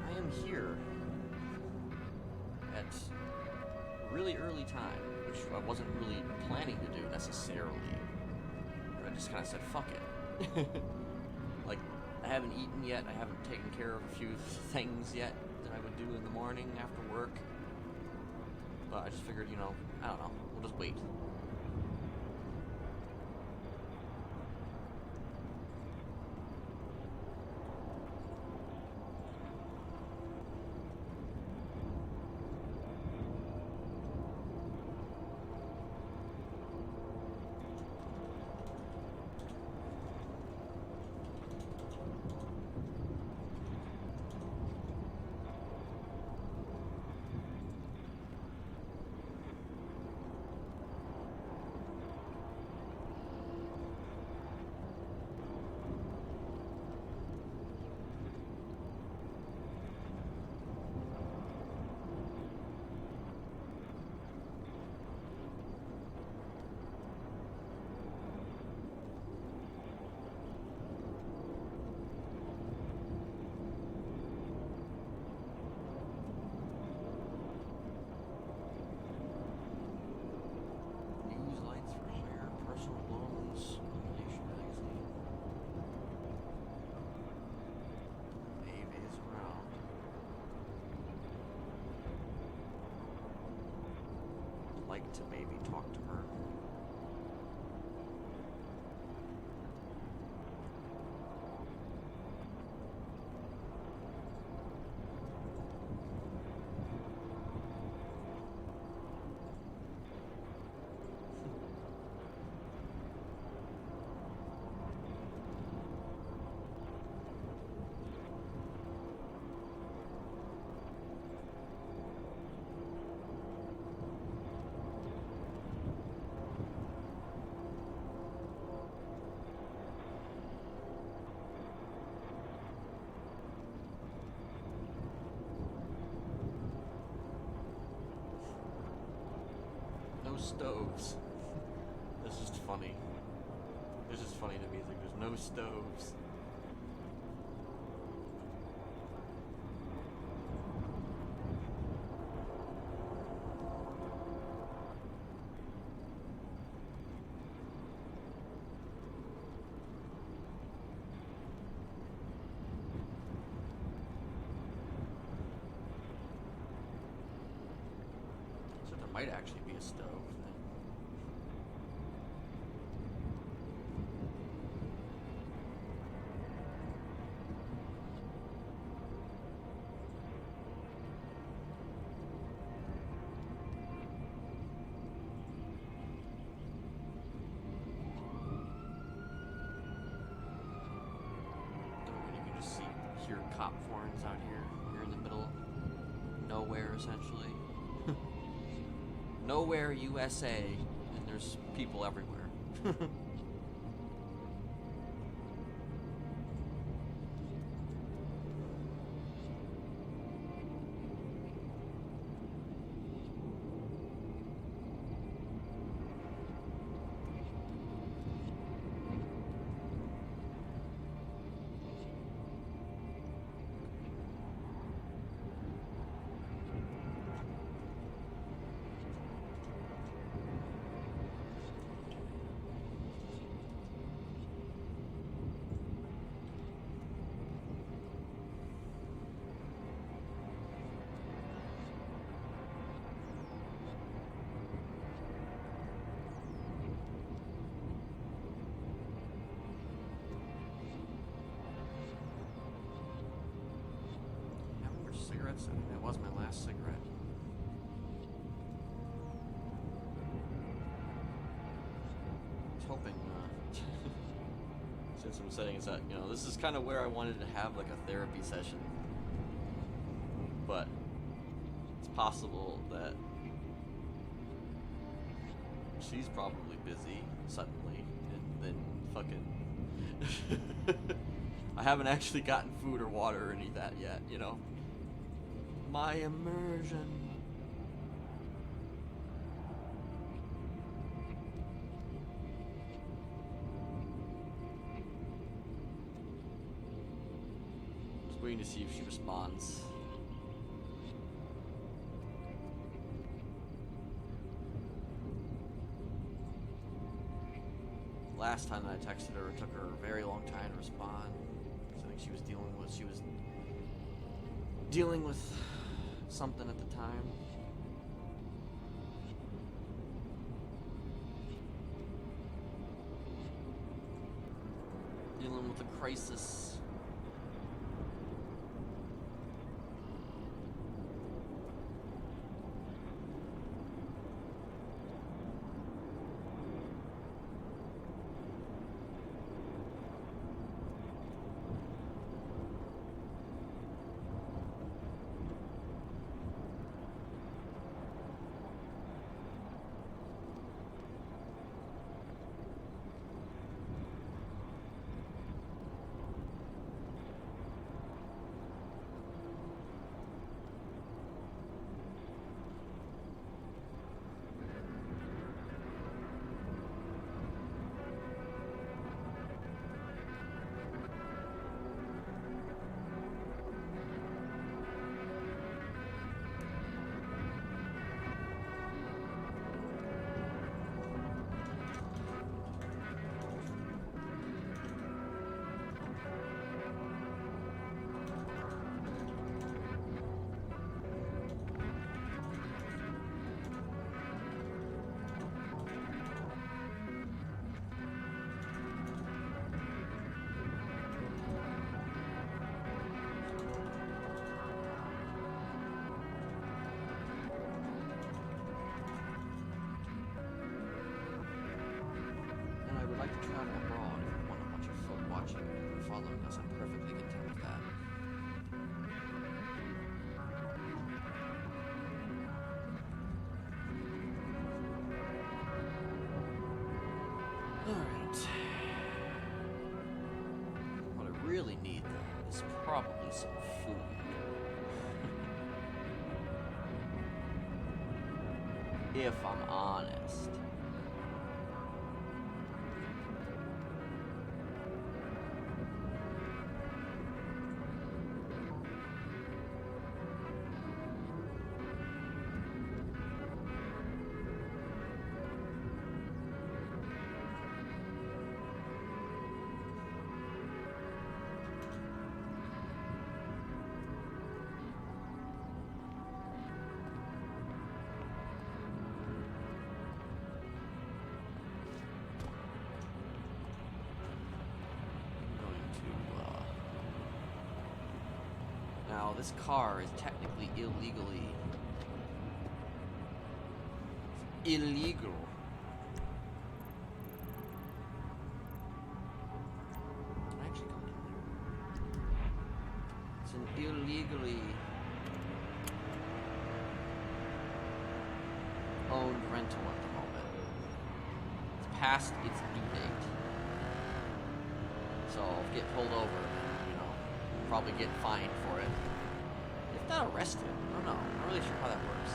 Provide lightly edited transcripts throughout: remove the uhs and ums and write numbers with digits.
I am here at really early time, which I wasn't really planning to do necessarily. But I just kind of said, fuck it. Like, I haven't eaten yet, I haven't taken care of a few things yet that I would do in the morning after work. But I just figured, you know, I don't know, we'll just wait. To maybe talk to her. Stoves. That's just funny. It's just funny to me. It's like there's no stoves. So there might actually be a stove. Hear cop horns out here. You're in the middle of nowhere, essentially. Nowhere, USA, and there's people everywhere. Cigarettes? I think that was my last cigarette. I was hoping, since I'm saying is that, you know, this is kind of where I wanted to have like a therapy session. But it's possible that she's probably busy suddenly, and then fucking I haven't actually gotten food or water or any of that yet, you know. My immersion. Waiting to see if she responds. Last time that I texted her, it took her a very long time to respond. I think she was dealing with something at the time. Dealing with a crisis. What I really need, though, is probably some food. If I'm honest. Now, this car is technically illegal. Actually, come down there. It's an illegally owned rental at the moment. It's past its due date. So, I'll get pulled over and, probably get fined for it. If not arrested, I don't know. I'm not really sure how that works.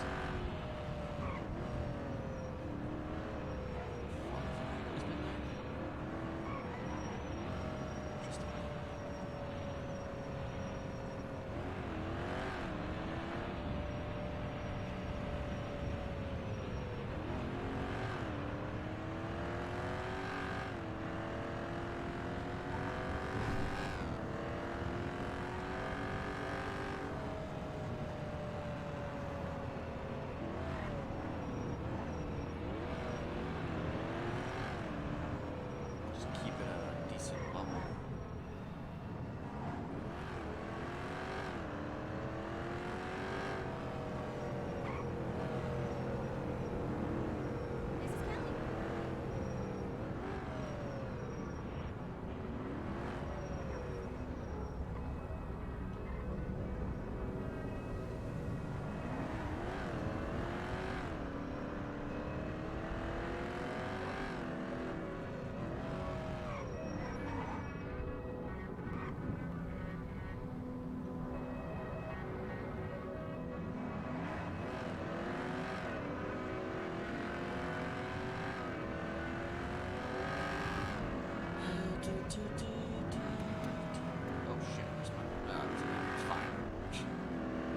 Oh shit, where's my...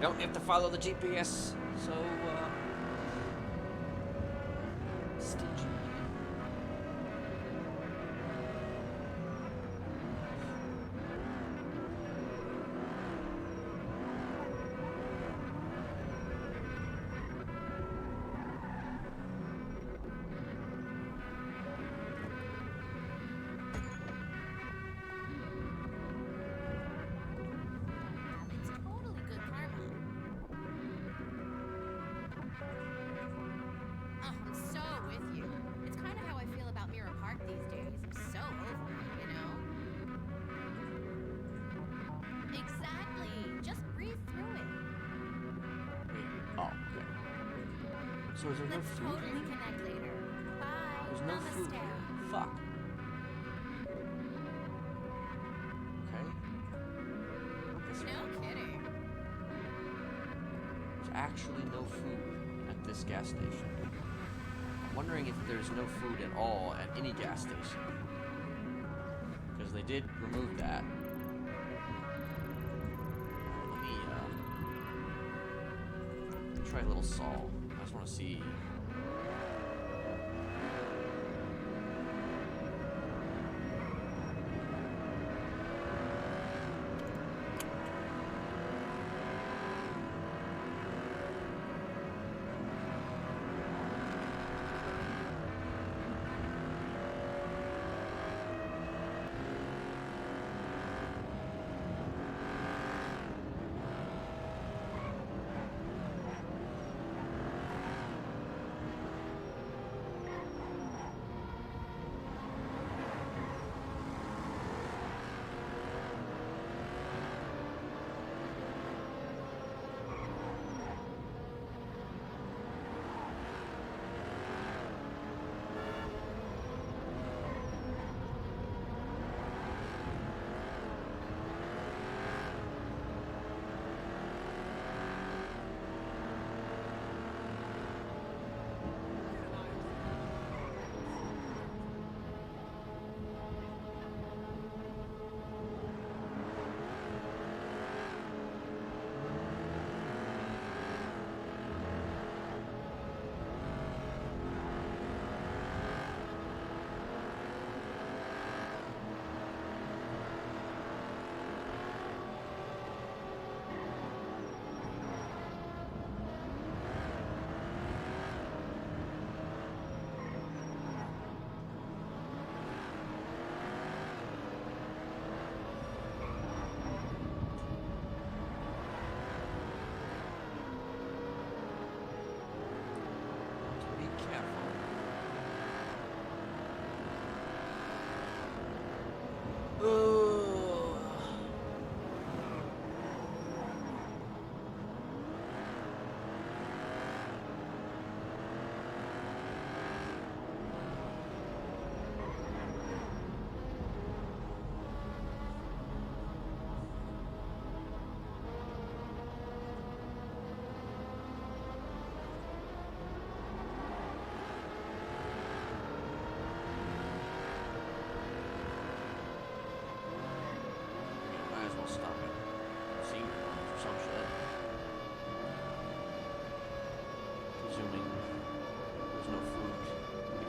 don't have to follow the GPS. So, stingy. So is there no food? Totally connect later. Bye. There's no food here. Fuck. Okay. No kidding. There's actually no food at this gas station. I'm wondering if there's no food at all at any gas station. Because they did remove that. Let me try a little Saul. I just want to see.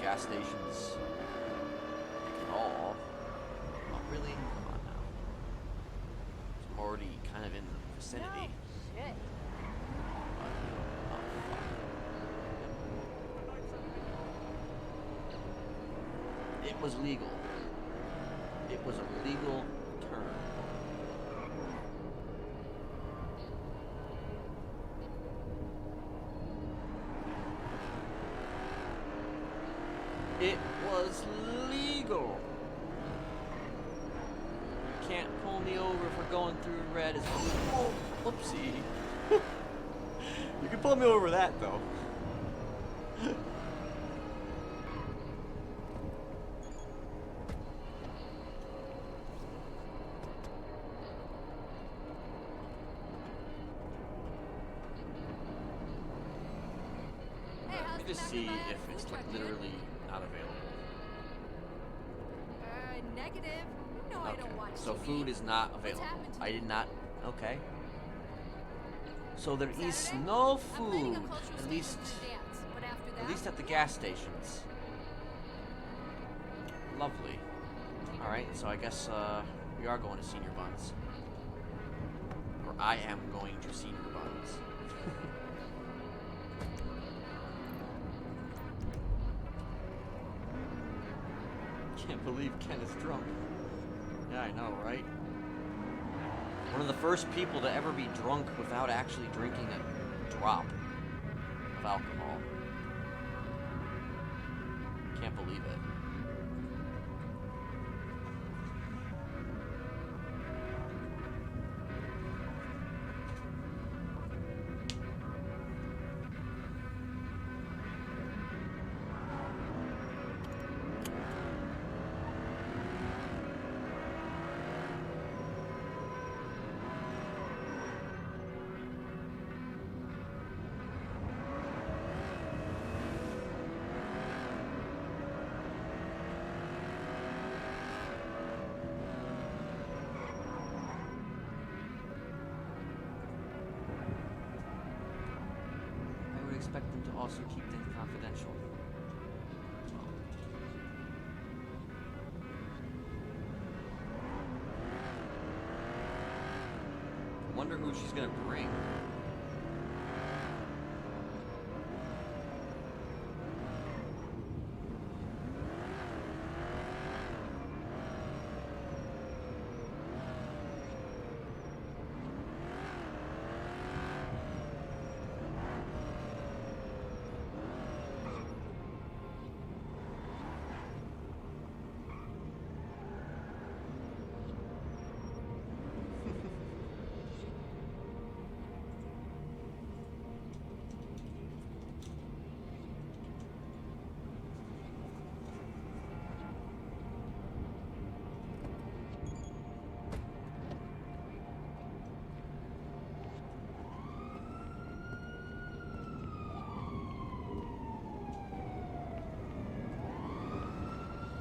Gas stations at all. Not really. Come on now. I'm already kind of in the vicinity. No shit. It was legal. It was a legal turn. It was legal. You can't pull me over for going through red. It's oh, whoopsie. You can pull me over that though. Let me just see if it's like literally not available. Negative. No, I don't watch So TV. food is not What's available. happened to I you? did not. Okay. So there is Saturday? no I'm planning a food, cultural at statement least and a dance, but after that, at least at the gas stations. Lovely. All right, so I guess we are going to Senior Buns, or I am going to Senior Buns. Can't believe Kenneth's drunk. Yeah, I know, right? One of the first people to ever be drunk without actually drinking a drop of alcohol. Can't believe it. Expect them to also keep things confidential. I wonder who she's gonna bring.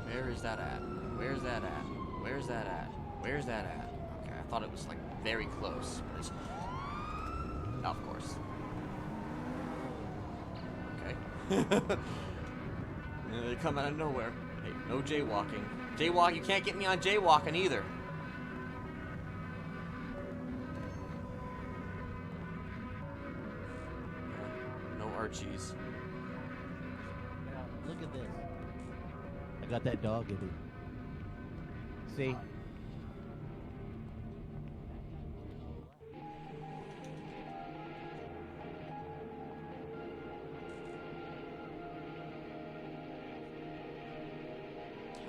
Where is that at? Where's that at? Where's that at? Where's that at? Okay, I thought it was like very close, but it's... Oh, of course. Okay. They come out of nowhere. Hey, no jaywalking. Jaywalk, you can't get me on jaywalking either. No Archies. Look at this. I got that dog in me. See?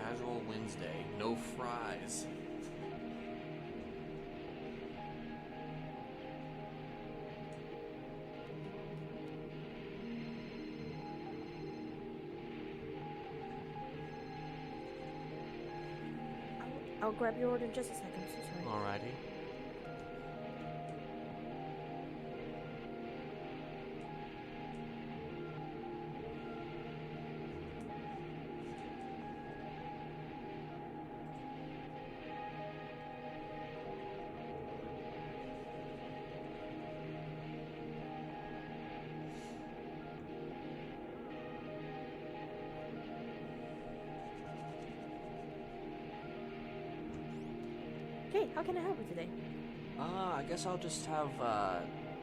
Casual Wednesday. No fries. I'll grab your order in just a second. I'm so sorry. Alrighty. Hey, how can I help you today? I guess I'll just have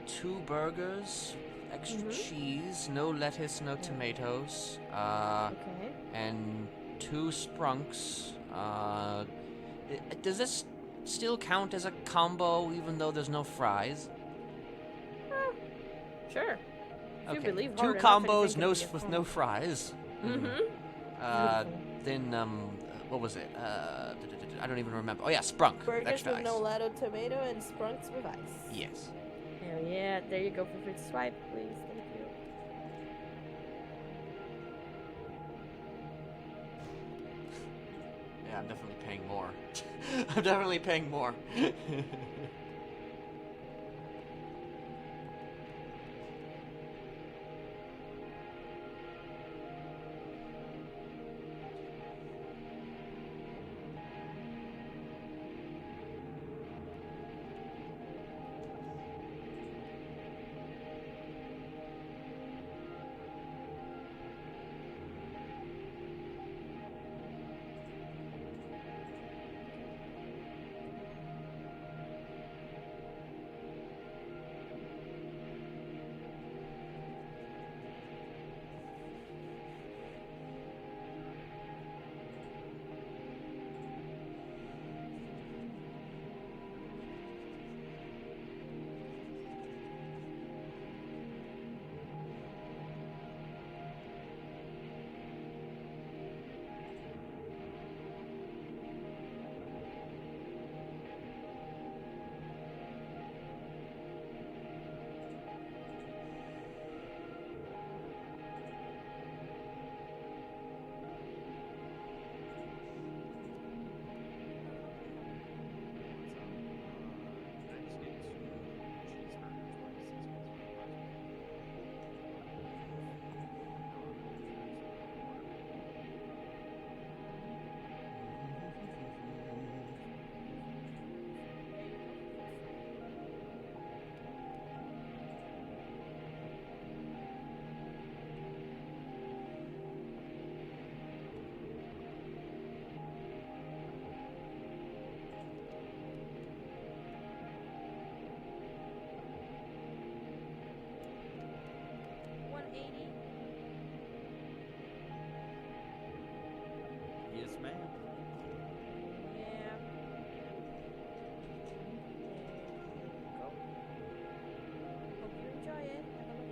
2 burgers, extra cheese, no lettuce, no tomatoes, Okay. and 2 sprunks. Does this still count as a combo even though there's no fries? Sure. If you Okay, believe 2 hard enough, combos, anything no can be a with combo. no fries. Beautiful. Then what was it? I don't even remember. Oh yeah, sprunk. Burgers Extra with ice. no lettuce, tomato, and sprunks with ice. Yes. Hell yeah. There you go. Feel free to swipe, please. Thank you. Yeah, I'm definitely paying more. I'm definitely paying more.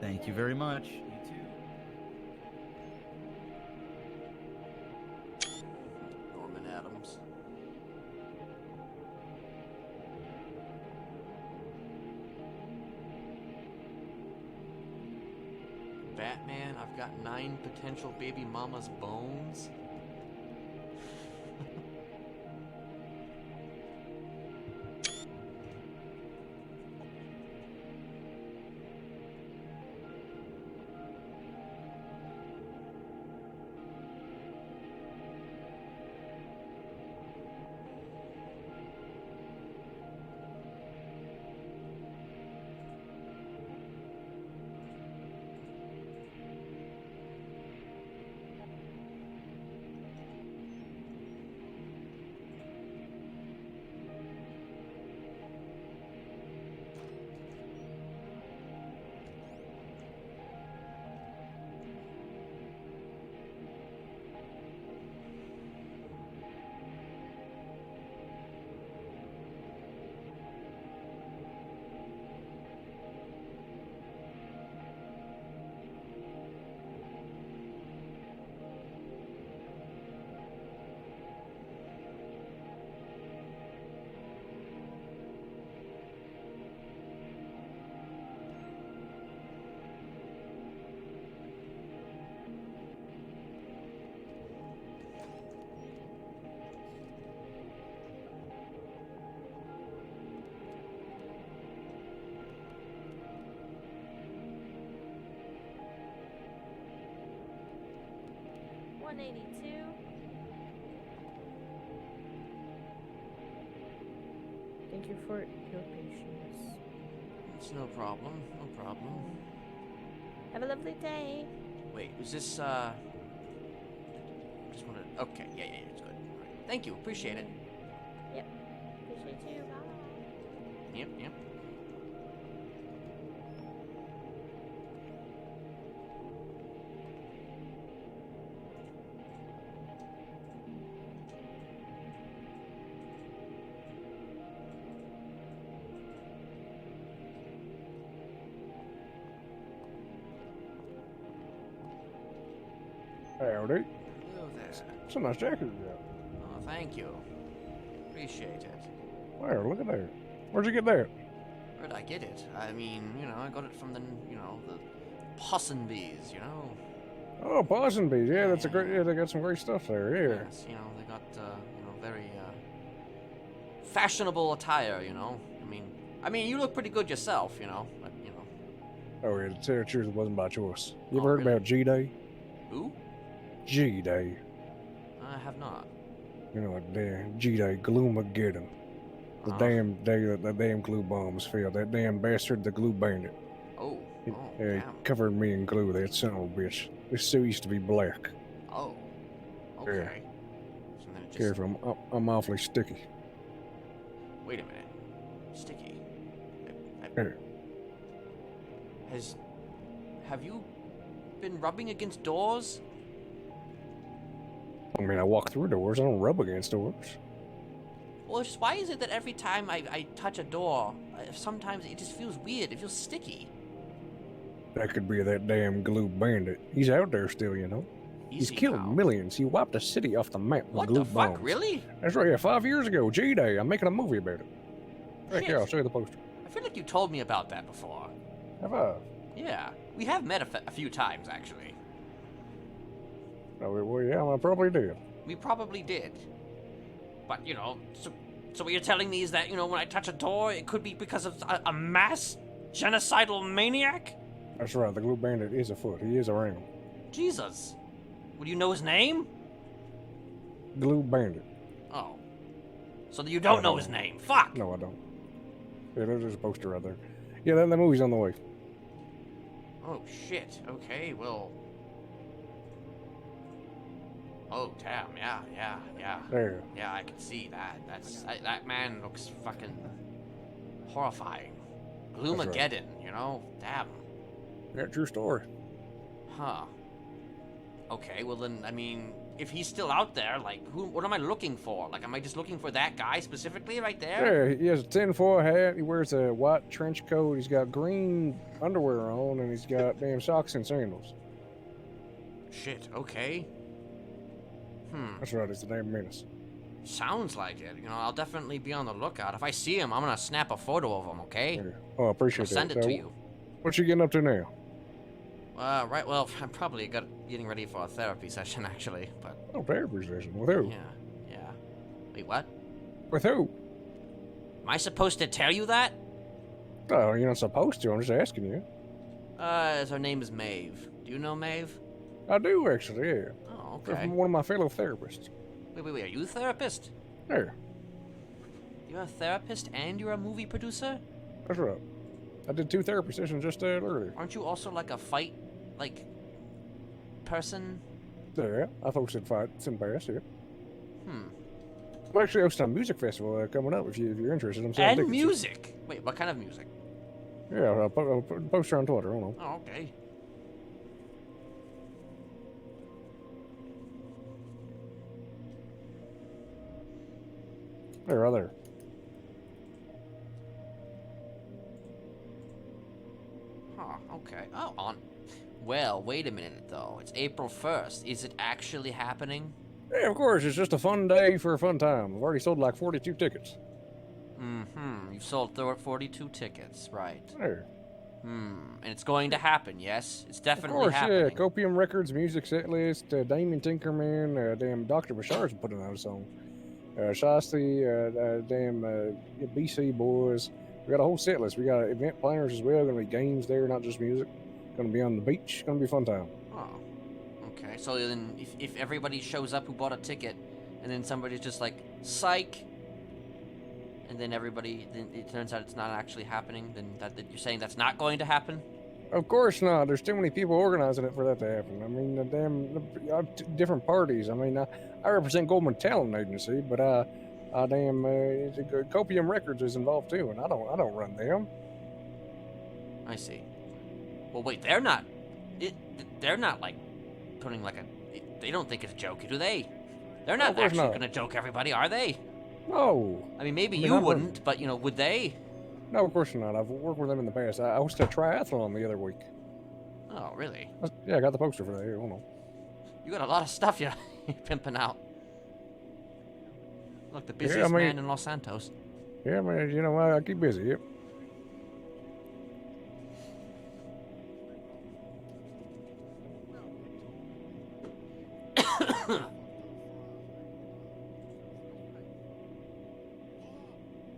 Thank you very much. You too. Norman Adams. Batman, I've got 9 potential baby mama's bones. $182. Thank you for your patience. It's no problem, no problem. Have a lovely day. Wait, is this, just wanted, okay, yeah, it's good. All right. Thank you, appreciate it. Yep. Appreciate you. Bye. Yep. Howdy. Hello there. It's a nice jacket you got. Oh, thank you. Appreciate it. Wow, look at that. Where'd you get that? Where'd I get it? I mean, I got it from the Ponsonbys, Oh, Ponsonbys. Yeah, that's a great. Yeah, they got some great stuff there. Yeah. Yes, they got, very, fashionable attire, I mean, you look pretty good yourself, but, Oh yeah, to tell you the truth, it wasn't by choice. You Oh, ever heard really? about G-Day? Who? G-Day. I have not. Like damn G-Day, Gloomageddon. The Uh-huh. damn day that the damn glue bombs fell. That damn bastard, the glue bandit. Oh, He damn. covered me in glue, that son of a bitch. This suit used to be black. Oh, okay. So then it just... Careful, I'm awfully sticky. Wait a minute. Sticky. Here. Have you been rubbing against doors? I mean, I walk through doors. I don't rub against doors. Well, why is it that every time I touch a door, sometimes it just feels weird? It feels sticky. That could be that damn glue bandit. He's out there still, He's killed now. millions. He wiped a city off the map with What glue the fuck? bombs. Really? That's right, yeah, 5 years ago, G-Day. I'm making a movie about it. Right Shit. here, I'll show you the poster. I feel like you told me about that before. Have I? Yeah, we have met a few times, actually. Oh, well, yeah, I probably did. We probably did. But, so what you're telling me is that, when I touch a door, it could be because of a mass genocidal maniac? That's right, the glue bandit is afoot. He is around. Jesus. Would you know his name? Glue bandit. Oh. So you don't know his name. Fuck! No, I don't. Yeah, there's a poster right there. Yeah, the movie's on the way. Oh, shit. Okay, well... Oh, damn. Yeah. There. Yeah, I can see that. That man looks fucking horrifying. Gloomageddon, Damn. Yeah, true story. Huh. Okay, well then, I mean, if he's still out there, like, what am I looking for? Like, am I just looking for that guy specifically right there? Yeah, he has a tinfoil hat. He wears a white trench coat. He's got green underwear on, and he's got damn socks and sandals. Shit, okay. That's right, it's the damn menace. Sounds like it. You know, I'll definitely be on the lookout. If I see him, I'm gonna snap a photo of him, okay? Yeah. Oh, I appreciate I'll send that. it to you. What you getting up to now? Right, well, I'm probably getting ready for a therapy session, actually, but... Oh, therapy session. With who? Yeah. Wait, what? With who? Am I supposed to tell you that? Oh, you're not supposed to. I'm just asking you. Her name is Maeve. Do you know Maeve? I do, actually, yeah. Oh, They're okay. from one of my fellow therapists. Wait, are you a therapist? There. You're a therapist and you're a movie producer? That's right. I did 2 therapy sessions just earlier. Aren't you also like a fight, person? Yeah, I've hosted fights in the past, yeah. Hmm. I'm actually hosting a music festival coming up if you're interested. I'm selling And tickets. music? Wait, what kind of music? Yeah, I'll put a poster on Twitter. Hold on. Oh, okay. There, right there. Huh, okay. Oh, on. Well, wait a minute, though. It's April 1st. Is it actually happening? Yeah, of course. It's just a fun day for a fun time. I've already sold like 42 tickets. Mm-hmm. You've sold 42 tickets, right. There. And it's going to happen, yes? It's Of definitely course, happening. yeah. Copium Records, music set list, Damien Tinkerman, damn Dr. Bashar's putting out a song. Shasti, BC Boys. We got a whole set list. We got event planners as well. Gonna be games there, not just music. Gonna be on the beach. Gonna be a fun time. Oh, okay. So then, if everybody shows up who bought a ticket, and then somebody's just like, psych, and then it turns out it's not actually happening, then that you're saying that's not going to happen? Of course not. There's too many people organizing it for that to happen. I mean, different parties. I mean, I represent Goldman Talent Agency, but Copium Records is involved too, and I don't run them. I see. Well, wait, they're not like putting like they don't think it's a joke, do they? They're No, of not course actually not. going to joke everybody, are they? No. I mean, maybe I mean, you I'm- wouldn't, but would they? No, of course not. I've worked with them in the past. I hosted a triathlon the other week. Oh, really? Yeah, I got the poster for that. Here, hold on. You got a lot of stuff you're pimping out. Look, the busiest I mean- man in Los Santos. Yeah, man. You know, I keep busy. Yep.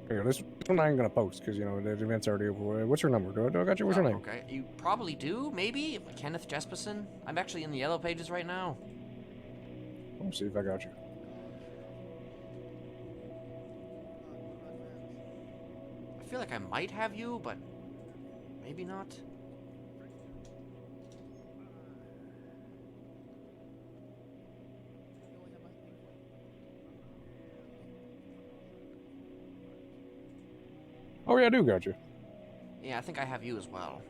Here, this one I ain't gonna post because the event's already over. What's your number? Do I got you? What's your name? Okay, you probably do, maybe? Kenneth Jesperson? I'm actually in the yellow pages right now. Let me see if I got you. I feel like I might have you, but maybe not. Oh yeah, I do got you. Yeah, I think I have you as well.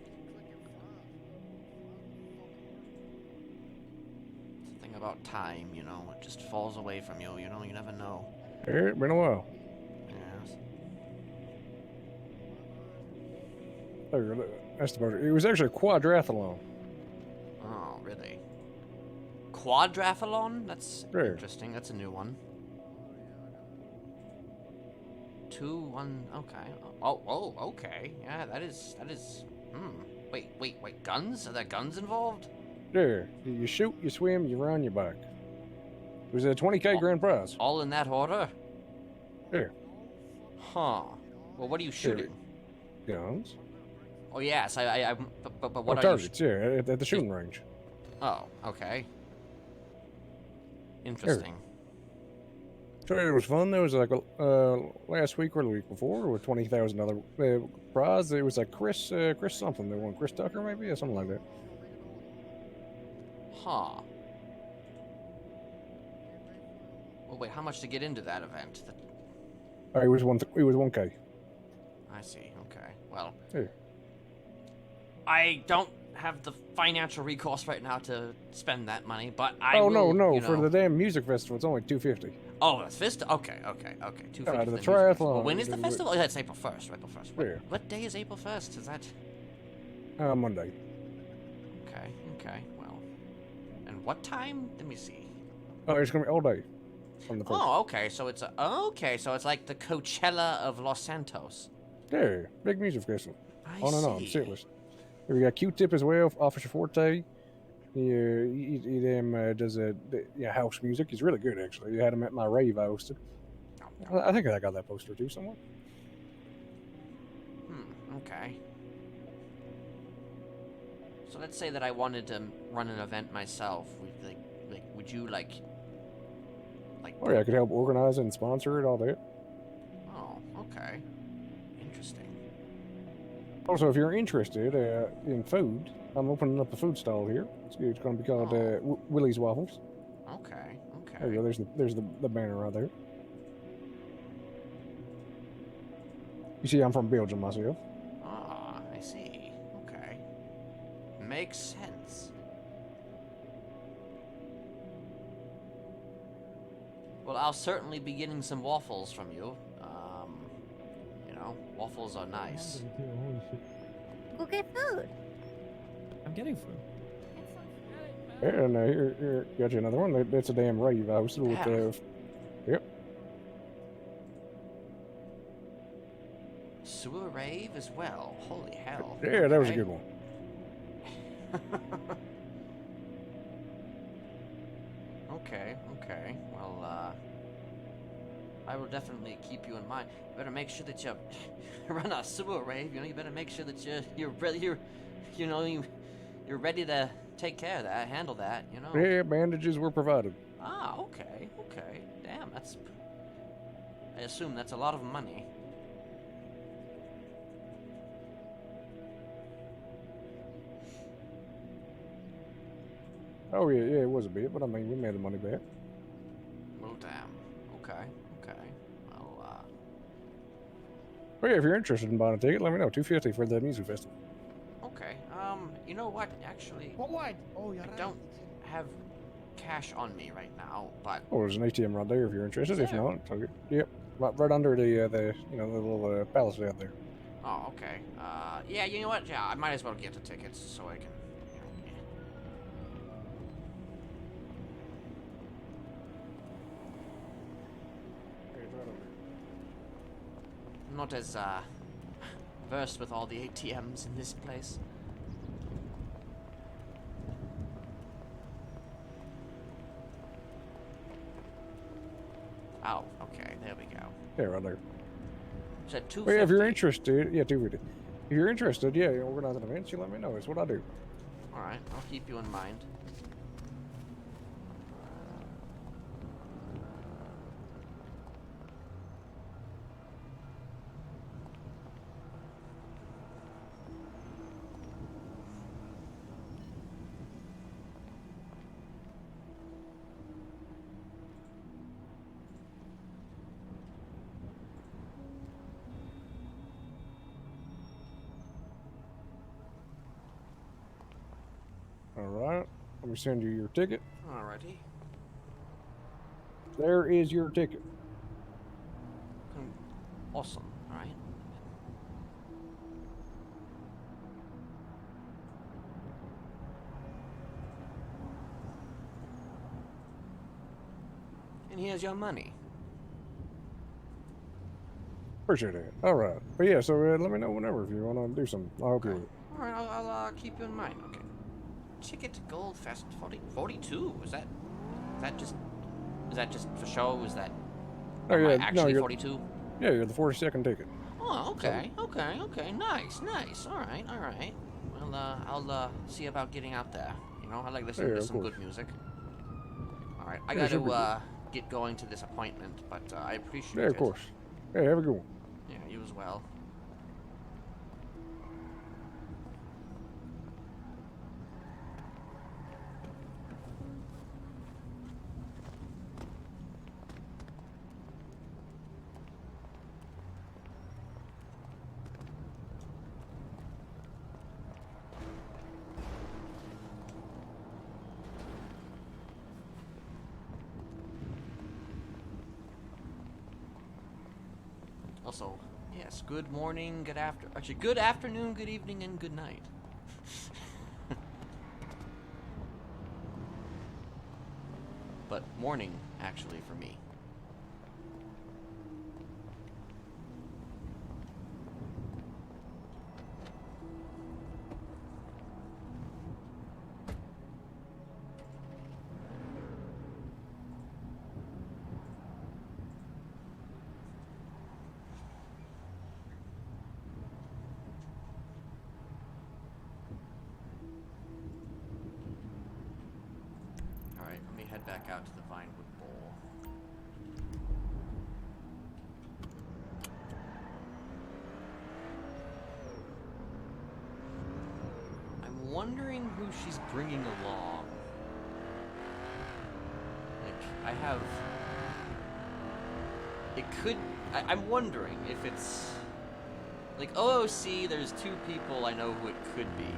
It's the thing about time, it just falls away from you, you never know. Here, it's been a while. Yes. There, that's the poster. It was actually a quadrathlon. Oh, really? Quadrathlon? That's Yeah. interesting. That's a new one. 2, 1, okay. Oh, okay. Yeah, that is, Wait, guns? Are there guns involved? Yeah, you shoot, you swim, you run, you bike. It was a 20K grand prize. All in that order? Yeah. Huh. Well, what are you shooting? Guns. Oh, yes, but what are targets, you... yeah, at the shooting range. Oh, okay. Interesting. So it was fun. There was like last week or the week before with $20,000 prize. It was like Chris something. They won Chris Tucker maybe or something like that. Huh. Well, wait, how much to get into that event? It was 1K. I see, okay. Well, Yeah. I don't have the financial recourse right now to spend that money, but I Oh will, no, you for know... the damn music festival, it's only $250. Oh, that's festival. Okay. 250 the for the music triathlon, festival. Well, when is the we- festival? Oh, that's April 1st. April 1st. Yeah. What day is April 1st? Is that? Monday. Okay. Well, and what time? Let me see. Oh, it's gonna be all day. On the first. Oh, okay. So it's so it's like the Coachella of Los Santos. Yeah, big music festival. I On and on, see. serious. We got Q-Tip as well, Officer Forte. He does house music. He's really good, actually. You had him at my rave I hosted. I think I got that poster too somewhere. Okay. So let's say that I wanted to run an event myself. Would you like? Oh yeah, I could help organize it and sponsor it, all that. Oh, okay. Interesting. Also, if you're interested in food, I'm opening up a food stall here. It's going to be called Willie's Waffles. Okay. There you go. There's the banner right there. You see, I'm from Belgium myself. Ah, I see. Okay. Makes sense. Well, I'll certainly be getting some waffles from you. Waffles are nice. Holy shit. Go get food. I'm getting food. And here, got you another one. That's a damn rave I hosted with. Yep. Sewer rave as well. Holy hell. Yeah, that was a Okay. good one. Okay. Well, I will definitely keep you in mind. You better make sure that you run a sewer rave. You better make sure that you're ready to take care of that, handle that. Yeah, bandages were provided. Ah, okay. Damn, I assume that's a lot of money. Oh yeah, it was a bit, but I mean, we made the money back. Oh, damn. Okay. Well, But yeah, if you're interested in buying a ticket, let me know. $250 for the music festival. okay. You know what? Actually, What? Oh, you're I don't have cash on me right now, but Oh, there's an ATM right there if you're interested. If There. not, take it. Yep, right under the little palace out there. oh, okay. Yeah, you know what? Yeah, I might as well get the tickets so I can. Yeah. I'm not as versed with all the ATMs in this place. Oh, okay, there we go. Yeah, right there. Said two. Well, yeah, if you're interested, yeah, $250. If you're interested, yeah, organize an event, you let me know. It's what I do. All right, I'll keep you in mind. All right, let me send you your ticket. Alrighty. There is your ticket. Awesome. All right. And here's your money. Appreciate it. All right, but yeah, so let me know whenever if you want to do something. I'll help you with it. All right, I'll keep you in mind. Okay. Ticket to Gold Fest 42. Is that just for show? Is that Oh, am I yeah, no, actually you're- 42? Yeah, you're the 42nd ticket. Oh, okay. Nice. All right. Well, I'll see about getting out there. I like listening Yeah, to of some course. good music. All right, I Yeah, got should be to get going to this appointment, but I appreciate it. Yeah, of course. Yeah, have a good one. Yeah, you as well. Also, yes, good morning, good afternoon, good evening, and good night. But morning, actually, for me. Alright, let me head back out to the Vinewood Bowl. I'm wondering who she's bringing along. Like, I have... It could... I'm wondering if it's... Like, OOC, there's 2 people I know who it could be.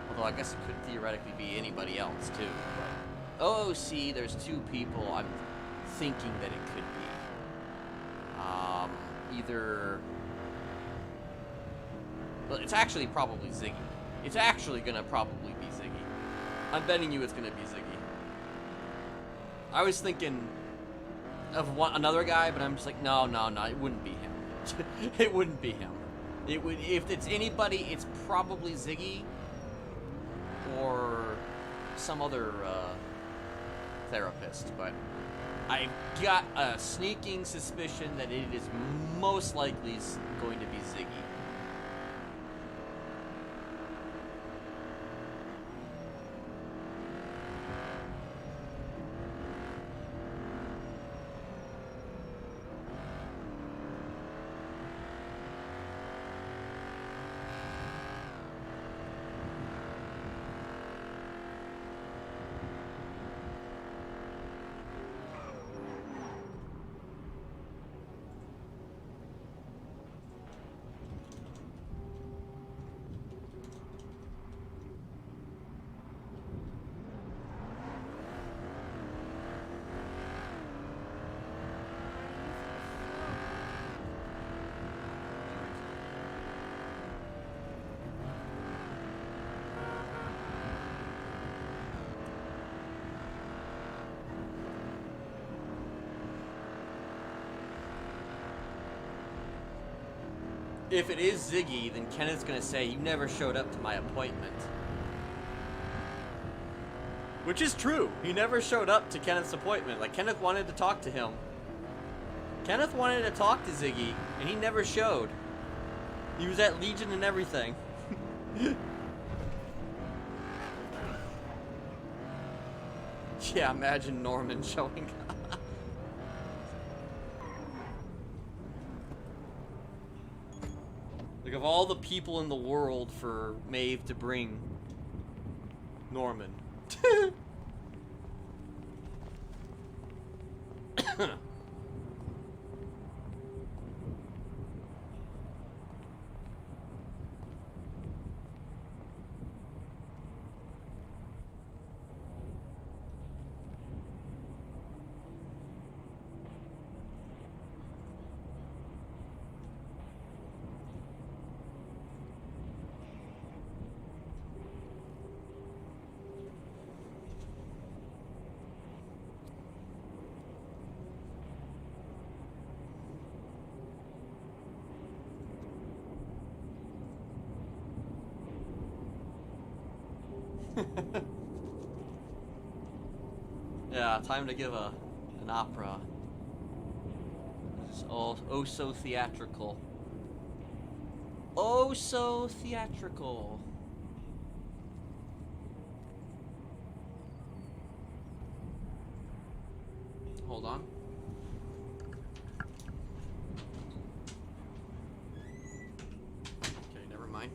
Although I guess it could theoretically be anybody else, too. But OOC, there's 2 people I'm thinking that it could be. Either... Well, it's actually probably Ziggy. It's actually gonna probably be Ziggy. I'm betting you it's gonna be Ziggy. I was thinking of another guy, but I'm just like, no, it wouldn't be him. It wouldn't be him. It would, if it's anybody, it's probably Ziggy or some other therapist, but I've got a sneaking suspicion that it is most likely going to be Ziggy. If it is Ziggy, then Kenneth's gonna say, you never showed up to my appointment. Which is true. He never showed up to Kenneth's appointment. Like, Kenneth wanted to talk to him. Kenneth wanted to talk to Ziggy, and he never showed. He was at Legion and everything. Yeah, imagine Norman showing up. Like, of all the people in the world for Maeve to bring, Norman. Yeah, time to give an opera. It's all oh so theatrical. Oh so theatrical. Hold on. Okay, never mind.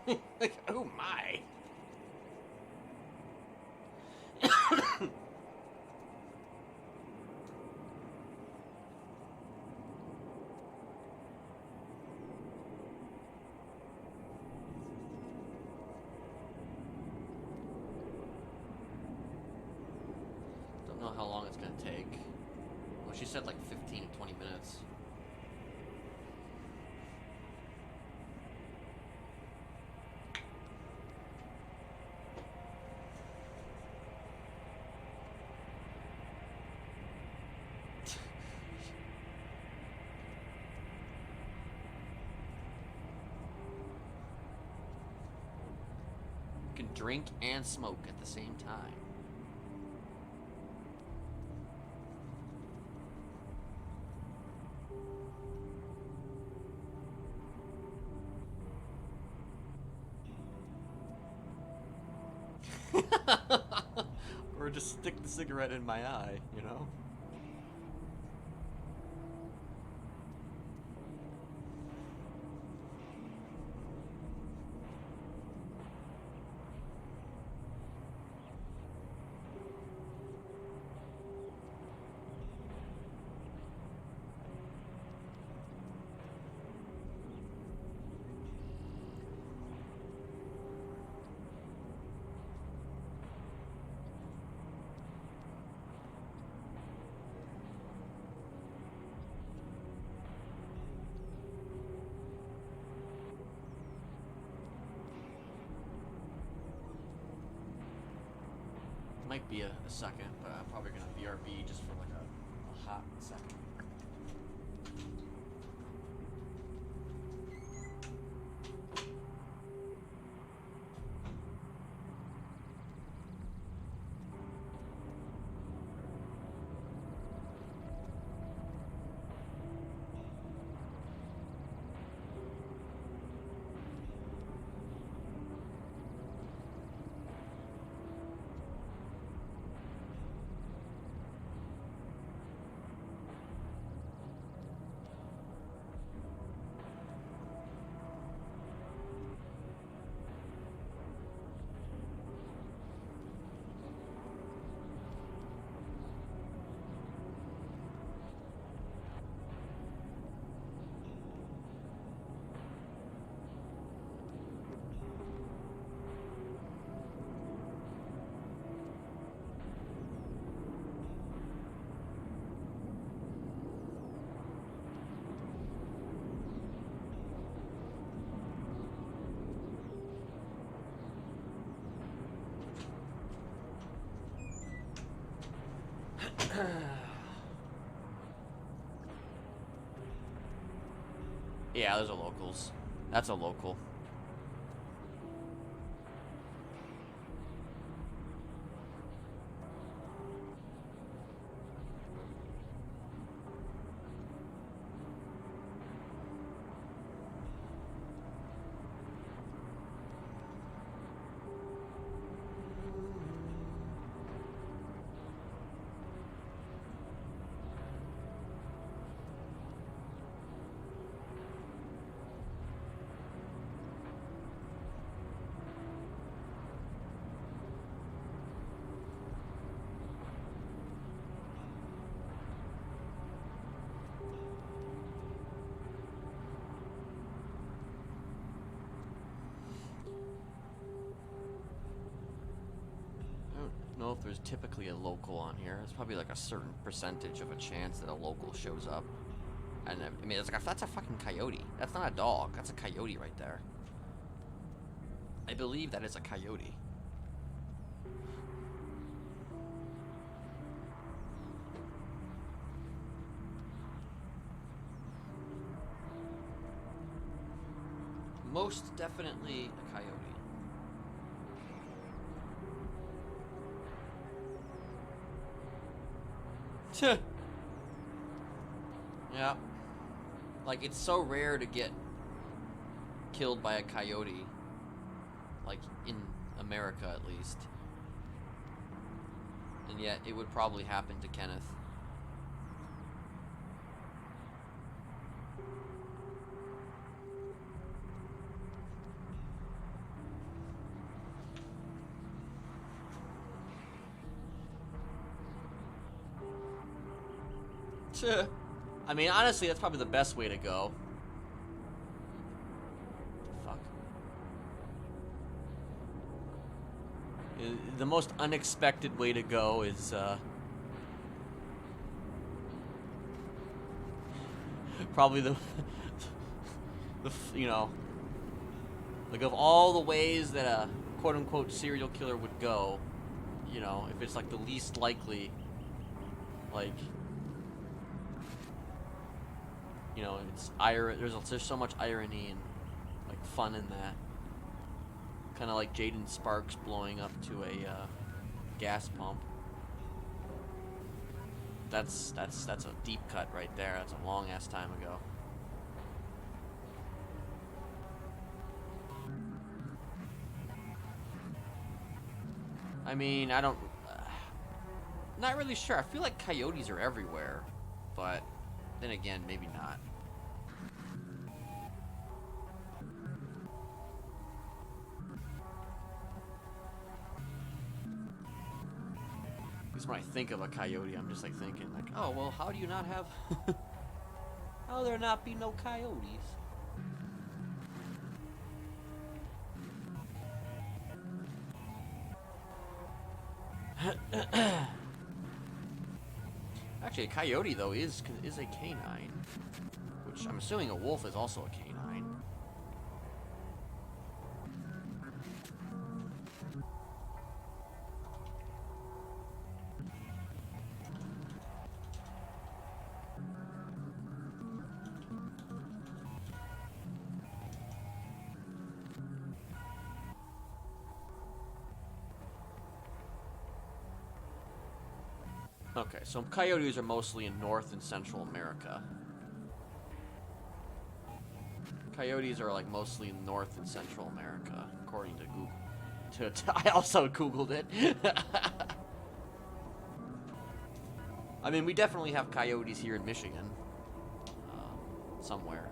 Like, oh my. Don't know how long it's gonna take. Well, she said like 15 to 20 minutes. You can drink and smoke at the same time. Or just stick the cigarette in my eye, you know? Might be a second, but I'm probably gonna BRB just for like a hot second. Yeah, those are locals. That's a local. Know if there's typically a local on here. It's probably like a certain percentage of a chance that a local shows up. And I mean, it's like, that's a fucking coyote. That's not a dog. That's a coyote right there. I believe that is a coyote. Most definitely a coyote. Yeah. Like, it's so rare to get killed by a coyote. Like, in America, at least. And yet, it would probably happen to Kenneth. I mean, honestly, that's probably the best way to go. Fuck. The most unexpected way to go is, probably you know, like of all the ways that a quote-unquote serial killer would go, you know, if it's like the least likely, like, you know, it's there's so much irony and like fun in that. Kind of like Jaden Sparks blowing up to a gas pump. That's a deep cut right there. That's a long ass time ago. I mean, I don't. Not really sure. I feel like coyotes are everywhere, but then again, maybe not. Because when I think of a coyote, I'm just like thinking, like, oh well, how do you not have? How there not be no coyotes? Actually, a coyote though is a canine, which I'm assuming a wolf is also a canine. Okay, so coyotes are mostly in North and Central America. Coyotes are like mostly in North and Central America, according to Google. I also Googled it. I mean, we definitely have coyotes here in Michigan, somewhere.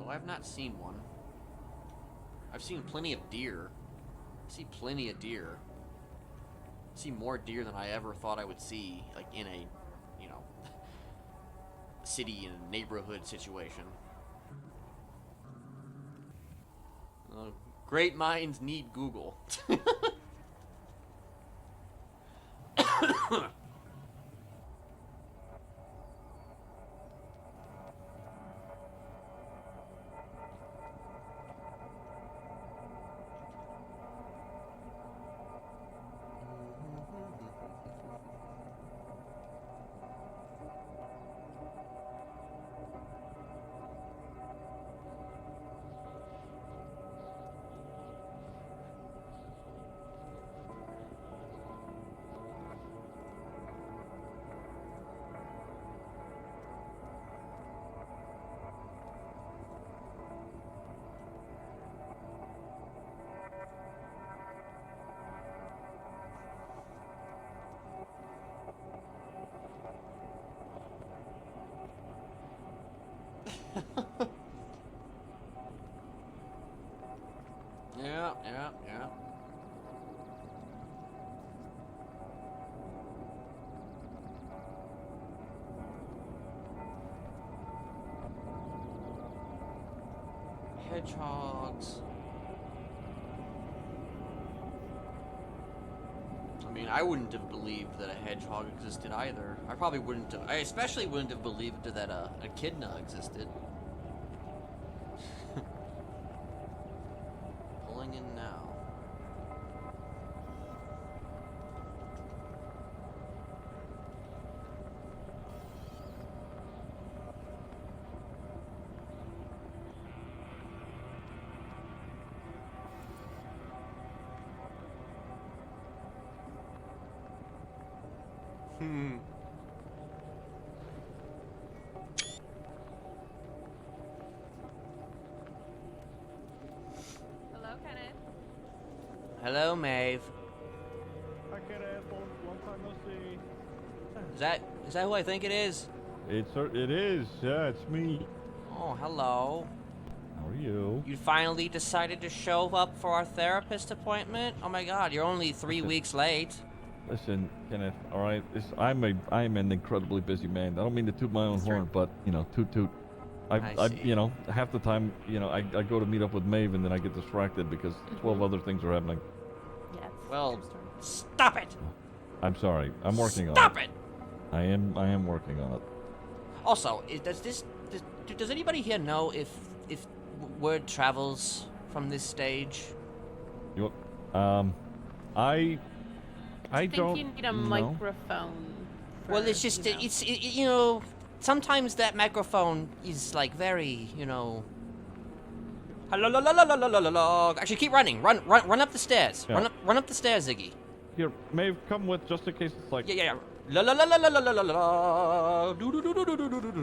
I've not seen one. I've seen plenty of deer. I see plenty of deer. I see more deer than I ever thought I would see, like in a, you know, city and neighborhood situation. Great minds need Google. Yeah. Hedgehogs. I mean, I wouldn't have believed that a hedgehog existed either. I probably wouldn't have. I especially wouldn't have believed that a echidna existed. Pulling in now. Hello, Kenneth. Hello, Maeve. Hi, Kenneth. Long time no see. Is that who I think it is? It is. Yeah, it's me. Oh, hello. How are you? You finally decided to show up for our therapist appointment? Oh my god, you're only 3 weeks late. Listen, Kenneth. All right, I'm an incredibly busy man. I don't mean to toot my own horn, but toot toot. I see. Half the time, I go to meet up with Maeve and then I get distracted because 12 other things are happening. Yeah. Well, stop it! I'm sorry. I'm working on it. Stop it! I am working on it. Also, does anybody here know if word travels from this stage? I think don't you need a know. microphone. Well, it's just sometimes that microphone is like very Hello, actually, keep running. Run up the stairs. Yeah. Run up the stairs, Ziggy. Here, Maeve, come with just in case it's like. Yeah. La la la la la la la la la. Do do do do do do do do do.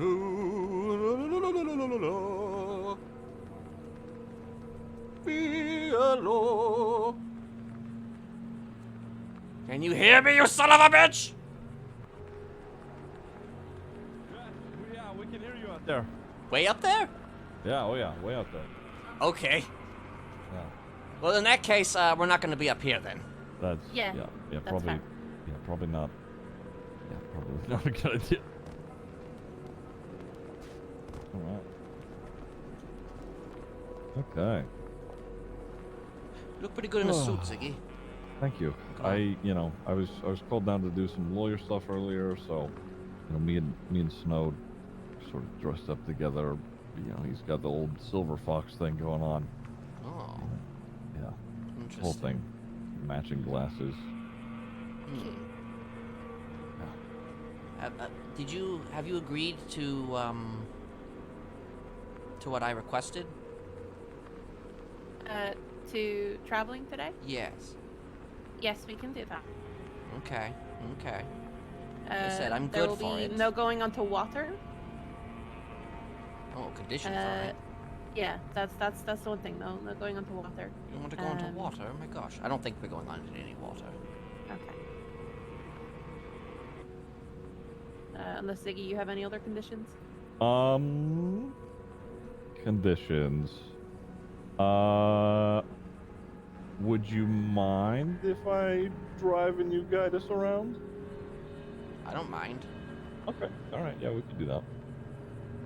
Hello. Can you hear me, you son of a bitch? Yeah, we can hear you out there. Way up there? Yeah, oh yeah, way out there. Okay. Yeah. Well, in that case, we're not going to be up here then. That's Yeah, yeah, that's probably fine. yeah, probably not. Yeah, probably not a good idea. All right. Okay. Look pretty good in a suit, Ziggy. Thank you. Okay. I was called down to do some lawyer stuff earlier, so me and Snow sort of dressed up together. He's got the old silver fox thing going on. Oh, Yeah. interesting. Whole thing. Matching glasses. Have you agreed to what I requested? To traveling today? Yes. Yes, we can do that. Okay. I said I'm there good for will be it. no going onto water. Oh, conditions, alright. Yeah, that's the one thing. No going onto water. You want to go into water? Oh my gosh. I don't think we're going on into any water. Okay. Unless Ziggy, you have any other conditions? Conditions. Would you mind if I drive and you guide us around? I don't mind. Okay. All right. Yeah, we could do that.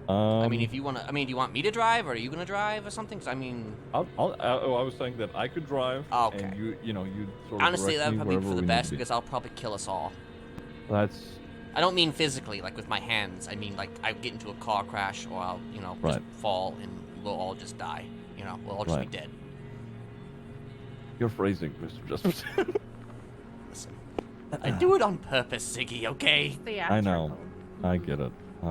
I mean, if you want to, do you want me to drive, or are you gonna drive, or something? 'Cause I mean, I was saying that I could drive. Oh, okay. And you sort of honestly, that direct would me probably be wherever for the we best need to be. because I'll probably kill us all. That's I don't mean physically, like with my hands. I mean, like I get into a car crash, or I'll, just Right. fall, and we'll all just die. We'll all just Right. be dead. your phrasing, Mr. Jesperson. Listen, I do it on purpose, Ziggy. Okay? I know. I get it. All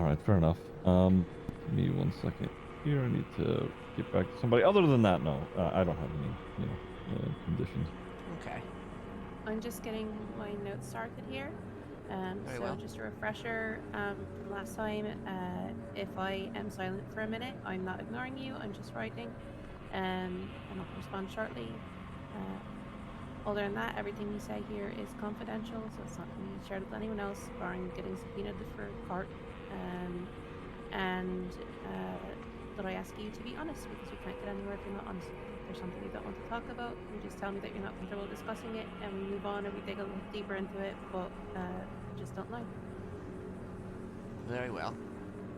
right, fair enough. Give me 1 second here. I need to get back to somebody. Other than that, no, I don't have any, conditions. Okay. I'm just getting my notes started here. Very So well. just a refresher, from last time, if I am silent for a minute, I'm not ignoring you, I'm just writing, and I'll respond shortly. Other than that, everything you say here is confidential, so it's not going to be shared with anyone else, barring getting subpoenaed for court. That I ask you to be honest, because you can't get anywhere if you're not honest. If there's something you don't want to talk about, you just tell me that you're not comfortable discussing it, and we move on and we dig a little deeper into it, but just don't lie. Very well.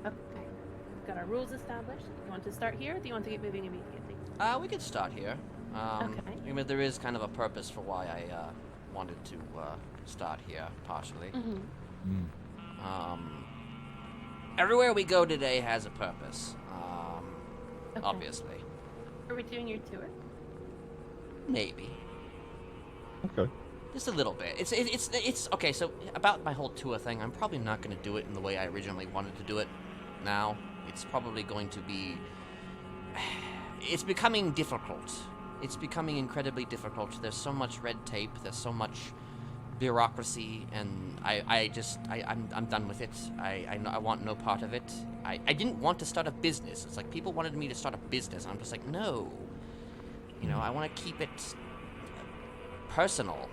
Okay. We've got our rules established. Do you want to start here, or do you want to get moving immediately? We could start here. Okay. I mean, there is kind of a purpose for why I wanted to start here, partially. Everywhere we go today has a purpose. Okay. Obviously. Are we doing your tour? Maybe. Okay. Just a little bit. It's okay. So about my whole tour thing, I'm probably not going to do it in the way I originally wanted to do it. Now it's probably going to be. It's becoming difficult. It's becoming incredibly difficult. There's so much red tape. There's so much bureaucracy, and I'm done with it. I want no part of it. I didn't want to start a business. It's like people wanted me to start a business. I'm just like, no. I want to keep it personal.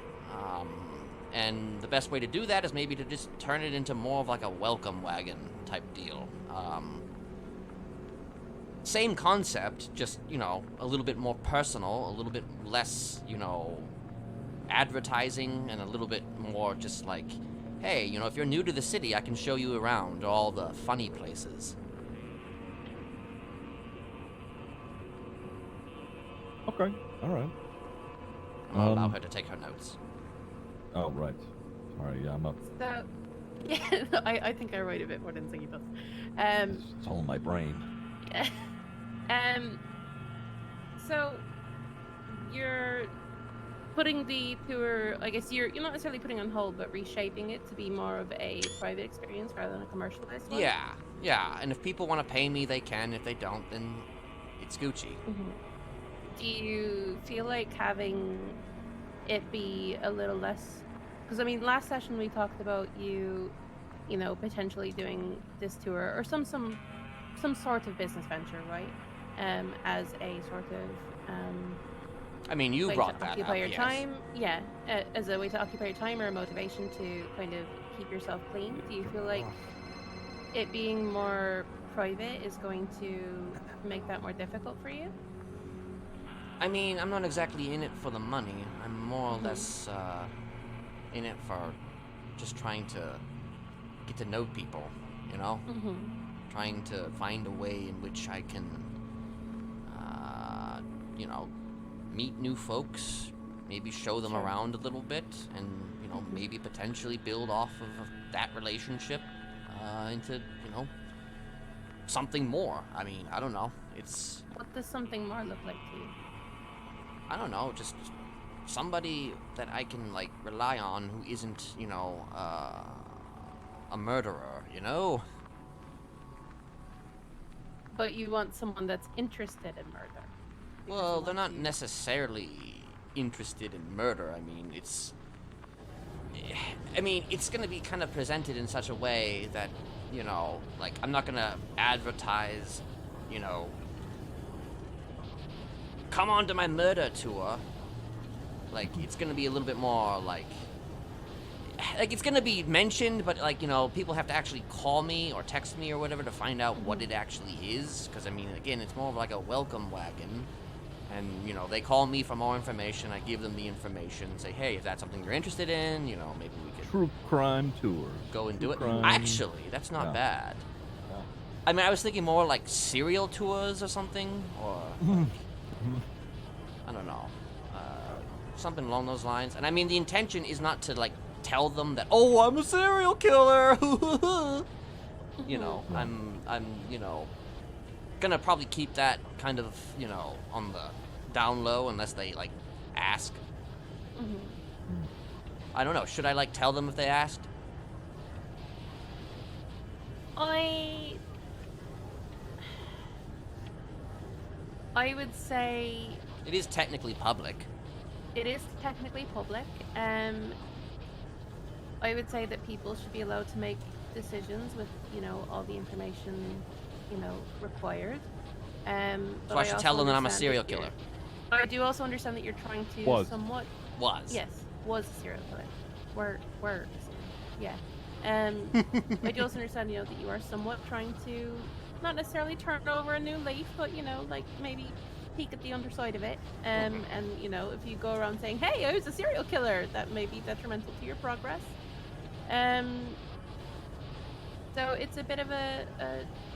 And the best way to do that is maybe to just turn it into more of like a welcome wagon type deal. Same concept, just, you know, a little bit more personal, a little bit less, you know, advertising, and a little bit more just like, hey, you know, if you're new to the city, I can show you around all the funny places. Okay, all right. I'm gonna allow her to take her notes. Oh, right. Sorry, yeah, I'm up. So, yeah, I think I write a bit more than Ziggy does. It's all in my brain. Yeah. So you're putting the tour, I guess you're not necessarily putting on hold, but reshaping it to be more of a private experience rather than a commercial-based one? Yeah, and if people want to pay me, they can. If they don't, then it's Gucci. Mm-hmm. Do you feel like having it be a little less... Because, I mean, last session we talked about you know, potentially doing this tour, or some sort of business venture, right? As a sort of... I mean, you way brought to that occupy up, your yes. time, as a way to occupy your time or a motivation to kind of keep yourself clean. Do you feel like it being more private is going to make that more difficult for you? I mean, I'm not exactly in it for the money. I'm more or less in it for just trying to get to know people, you know? Mm-hmm. Trying to find a way in which I can, you know, meet new folks, maybe show them around a little bit, and, you know, maybe potentially build off of that relationship into, you know, something more. I mean, I don't know. It's... What does something more look like to you? I don't know, just somebody that I can, like, rely on who isn't, you know, a murderer, you know? But you want someone that's interested in murder. Because Well, you they're want not to- necessarily interested in murder. I mean, it's gonna be kind of presented in such a way that, you know, like, I'm not gonna advertise, you know, come on to my murder tour. Like, it's gonna be a little bit more like it's gonna be mentioned, but, like, you know, people have to actually call me or text me or whatever to find out what it actually is. Because, I mean, again, it's more of like a welcome wagon. And, you know, they call me for more information. I give them the information. Say, hey, if that's something you're interested in, you know, maybe we could True crime tour. go and do it. crime. Actually, that's not Yeah. bad. Yeah. I mean, I was thinking more like serial tours or something. Or, like, I don't know. Something along those lines. And, I mean, the intention is not to, like, tell them that, oh, I'm a serial killer. You know, I'm, you know, gonna probably keep that kind of, you know, on the down low unless they, like, ask. Mhm. I don't know. Should I, like, tell them if they asked? I would say It is technically public. it is technically public. I would say that people should be allowed to make decisions with, you know, all the information, you know, required. So I should tell them that I'm a serial killer. killer. I do also understand that you're trying to Was. somewhat... Was. Yes, was a serial killer. Were. Yeah. I do also understand, you know, that you are somewhat trying to not necessarily turn over a new leaf, but, you know, like, maybe peek at the underside of it. And, you know, if you go around saying, hey, I was a serial killer, that may be detrimental to your progress. So it's a bit of a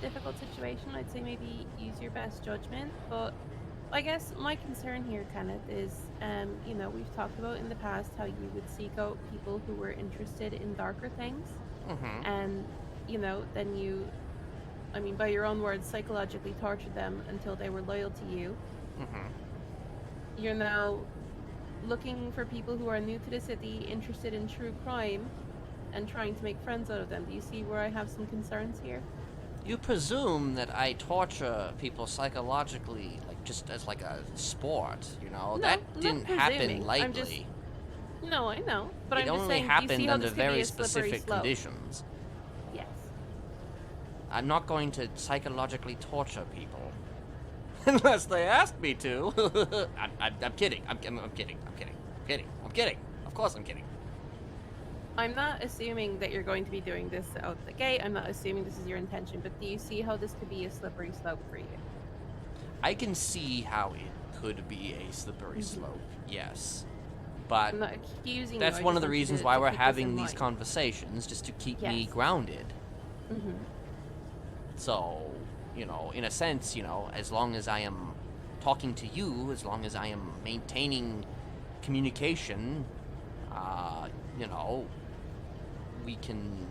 difficult situation. I'd say maybe use your best judgment. But I guess my concern here, Kenneth, is, you know, we've talked about in the past how you would seek out people who were interested in darker things. Mm-hmm. And, you know, then you, I mean, by your own words, psychologically tortured them until they were loyal to you. Mm-hmm. You're now looking for people who are new to the city, interested in true crime, and trying to make friends out of them. Do you see where I have some concerns here? You presume that I torture people psychologically, like, just as, like, a sport, you know? No, that not didn't presuming. happen I'm lightly. just- No, I know. But It I'm just only saying, do you happened see how under this could be very a slippery specific slope? conditions. Yes. I'm not going to psychologically torture people. Unless they ask me to. I'm kidding. I'm kidding. I'm kidding. Of course I'm kidding. I'm not assuming that you're going to be doing this out the gate. I'm not assuming this is your intention, but do you see how this could be a slippery slope for you? I can see how it could be a slippery slope, yes. But I'm not accusing you. that's I one just of the want you reasons to why we're keep this in having these mind. conversations, just to keep me Yes. grounded. Mhm. So, in a sense, as long as I am talking to you, as long as I am maintaining communication, we can,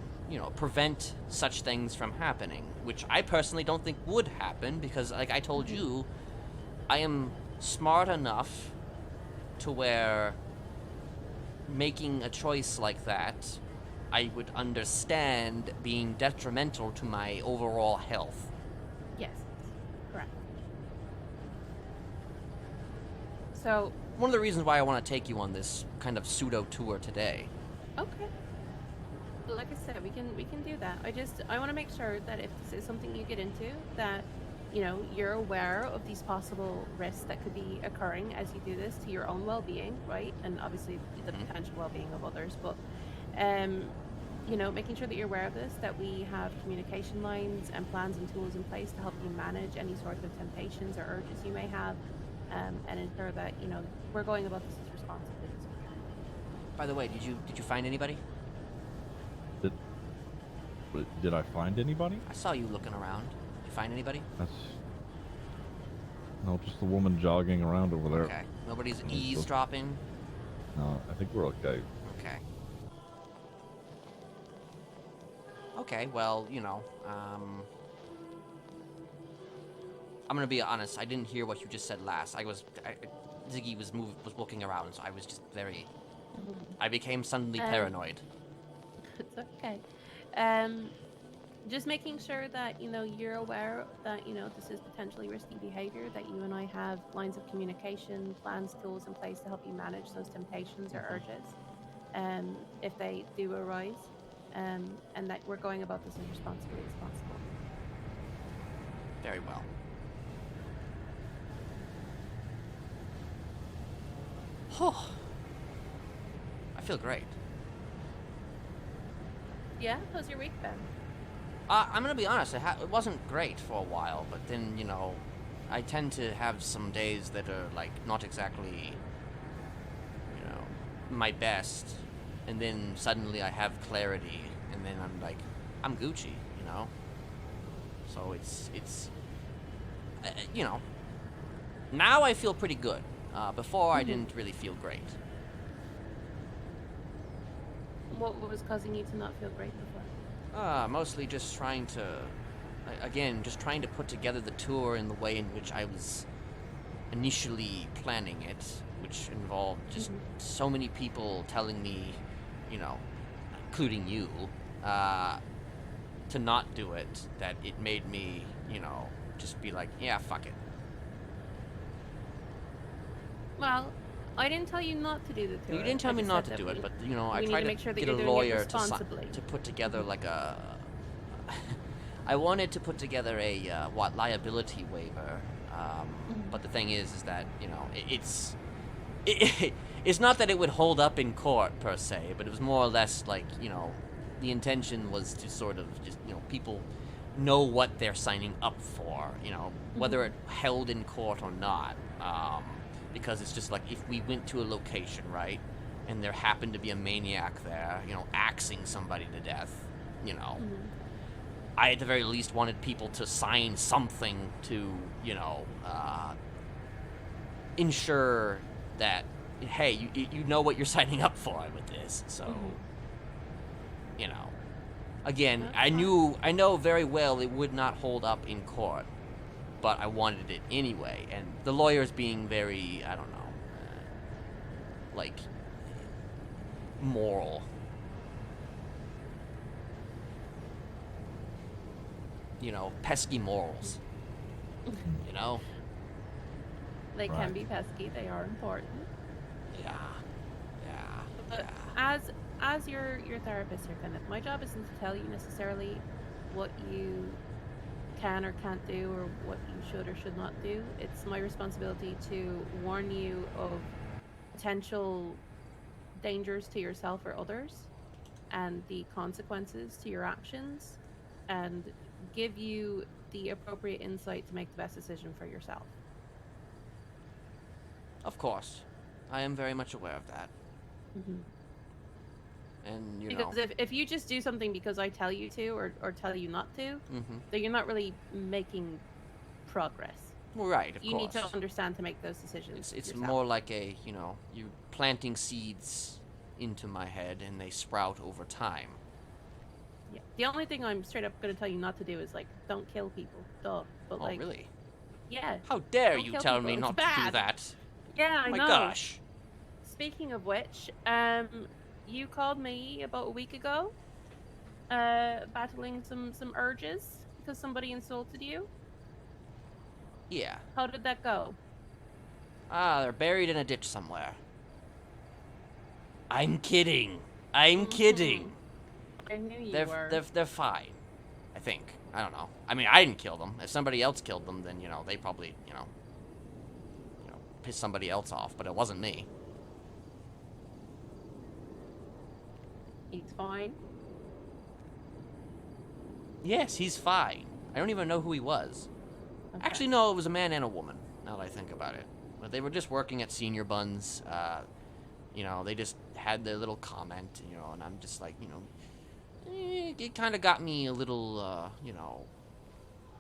prevent such things from happening, which I personally don't think would happen because, like I told you, I am smart enough to where making a choice like that, I would understand being detrimental to my overall health. Yes. Correct. So, One of the reasons why I want to take you on this kind of pseudo tour today. okay. Like I said, we can do that. I want to make sure that if this is something you get into, that you're aware of these possible risks that could be occurring as you do this to your own well-being, right? And obviously the potential well-being of others, but making sure that you're aware of this, that we have communication lines and plans and tools in place to help you manage any sort of temptations or urges you may have, and ensure that we're going about this as responsibly as we can. By the way, did you find anybody? Did I find anybody? I saw you looking around. Did you find anybody? No, just the woman jogging around over there. Okay. Nobody's so- eavesdropping? No, I think we're okay. Okay. Okay, well, I'm gonna be honest. I didn't hear what you just said last. Ziggy was looking around, so I was just I became suddenly paranoid. It's okay. Just making sure that you're aware that this is potentially risky behavior, that you and I have lines of communication, plans, tools in place to help you manage those temptations or urges, if they do arise, and that we're going about this as responsibly as possible. Very well. I feel great. Yeah, how's your week been? I'm gonna be honest. It wasn't great for a while, but then I tend to have some days that are like not exactly, my best, and then suddenly I have clarity, and then I'm like, I'm Gucci, So it's now I feel pretty good. Before I didn't really feel great. What was causing you to not feel great before? Mostly just trying to put together the tour in the way in which I was initially planning it, which involved just so many people telling me, including you, to not do it, that it made me, just be like, yeah, fuck it. Well, I didn't tell you not to do the tour. You didn't tell I me just not said to that do it, but we I need tried to to make sure that get you're a doing it lawyer responsibly. to put together like a. I wanted to put together a liability waiver, but the thing is that it's not that it would hold up in court per se, but it was more or less like the intention was to sort of just people know what they're signing up for, whether it held in court or not. Because it's just like if we went to a location, right, and there happened to be a maniac there, axing somebody to death, I at the very least wanted people to sign something to, ensure that, hey, you know what you're signing up for with this. So, again, I know very well it would not hold up in court, but I wanted it anyway. And the lawyer's being very, I don't know, moral. Pesky morals. They Right. can be pesky. They are important. Yeah. But as your therapist here, Kenneth, my job isn't to tell you necessarily what you can or can't do or what you should or should not do. It's my responsibility to warn you of potential dangers to yourself or others. and the consequences to your actions, and give you the appropriate insight to make the best decision for yourself. Of course. I am very much aware of that. Mm-hmm. And, you know... Because if you just do something because I tell you to, or tell you not to, then you're not really making progress. Right, of you course. need to understand to make those decisions. It's yourself. more like a, you know, you planting seeds into my head and they sprout over time. Yeah. The only thing I'm straight up going to tell you not to do is, like, don't kill people. Duh. But, Oh, really? Yeah. How dare Don't you kill tell people. me It's not to do bad. that? Yeah, I Oh my know. gosh. Speaking of which, you called me about a week ago, battling some urges because somebody insulted you. Yeah. How did that go? They're buried in a ditch somewhere. I'm kidding. I'm kidding. I knew you were. They're fine. I think. I don't know. I mean, I didn't kill them. If somebody else killed them, then, you know, they probably, you know, pissed somebody else off, but it wasn't me. He's fine. Yes, he's fine. I don't even know who he was. Okay. Actually, no, it was a man and a woman, now that I think about it. But they were just working at Senior Buns. You know, they just had their little comment, you know, and I'm just like, you know, it kind of got me a little, you know,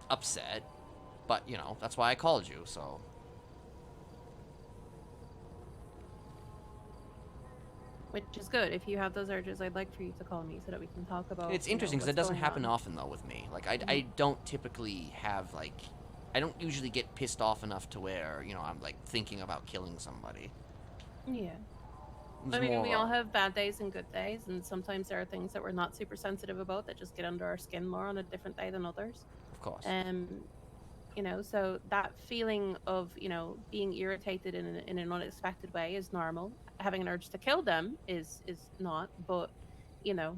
upset. But, you know, that's why I called you, so... Which is good. If you have those urges, I'd like for you to call me so that we can talk about. It's interesting because it what's doesn't going happen on. often, though, with me. Like, I don't typically have, like... I don't usually get pissed off enough to where, you know, I'm, like, thinking about killing somebody. Yeah. It's I mean, more, we all have bad days and good days, and sometimes there are things that we're not super sensitive about that just get under our skin more on a different day than others. Of course. You know, so that feeling of, you know, being irritated in an unexpected way is normal. Having an urge to kill them is not, but, you know,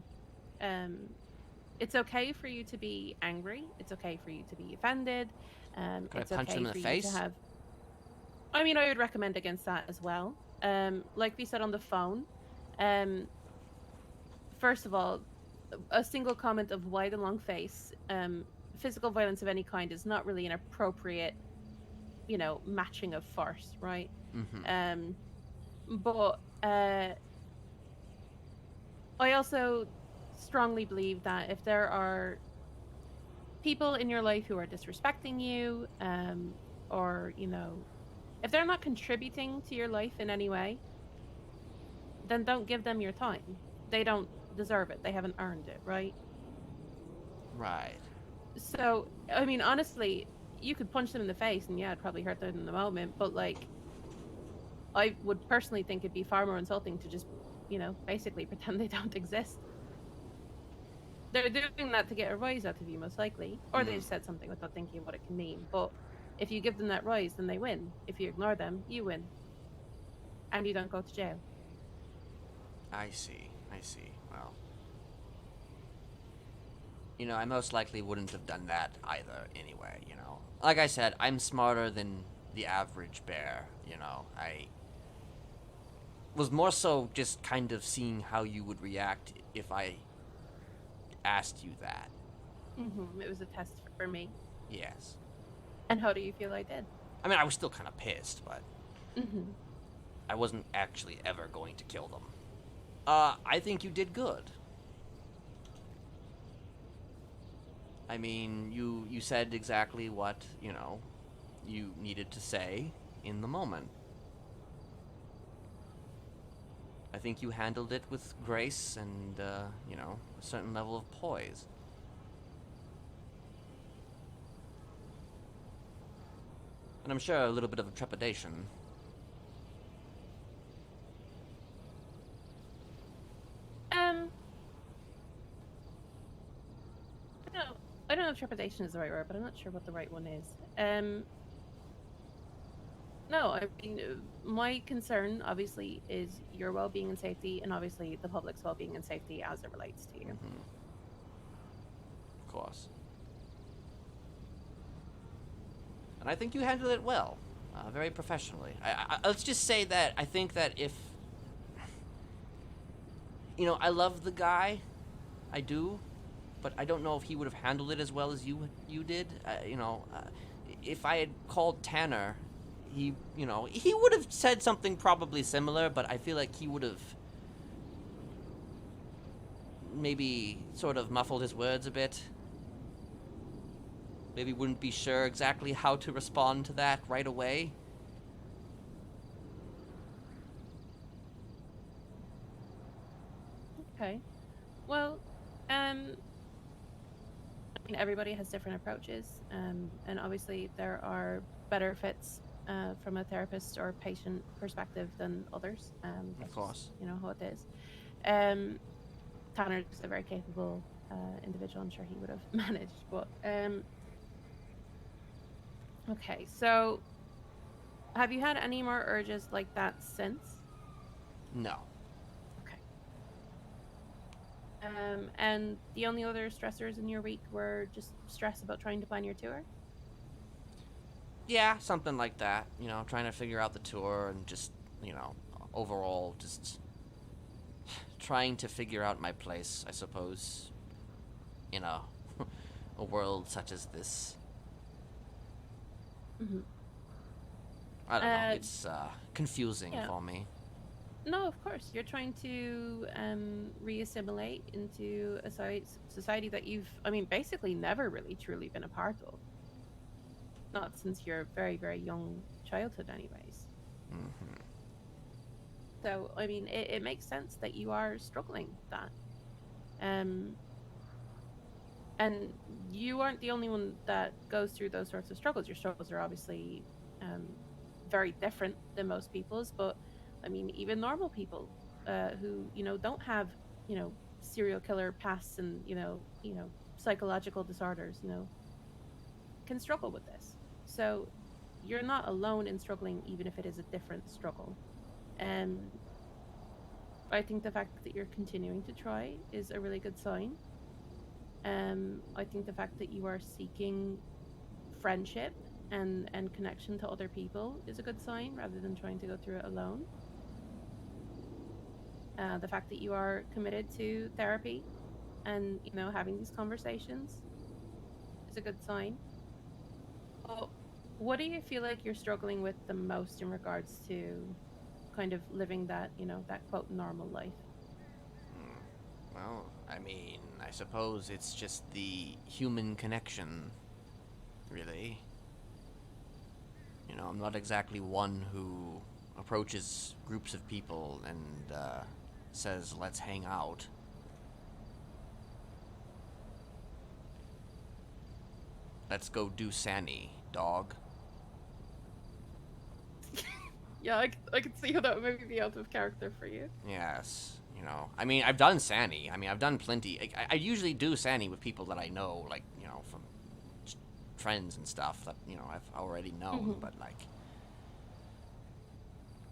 it's okay for you to be angry. It's okay for you to be offended. Can It's I punch okay them in for the you face? to have. I mean, I would recommend against that as well. Like we said on the phone, first of all, a single comment of wide and long face, physical violence of any kind is not really an appropriate, you know, matching of force, right? Mm-hmm. But I also strongly believe that if there are people in your life who are disrespecting you, or, you know, if they're not contributing to your life in any way, then don't give them your time. They don't deserve it. They haven't earned it, right? Right. So, I mean, honestly, you could punch them in the face and yeah, it'd probably hurt them in the moment, but, like, I would personally think it'd be far more insulting to just, you know, basically pretend they don't exist. They're doing that to get a rise out of you, most likely. Or they just said something without thinking what it can mean. But if you give them that rise, then they win. If you ignore them, you win. And you don't go to jail. I see. Well, you know, I most likely wouldn't have done that either anyway, you know. Like I said, I'm smarter than the average bear, you know. I was more so just kind of seeing how you would react if I asked you that. Mm-hmm. It was a test for me. Yes. And how do you feel I did? I mean, I was still kind of pissed, but Mm-hmm. I wasn't actually ever going to kill them. I think you did good. I mean, you said exactly what, you know, you needed to say in the moment. I think you handled it with grace and, you know, a certain level of poise. And I'm sure a little bit of a trepidation. I don't know if trepidation is the right word, but I'm not sure what the right one is. No, I mean, my concern, obviously, is your well-being and safety, and obviously the public's well-being and safety as it relates to you. Mm-hmm. Of course. And I think you handled it well, very professionally. Let's just say that I think that you know, I love the guy, I do, but I don't know if he would have handled it as well as you did. You know, if I had called Tanner, he would have said something probably similar, but I feel like he would have maybe sort of muffled his words a bit. Maybe wouldn't be sure exactly how to respond to that right away. Okay. Well, I mean, everybody has different approaches, and obviously there are better fits from a therapist or patient perspective than others. That's Of course. just, you know how it is. Tanner's a very capable individual. I'm sure he would have managed. But okay, so have you had any more urges like that since? No. And the only other stressors in your week were just stress about trying to plan your tour? Yeah, something like that. You know, trying to figure out the tour and just, you know, overall just trying to figure out my place, I suppose, in a world such as this. Mm-hmm. I don't know. It's confusing yeah. for me. No, of course. You're trying to re-assimilate into a society that you've, I mean, basically never really truly been a part of. Not since your very, very young childhood, anyways. Mm-hmm. So, I mean, it makes sense that you are struggling with that. And you aren't the only one that goes through those sorts of struggles. Your struggles are obviously very different than most people's, but I mean, even normal people who, you know, don't have, you know, serial killer pasts and, you know, psychological disorders, you know, can struggle with this. So you're not alone in struggling, even if it is a different struggle. And I think the fact that you're continuing to try is a really good sign. I think the fact that you are seeking friendship and connection to other people is a good sign, rather than trying to go through it alone. The fact that you are committed to therapy and, you know, having these conversations is a good sign. Well, what do you feel like you're struggling with the most in regards to kind of living that, you know, that quote normal life? Well, I mean, I suppose it's just the human connection, really. You know, I'm not exactly one who approaches groups of people and says, let's hang out. Let's go do Sani, dog. Yeah, I could see how that would maybe be out of character for you. Yes, you know. I mean, I've done Sani. I mean, I've done plenty. I usually do Sani with people that I know, like, you know, from friends and stuff that, you know, I've already known, Mm-hmm. but, like,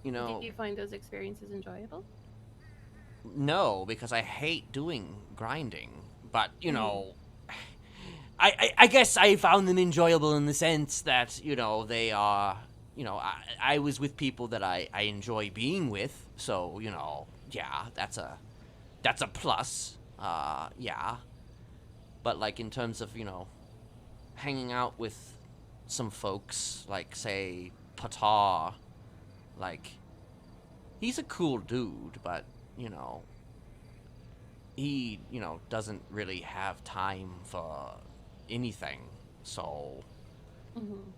you know... Did you find those experiences enjoyable? No, because I hate doing grinding. But, you know, I guess I found them enjoyable in the sense that, you know, they are, you know, I was with people that I enjoy being with. So, you know, yeah, that's a plus. Yeah. But, like, in terms of, you know, hanging out with some folks, like, say, Patar, like, he's a cool dude, but, you know, he, you know, doesn't really have time for anything, so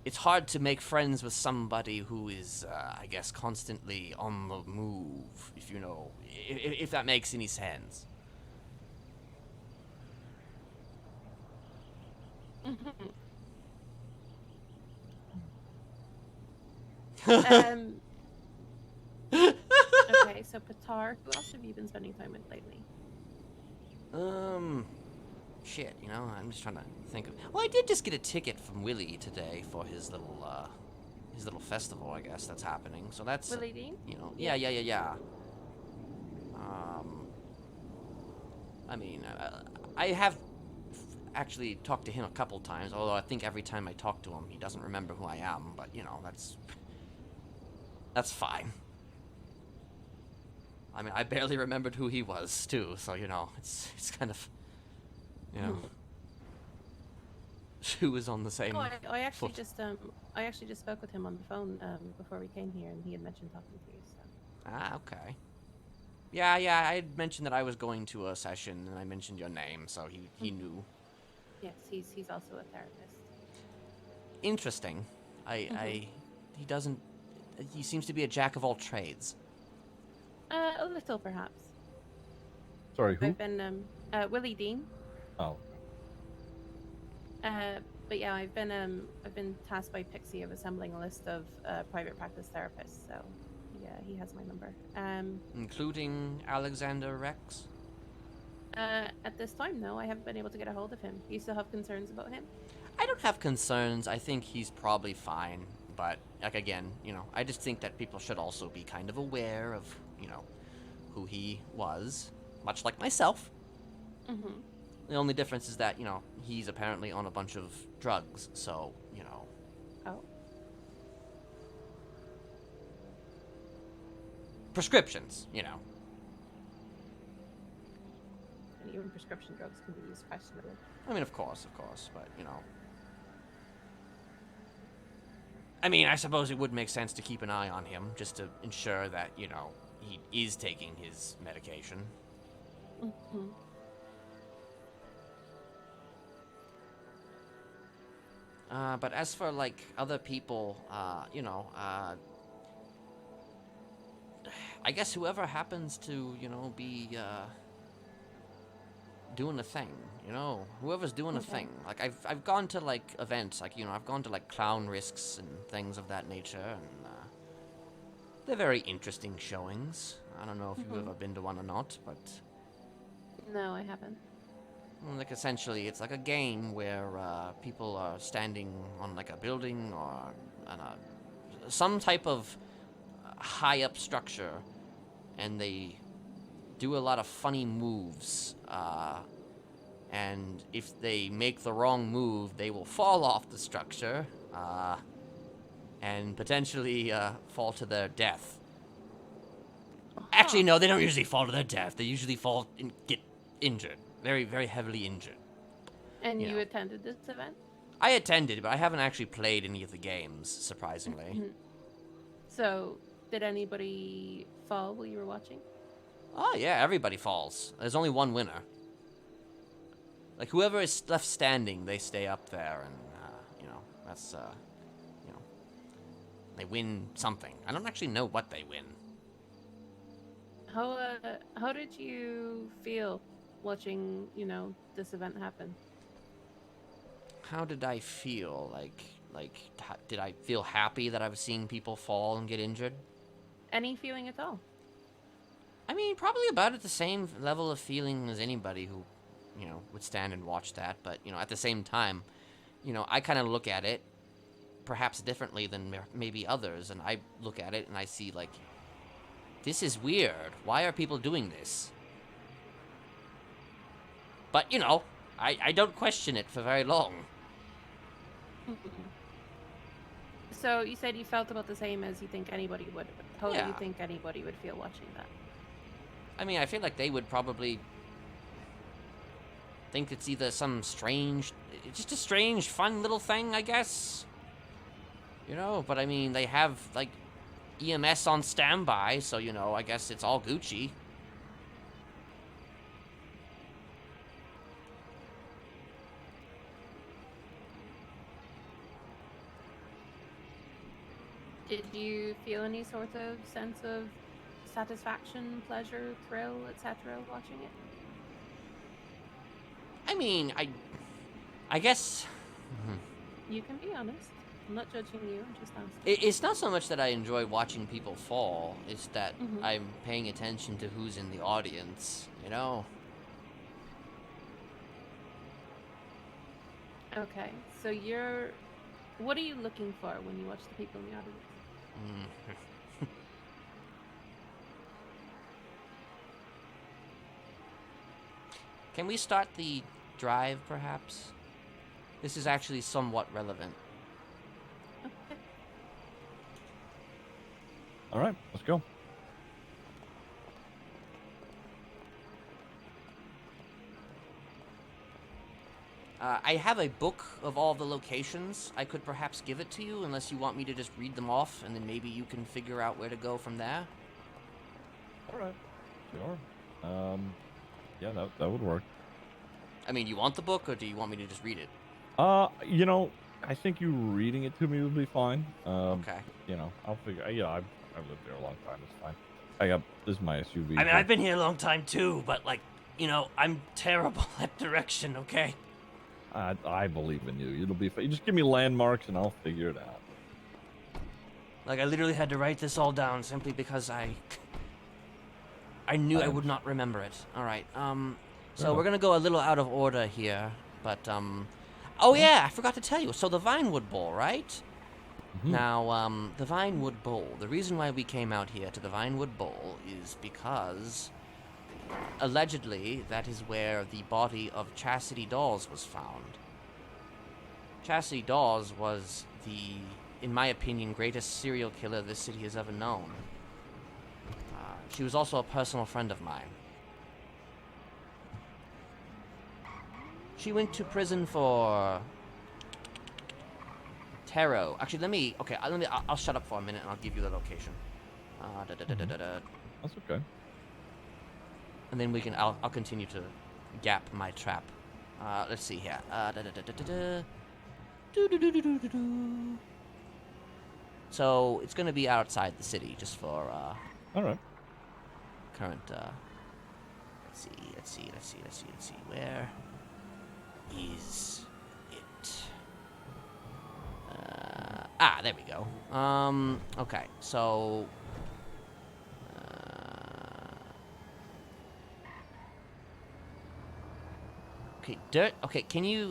it's hard to make friends with somebody who is, I guess, constantly on the move, if you know, if that makes any sense. Okay, so Patar, who else have you been spending time with lately? Shit, you know, I'm just trying to think of... Well, I did just get a ticket from Willie today for his little festival, I guess, that's happening. So that's... Willie Dean? You know, yeah. I mean, I have actually talked to him a couple times, although I think every time I talk to him, he doesn't remember who I am, but, you know, that's fine. I mean, I barely remembered who he was, too, so, you know, it's kind of, you know, who was on the same Oh, I actually foot. just spoke with him on the phone before we came here, and he had mentioned talking to you. So. Ah, okay. Yeah, I had mentioned that I was going to a session, and I mentioned your name, so he knew. Yes, he's also a therapist. Interesting. He doesn't, he seems to be a jack of all trades. A little perhaps. Sorry, who? I've been Willie Dean. Oh, But yeah, I've been tasked by Pixie of assembling a list of private practice therapists. So yeah, he has my number. Including Alexander Rex? At this time, no, I haven't been able to get a hold of him. You still have concerns about him? I don't have concerns. I think he's probably fine. But, like, again, you know, I just think that people should also be kind of aware of, you know, who he was. Much like myself. Mm-hmm. The only difference is that, you know, he's apparently on a bunch of drugs, so, you know. Oh. Prescriptions, you know. And even prescription drugs can be used questionably. I mean, of course, but, you know. I mean, I suppose it would make sense to keep an eye on him, just to ensure that, you know, he is taking his medication. Mm-hmm. But as for, like, other people, you know, I guess whoever happens to, you know, be, doing a thing, you know, whoever's doing a thing. Like, I've gone to, like, events, like, you know, I've gone to, like, clown risks and things of that nature, and, they're very interesting showings. I don't know if you've ever been to one or not, but... No, I haven't. Like, essentially, it's like a game where people are standing on, like, a building or on some type of high-up structure, and they do a lot of funny moves. And if they make the wrong move, they will fall off the structure and potentially fall to their death. Actually, no, they don't usually fall to their death. They usually fall and get injured. Very, very heavily injured. And you know. attended this event? I attended, but I haven't actually played any of the games, surprisingly. So, did anybody fall while you were watching? Oh, yeah, everybody falls. There's only one winner. Like, whoever is left standing, they stay up there, and, you know, that's, you know, they win something. I don't actually know what they win. How did you feel watching, you know, this event happen? How did I feel? Did I feel happy that I was seeing people fall and get injured? Any feeling at all? I mean, probably about at the same level of feeling as anybody who, you know, would stand and watch that. But, you know, at the same time, you know, I kind of look at it perhaps differently than maybe others. And I look at it and I see, like, this is weird. Why are people doing this? But, you know, I don't question it for very long. So you said you felt about the same as you think anybody would. How do Yeah. you think anybody would feel watching that? I mean, I feel like they would probably think it's either some strange, just a strange, fun little thing, I guess. You know, but I mean, they have, like, EMS on standby, so, you know, I guess it's all Gucci. Did you feel any sort of sense of satisfaction, pleasure, thrill, etc. watching it? I mean, I guess... You can be honest. I'm not judging you, I'm just asking. It's not so much that I enjoy watching people fall, it's that I'm paying attention to who's in the audience, you know? Okay, so what are you looking for when you watch the people in the audience? Can we start the drive, perhaps? This is actually somewhat relevant. Okay. all right, let's go. I have a book of all the locations. I could perhaps give it to you, unless you want me to just read them off, and then maybe you can figure out where to go from there. All right. Sure. Yeah, that would work. I mean, you want the book, or do you want me to just read it? You know, I think you reading it to me would be fine. Okay. You know, I'll figure. You know, I've lived there a long time. It's fine. This is my SUV. I mean, I've been here a long time too, but like, you know, I'm terrible at direction. Okay. I believe in you. It'll be fine. You just give me landmarks and I'll figure it out. Like, I literally had to write this all down simply because I knew I would not remember it. All right. So we're gonna go a little out of order here, but oh yeah, I forgot to tell you. So the Vinewood Bowl, right? Mhm. Now, the Vinewood Bowl. The reason why we came out here to the Vinewood Bowl is because allegedly that is where the body of Chastity Dawes was found. Chastity Dawes was the, in my opinion, greatest serial killer this city has ever known. She was also a personal friend of mine. She went to prison for tarot. Actually, I'll shut up for a minute and I'll give you the location. That's okay. And then I'll continue to gap my trap. Let's see here. So it's gonna be outside the city, just for All right. current. Let's see. Where is it? There we go. Okay, so. Okay, dirt. Okay,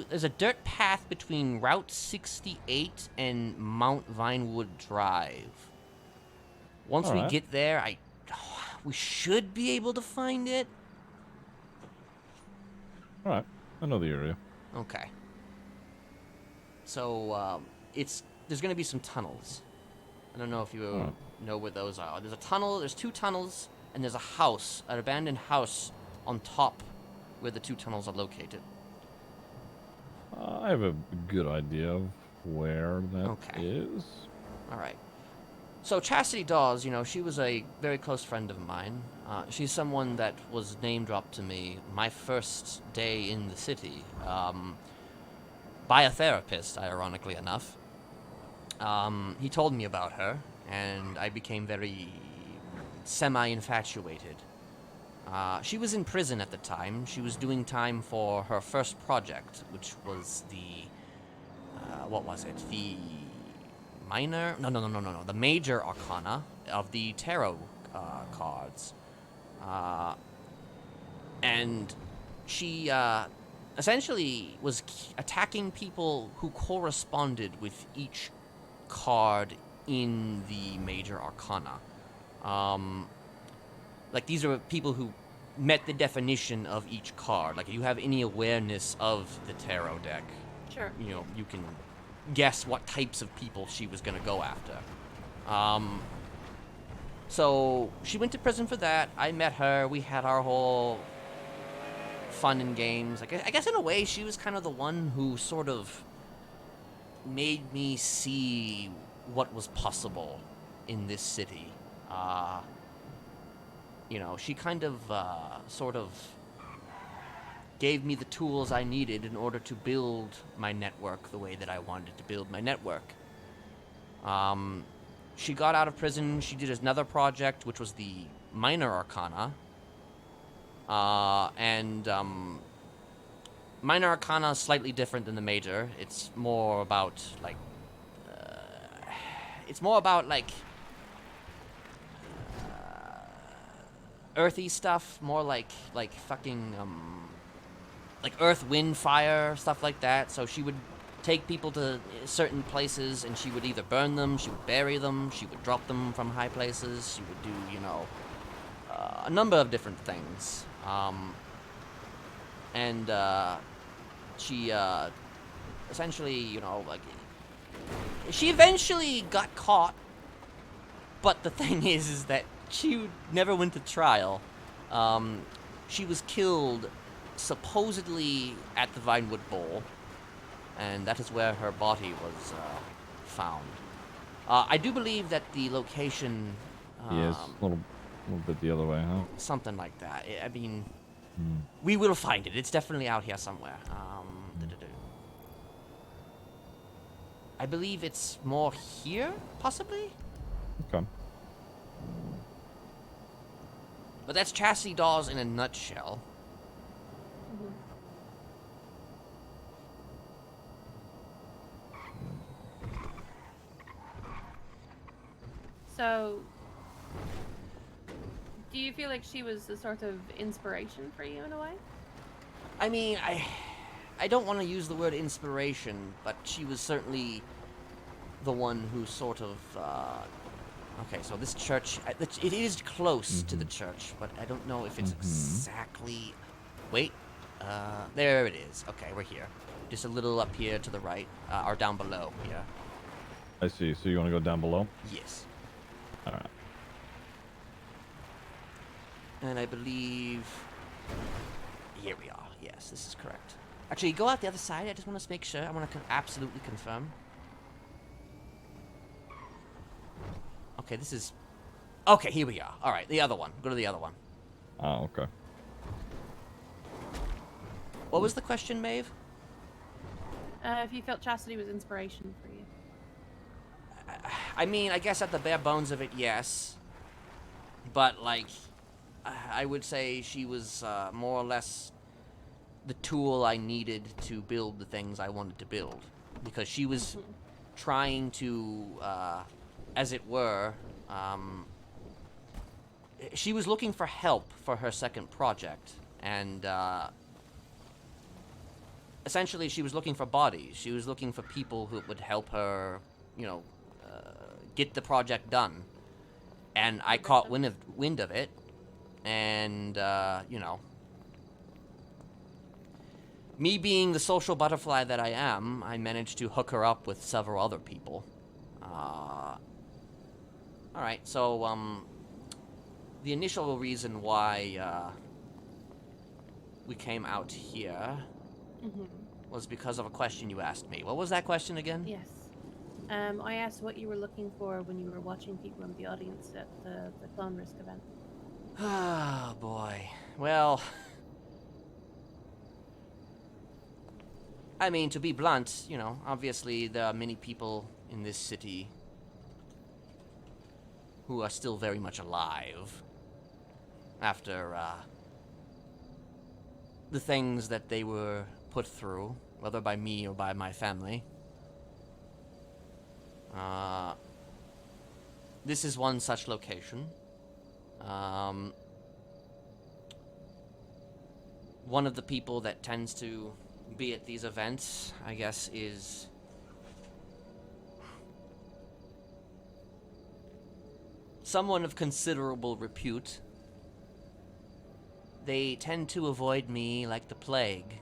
there's a dirt path between Route 68 and Mount Vinewood Drive. Once we Alright. get there, we should be able to find it. All right. I know the area. Okay. So, there's gonna be some tunnels. I don't know if you know where those are. There's two tunnels, and there's a house, an abandoned house on top where the two tunnels are located. I have a good idea of where that is. Okay. Alright. So Chastity Dawes, she was a very close friend of mine. She's someone that was name-dropped to me my first day in the city, by a therapist, ironically enough. He told me about her, and I became very semi-infatuated. She was in prison at the time. She was doing time for her first project, which was what was it? The minor? No. The major arcana of the tarot cards. And she essentially was attacking people who corresponded with each card in the major arcana. Like, these are people who met the definition of each card. Like, if you have any awareness of the tarot deck, Sure. You can guess what types of people she was going to go after. So she went to prison for that. I met her. We had our whole fun and games. Like, I guess in a way she was kind of the one who sort of made me see what was possible in this city. She kind of sort of gave me the tools I needed in order to build my network the way that I wanted to build my network. She got out of prison. She did another project, which was the minor arcana. Minor arcana is slightly different than the major. It's more about earthy stuff, more like fucking like earth, wind, fire, stuff like that. So she would take people to certain places, and she would either burn them, she would bury them, she would drop them from high places, she would do a number of different things. She essentially, she eventually got caught. But the thing is that she never went to trial. She was killed supposedly at the Vinewood Bowl. and that is where her body was found. I do believe that the location. Yes, a little bit the other way, huh? Something like that. I mean, Hmm. we will find it. It's definitely out here somewhere. I believe it's more here, possibly? Okay. But that's Chastity Dolls in a nutshell. Mhm. So, do you feel like she was a sort of inspiration for you in a way? I mean, I don't want to use the word inspiration, but she was certainly the one who sort of, okay, so this church, it is close to the church, but I don't know if it's exactly, wait, there it is. Okay, we're here. Just a little up here to the right, or down below here. I see. So you want to go down below? Yes. All right. And I believe, here we are. Yes, this is correct. Actually, go out the other side. I just want to make sure. I want to absolutely confirm. Okay, this is... Okay, here we are. All right, the other one. Go to the other one. Oh, okay. What was the question, Maeve? If you felt Chastity was inspiration for you. I mean, I guess at the bare bones of it, yes. But, like, I would say she was more or less the tool I needed to build the things I wanted to build. Because she was trying to, as it were, she was looking for help for her second project. And, essentially, she was looking for bodies. She was looking for people who would help her, you know, get the project done. And I caught wind of it. And, you know, me being the social butterfly that I am, I managed to hook her up with several other people. Alright, so, the initial reason why, we came out here was because of a question you asked me. What was that question again? Yes. I asked what you were looking for when you were watching people in the audience at the Clone Risk event. Oh, boy. Well... I mean, to be blunt, you know, obviously there are many people in this city who are still very much alive after, the things that they were put through, whether by me or by my family. This is one such location. One of the people that tends to be at these events, I guess, is someone of considerable repute. They tend to avoid me like the plague.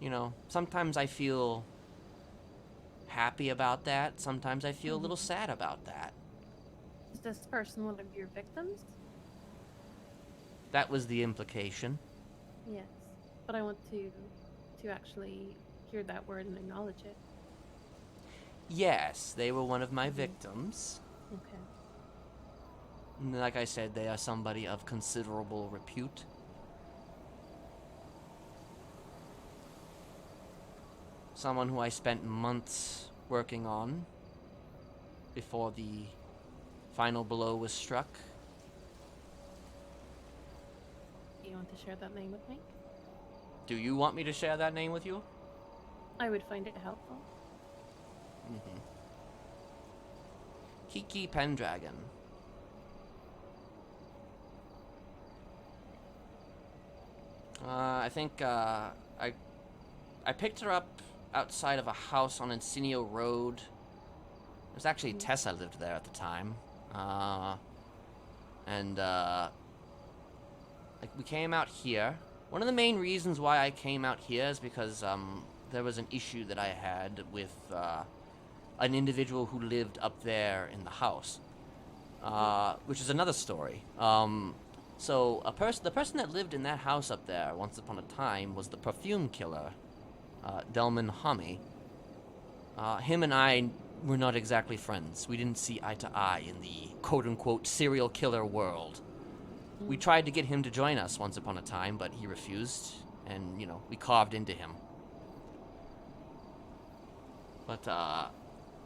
You know, sometimes I feel happy about that. Sometimes I feel a little sad about that. Is this person one of your victims? That was the implication. Yes. But I want to actually hear that word and acknowledge it. Yes, they were one of my victims. Okay. And like I said, they are somebody of considerable repute. Someone who I spent months working on before the final blow was struck. Do you want to share that name with me? Do you want me to share that name with you? I would find it helpful. Kiki Pendragon. I think, I picked her up outside of a house on Encino Road. It was actually Tessa lived there at the time. Like, we came out here. One of the main reasons why I came out here is because, there was an issue that I had with, an individual who lived up there in the house. Which is another story. So the person that lived in that house up there once upon a time was the perfume killer, Delman Hami. Him and I were not exactly friends. We didn't see eye to eye in the quote-unquote serial killer world. We tried to get him to join us once upon a time, but he refused, and, you know, we carved into him. But,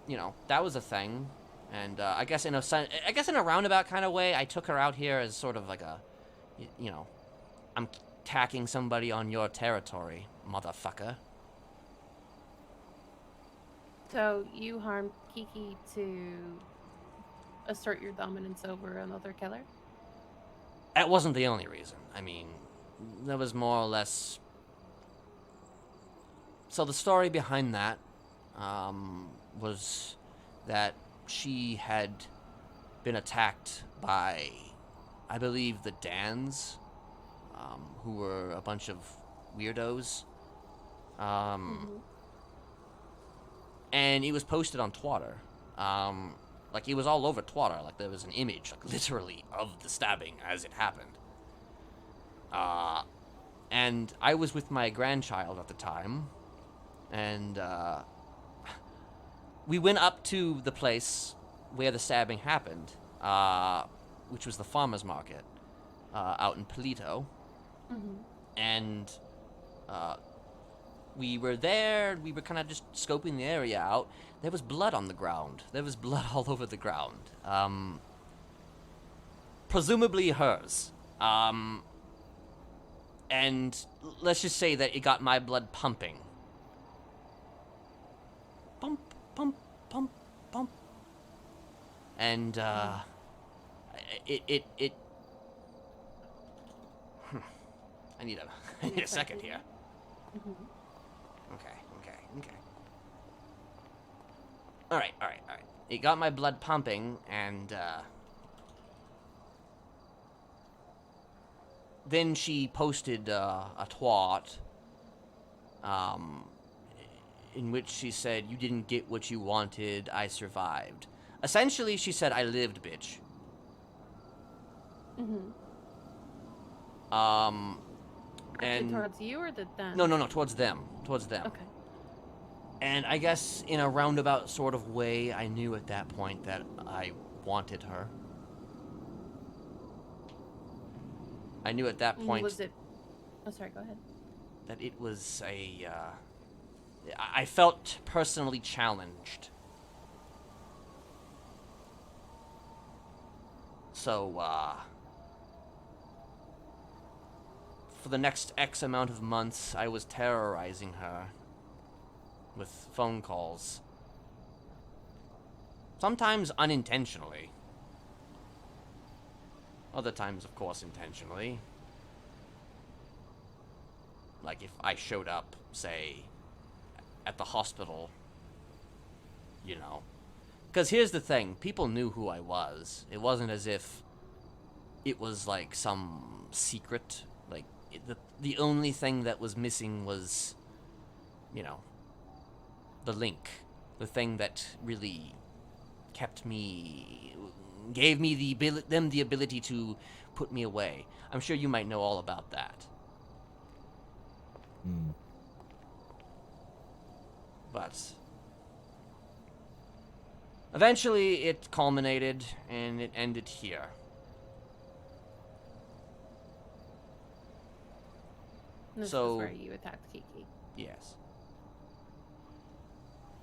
you know, that was a thing, and I guess in a roundabout kind of way, I took her out here as sort of like a, you know, I'm attacking somebody on your territory, motherfucker. So you harmed Kiki to assert your dominance over another killer? That wasn't the only reason. I mean, there was more or less... So the story behind that was that she had been attacked by, I believe, the Dans, who were a bunch of weirdos. And it was posted on Twitter. Like, it was all over Twitter. Like, there was an image, like, literally, of the stabbing as it happened. And I was with my grandchild at the time, and we went up to the place where the stabbing happened, which was the farmer's market out in Polito. And we were there, we were kind of just scoping the area out. There was blood on the ground. There was blood all over the ground. Presumably hers. And let's just say that it got my blood pumping. Pump, pump, pump, pump. And, it I need a second here. Okay. All right. It got my blood pumping, and then she posted a twat, in which she said, "You didn't get what you wanted, I survived." Essentially, she said, "I lived, bitch." And towards you or the Dan? no, towards them. Okay. And I guess in a roundabout sort of way, I knew at that point that I wanted her. I knew at that point... Was it... Oh, sorry, go ahead. That it was a... I felt personally challenged. So, for the next X amount of months, I was terrorizing her with phone calls. Sometimes unintentionally. Other times, of course, intentionally. Like if I showed up, say, at the hospital, you know. Because here's the thing, people knew who I was. It wasn't as if it was like some secret. Like, the only thing that was missing was, you know, the link. The thing that really kept me, gave me the ability to put me away. I'm sure you might know all about that. But eventually it culminated and it ended here. This So- is where you attacked Kiki. Yes.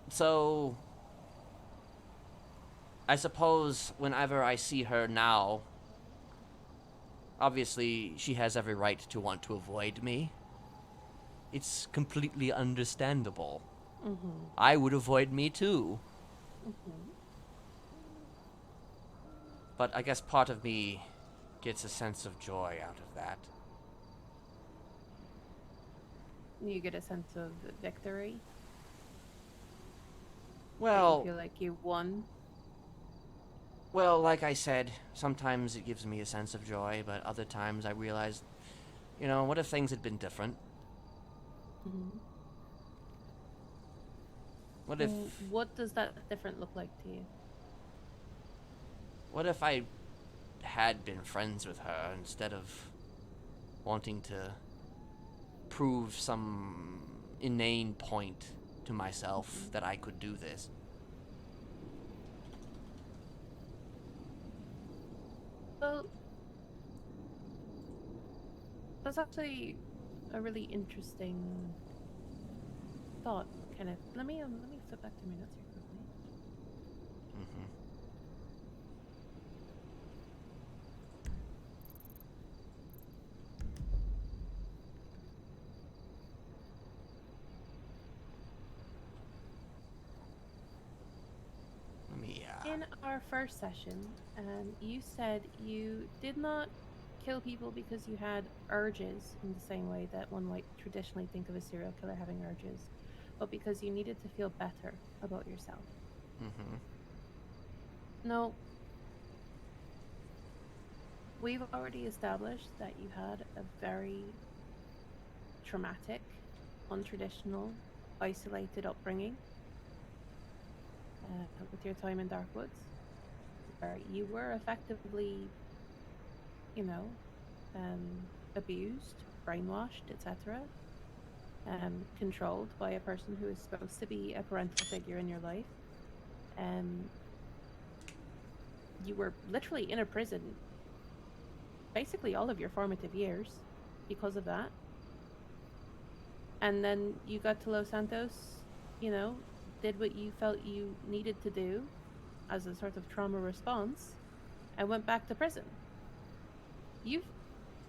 So, I suppose whenever I see her now, obviously she has every right to want to avoid me. It's completely understandable. I would avoid me too. But I guess part of me gets a sense of joy out of that. You get a sense of victory. Well, You feel like you won. Well, like I said, sometimes it gives me a sense of joy, but other times I realize, you know, what if things had been different? What if... What does that different look like to you? What if I had been friends with her instead of wanting to prove some inane point to myself that I could do this. Well, that's actually a really interesting thought, Kenneth. Let me flip back to my notes here quickly. Mm-hmm. In our first session, you said you did not kill people because you had urges in the same way that one might traditionally think of a serial killer having urges, but because you needed to feel better about yourself. Mm-hmm. No. We've already established that you had a very traumatic, untraditional, isolated upbringing with your time in Darkwoods, where you were effectively, abused, brainwashed, etc., controlled by a person who is supposed to be a parental figure in your life. You were literally in a prison basically all of your formative years because of that. And then you got to Los Santos, did what you felt you needed to do as a sort of trauma response, and went back to prison. You've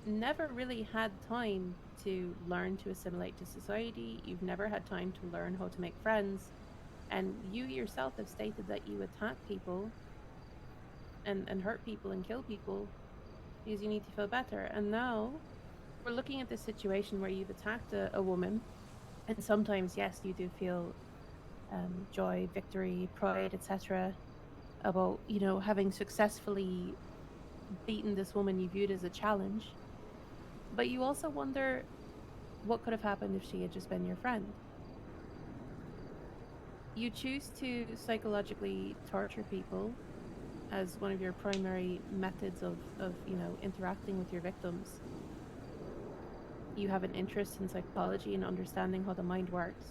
never really had time to learn to assimilate to society. You've never had time to learn how to make friends. And you yourself have stated that you attack people and hurt people and kill people because you need to feel better. And now we're looking at this situation where you've attacked a woman, and sometimes, yes, you do feel joy, victory, pride, etc. about, having successfully beaten this woman you viewed as a challenge. But you also wonder what could have happened if she had just been your friend. You choose to psychologically torture people as one of your primary methods of interacting with your victims. You have an interest in psychology and understanding how the mind works.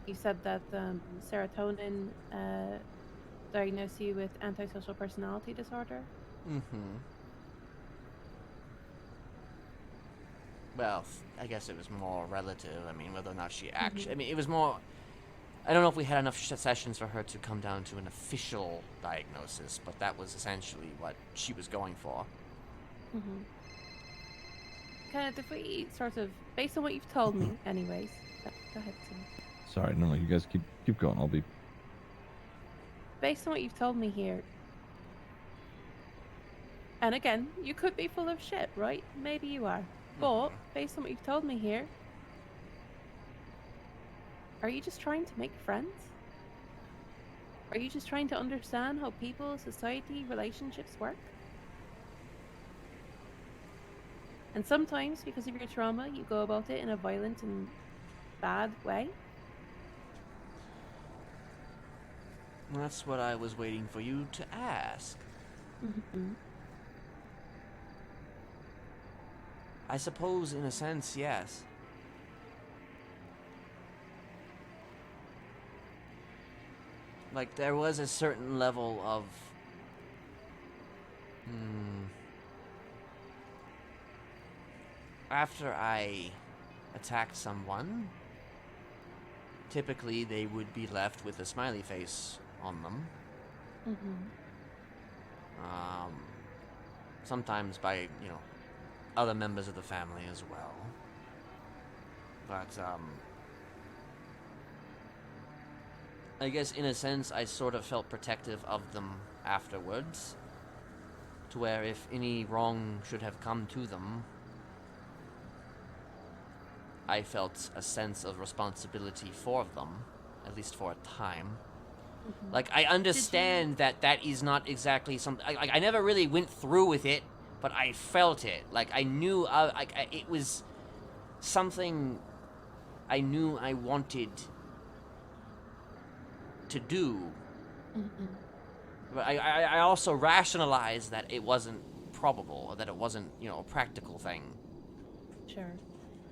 You said that serotonin diagnosed you with antisocial personality disorder. Mm-hmm. Well, I guess it was more relative. I mean, whether or not she actually... Mm-hmm. I mean, it was more... I don't know if we had enough sessions for her to come down to an official diagnosis, but that was essentially what she was going for. Mm-hmm. Kenneth, if we sort of... Based on what you've told me, anyways... Go ahead, Tim. Sorry, no, you guys keep going. I'll be... Based on what you've told me here... And again, you could be full of shit, right? Maybe you are. But, based on what you've told me here... Are you just trying to make friends? Are you just trying to understand how people, society, relationships work? And sometimes, because of your trauma, you go about it in a violent and bad way? That's what I was waiting for you to ask. Mm-hmm. I suppose, in a sense, yes. Like, there was a certain level of... After I attacked someone, typically they would be left with a smiley face on them. Mm-hmm. Sometimes by, other members of the family as well. But, I guess in a sense I sort of felt protective of them afterwards, to where if any wrong should have come to them, I felt a sense of responsibility for them, at least for a time. Mm-hmm. Like, I understand that is not exactly something... I never really went through with it, but I felt it. Like, I knew... it was something I knew I wanted to do. Mm-hmm. But I also rationalized that it wasn't probable, or that it wasn't, a practical thing. Sure.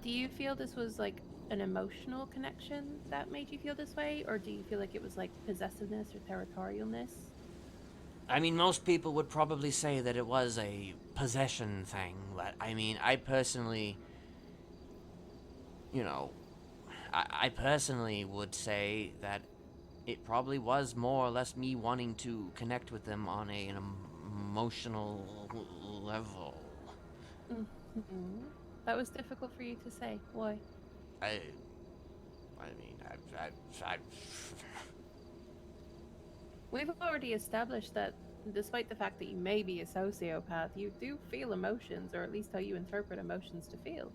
Do you feel this was like an emotional connection that made you feel this way, or do you feel like it was like possessiveness or territorialness? I mean, most people would probably say that it was a possession thing, but I mean, I personally, I personally would say that it probably was more or less me wanting to connect with them on an emotional level. Mm-hmm. That was difficult for you to say. Why? I mean, We've already established that despite the fact that you may be a sociopath, you do feel emotions, or at least how you interpret emotions to feel.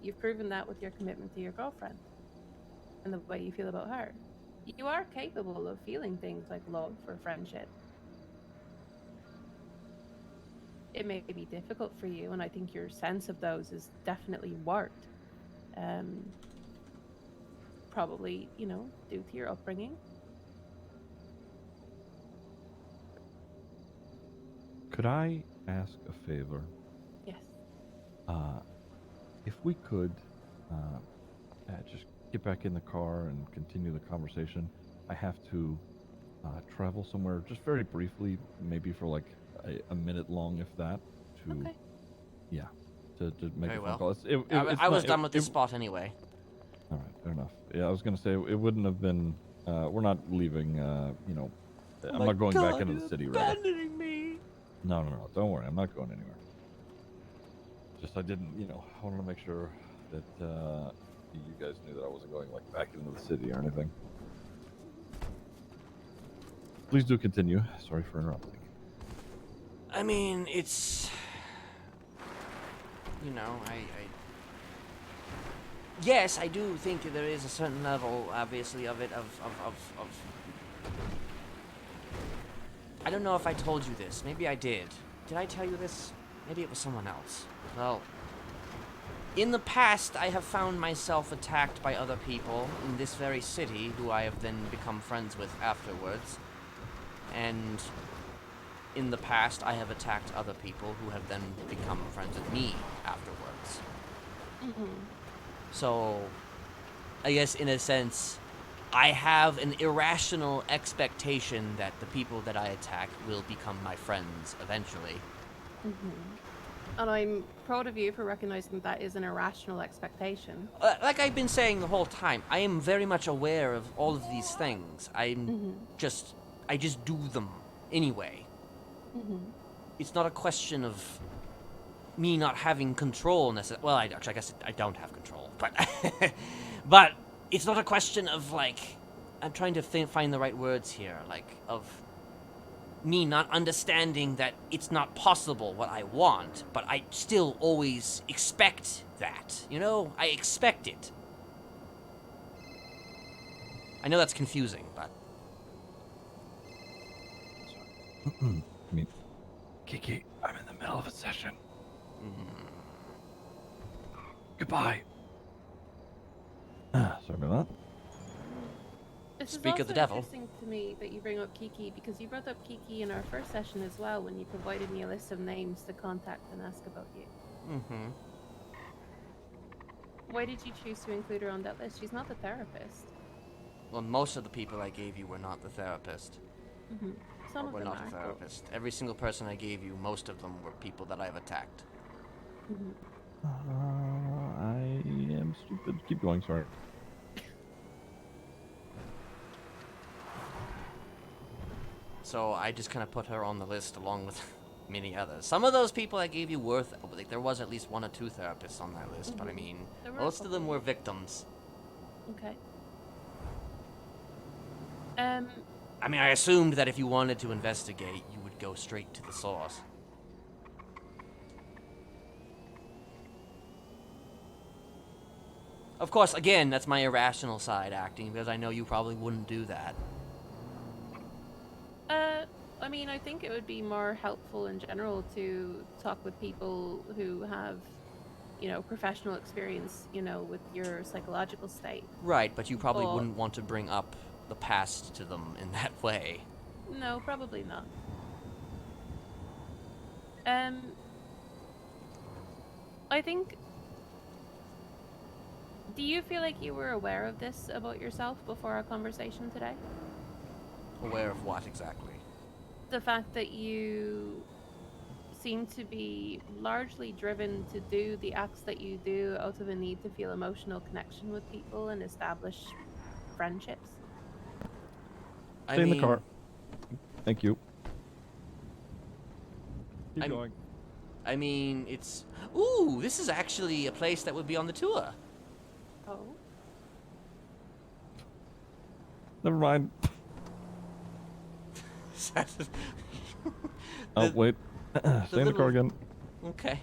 You've proven that with your commitment to your girlfriend and the way you feel about her. You are capable of feeling things like love or friendship. It may be difficult for you, and I think your sense of those is definitely warped. Probably, due to your upbringing. Could I ask a favor? Yes. If we could just get back in the car and continue the conversation. I have to travel somewhere just very briefly, maybe for like a minute long, if that. Okay. Yeah, to make Very a phone well. call. I was done with this spot anyway. All right, fair enough. Yeah, I was gonna say it wouldn't have been. We're not leaving. I'm not going back into the city. Rather. Abandoning me. No. Don't worry, I'm not going anywhere. Just I didn't. I wanted to make sure that you guys knew that I wasn't going like back into the city or anything. Please do continue. Sorry for interrupting. I mean, it's... Yes, I do think that there is a certain level, obviously, of it, of... I don't know if I told you this. Maybe I did. Did I tell you this? Maybe it was someone else. Well, in the past, I have found myself attacked by other people in this very city, who I have then become friends with afterwards. And in the past, I have attacked other people who have then become friends with me afterwards. Mm-hmm. So, I guess in a sense, I have an irrational expectation that the people that I attack will become my friends eventually. Mm-hmm. And I'm proud of you for recognizing that is an irrational expectation. Like I've been saying the whole time, I am very much aware of all of these things. I just do them anyway. Mm-hmm. It's not a question of me not having control necessarily. Well, I guess I don't have control, but it's not a question of like, I'm trying to find the right words here, like of me not understanding that it's not possible what I want, but I still always expect that. I expect it. I know that's confusing, but I mean, Kiki, I'm in the middle of a session. Goodbye. Sorry about that. This Speak is of the also devil. interesting to me that you bring up Kiki, because you brought up Kiki in our first session as well when you provided me a list of names to contact and ask about you. Mm-hmm. Why did you choose to include her on that list? She's not the therapist. Well, most of the people I gave you were not the therapist. Mm-hmm. Some Or of were them not are. a therapist. Every single person I gave you, most of them were people that I've attacked. Mm-hmm. I am stupid. Keep going, sorry. So I just kind of put her on the list along with many others. Some of those people I gave you were, like, there was at least one or two therapists on that list, but I mean, There were a most of them couple. were victims. Okay. I mean, I assumed that if you wanted to investigate, you would go straight to the source. Of course, again, that's my irrational side acting, because I know you probably wouldn't do that. I mean, I think it would be more helpful in general to talk with people who have, professional experience, with your psychological state. Right, but you probably Or- wouldn't want to bring up the past to them in that way. No, probably not. I think. Do you feel like you were aware of this about yourself before our conversation today? Aware of what exactly? The fact that you seem to be largely driven to do the acts that you do out of a need to feel emotional connection with people and establish friendships. I Stay in the mean, car. Thank you. Keep I'm- going. I mean, it's. Ooh, this is actually a place that would be on the tour. Oh. Never mind. Oh, wait. Stay in the car again. Okay.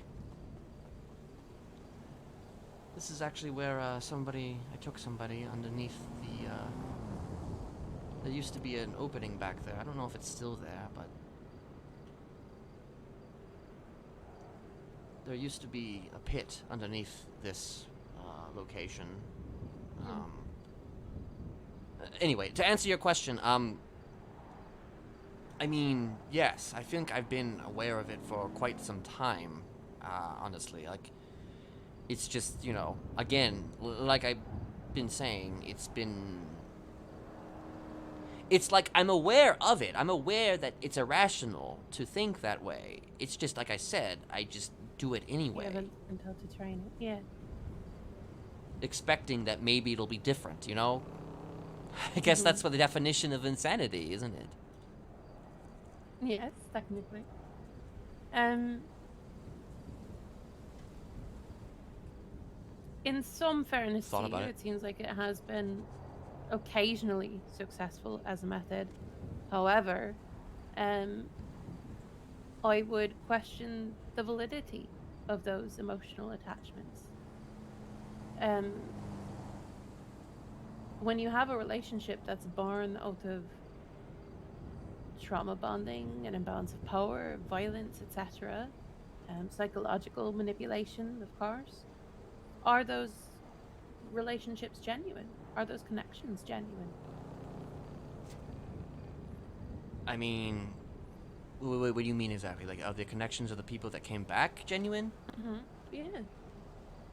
This is actually where I took somebody underneath the. There used to be an opening back there. I don't know if it's still there, but. There used to be a pit underneath this location. Anyway, to answer your question, I mean, yes, I think I've been aware of it for quite some time, honestly. Like, it's just, you know, again, like I've been saying, it's like I'm aware of it. I'm aware that it's irrational to think that way. It's just, like I said, I just do it anyway. You haven't been told to train it. Yeah. Expecting that maybe it'll be different, you know? I guess that's what the definition of insanity, isn't it? Yes, technically. In some fairness Thought to about you, it. it seems like it has been occasionally successful as a method. However, I would question the validity of those emotional attachments. When you have a relationship that's born out of trauma bonding, an imbalance of power, violence, etc., psychological manipulation, of course, are those relationships genuine? Are those connections genuine? I mean, what do you mean exactly? Like, are the connections of the people that came back genuine? Yeah.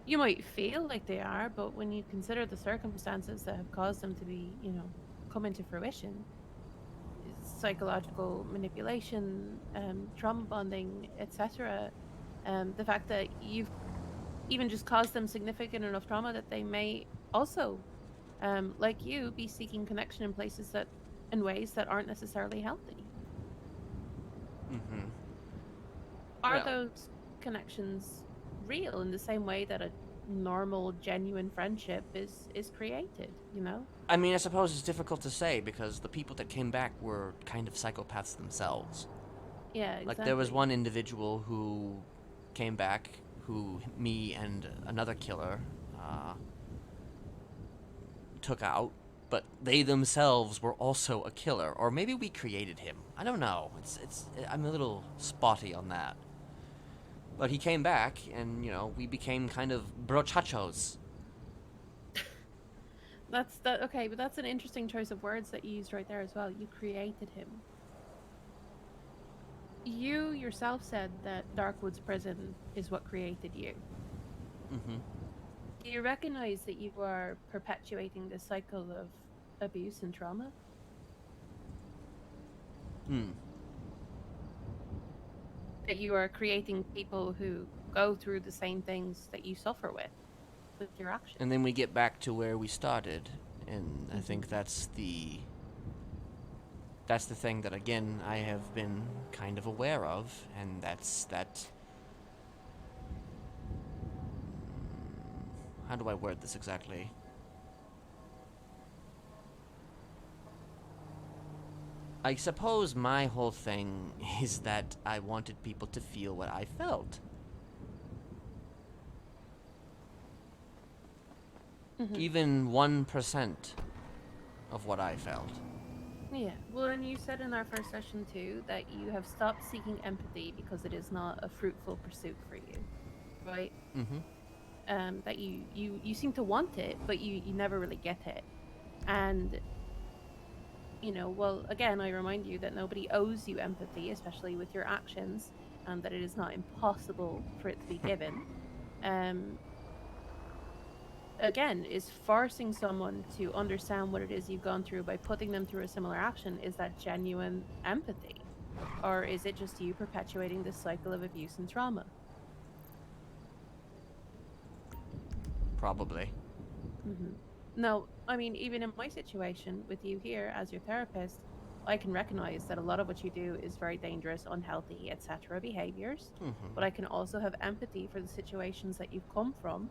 You might feel like they are, but when you consider the circumstances that have caused them to be, come into fruition, psychological manipulation, trauma bonding, etc., the fact that you've even just caused them significant enough trauma that they may also, like you, be seeking connection in places in ways that aren't necessarily healthy. Mm-hmm. Are Well- those connections real in the same way that a normal, genuine friendship is created, I mean, I suppose it's difficult to say because the people that came back were kind of psychopaths themselves. Yeah, exactly. Like, there was one individual who came back, who me and another killer took out, but they themselves were also a killer, or maybe we created him. I don't know. I'm a little spotty on that. But he came back, and we became kind of brochachos. Okay, but that's an interesting choice of words that you used right there as well. You created him. You yourself said that Darkwood's prison is what created you. Mm-hmm. Do you recognize that you are perpetuating this cycle of abuse and trauma? That you are creating people who go through the same things that you suffer with your actions. And then we get back to where we started, and I think that's the thing that, again, I have been kind of aware of, and that's that. How do I word this exactly? I suppose my whole thing is that I wanted people to feel what I felt. Even 1% of what I felt. Yeah, well, and you said in our first session too that you have stopped seeking empathy because it is not a fruitful pursuit for you, right? Mm-hmm. That you seem to want it, but you never really get it. And, well, again, I remind you that nobody owes you empathy, especially with your actions. and that it is not impossible for it to be given, um, again, is forcing someone to understand what it is you've gone through by putting them through a similar action, is that genuine empathy? Or is it just you perpetuating this cycle of abuse and trauma? Probably. No, I mean, even in my situation with you here as your therapist, I can recognize that a lot of what you do is very dangerous, unhealthy, etc. behaviors. But I can also have empathy for the situations that you've come from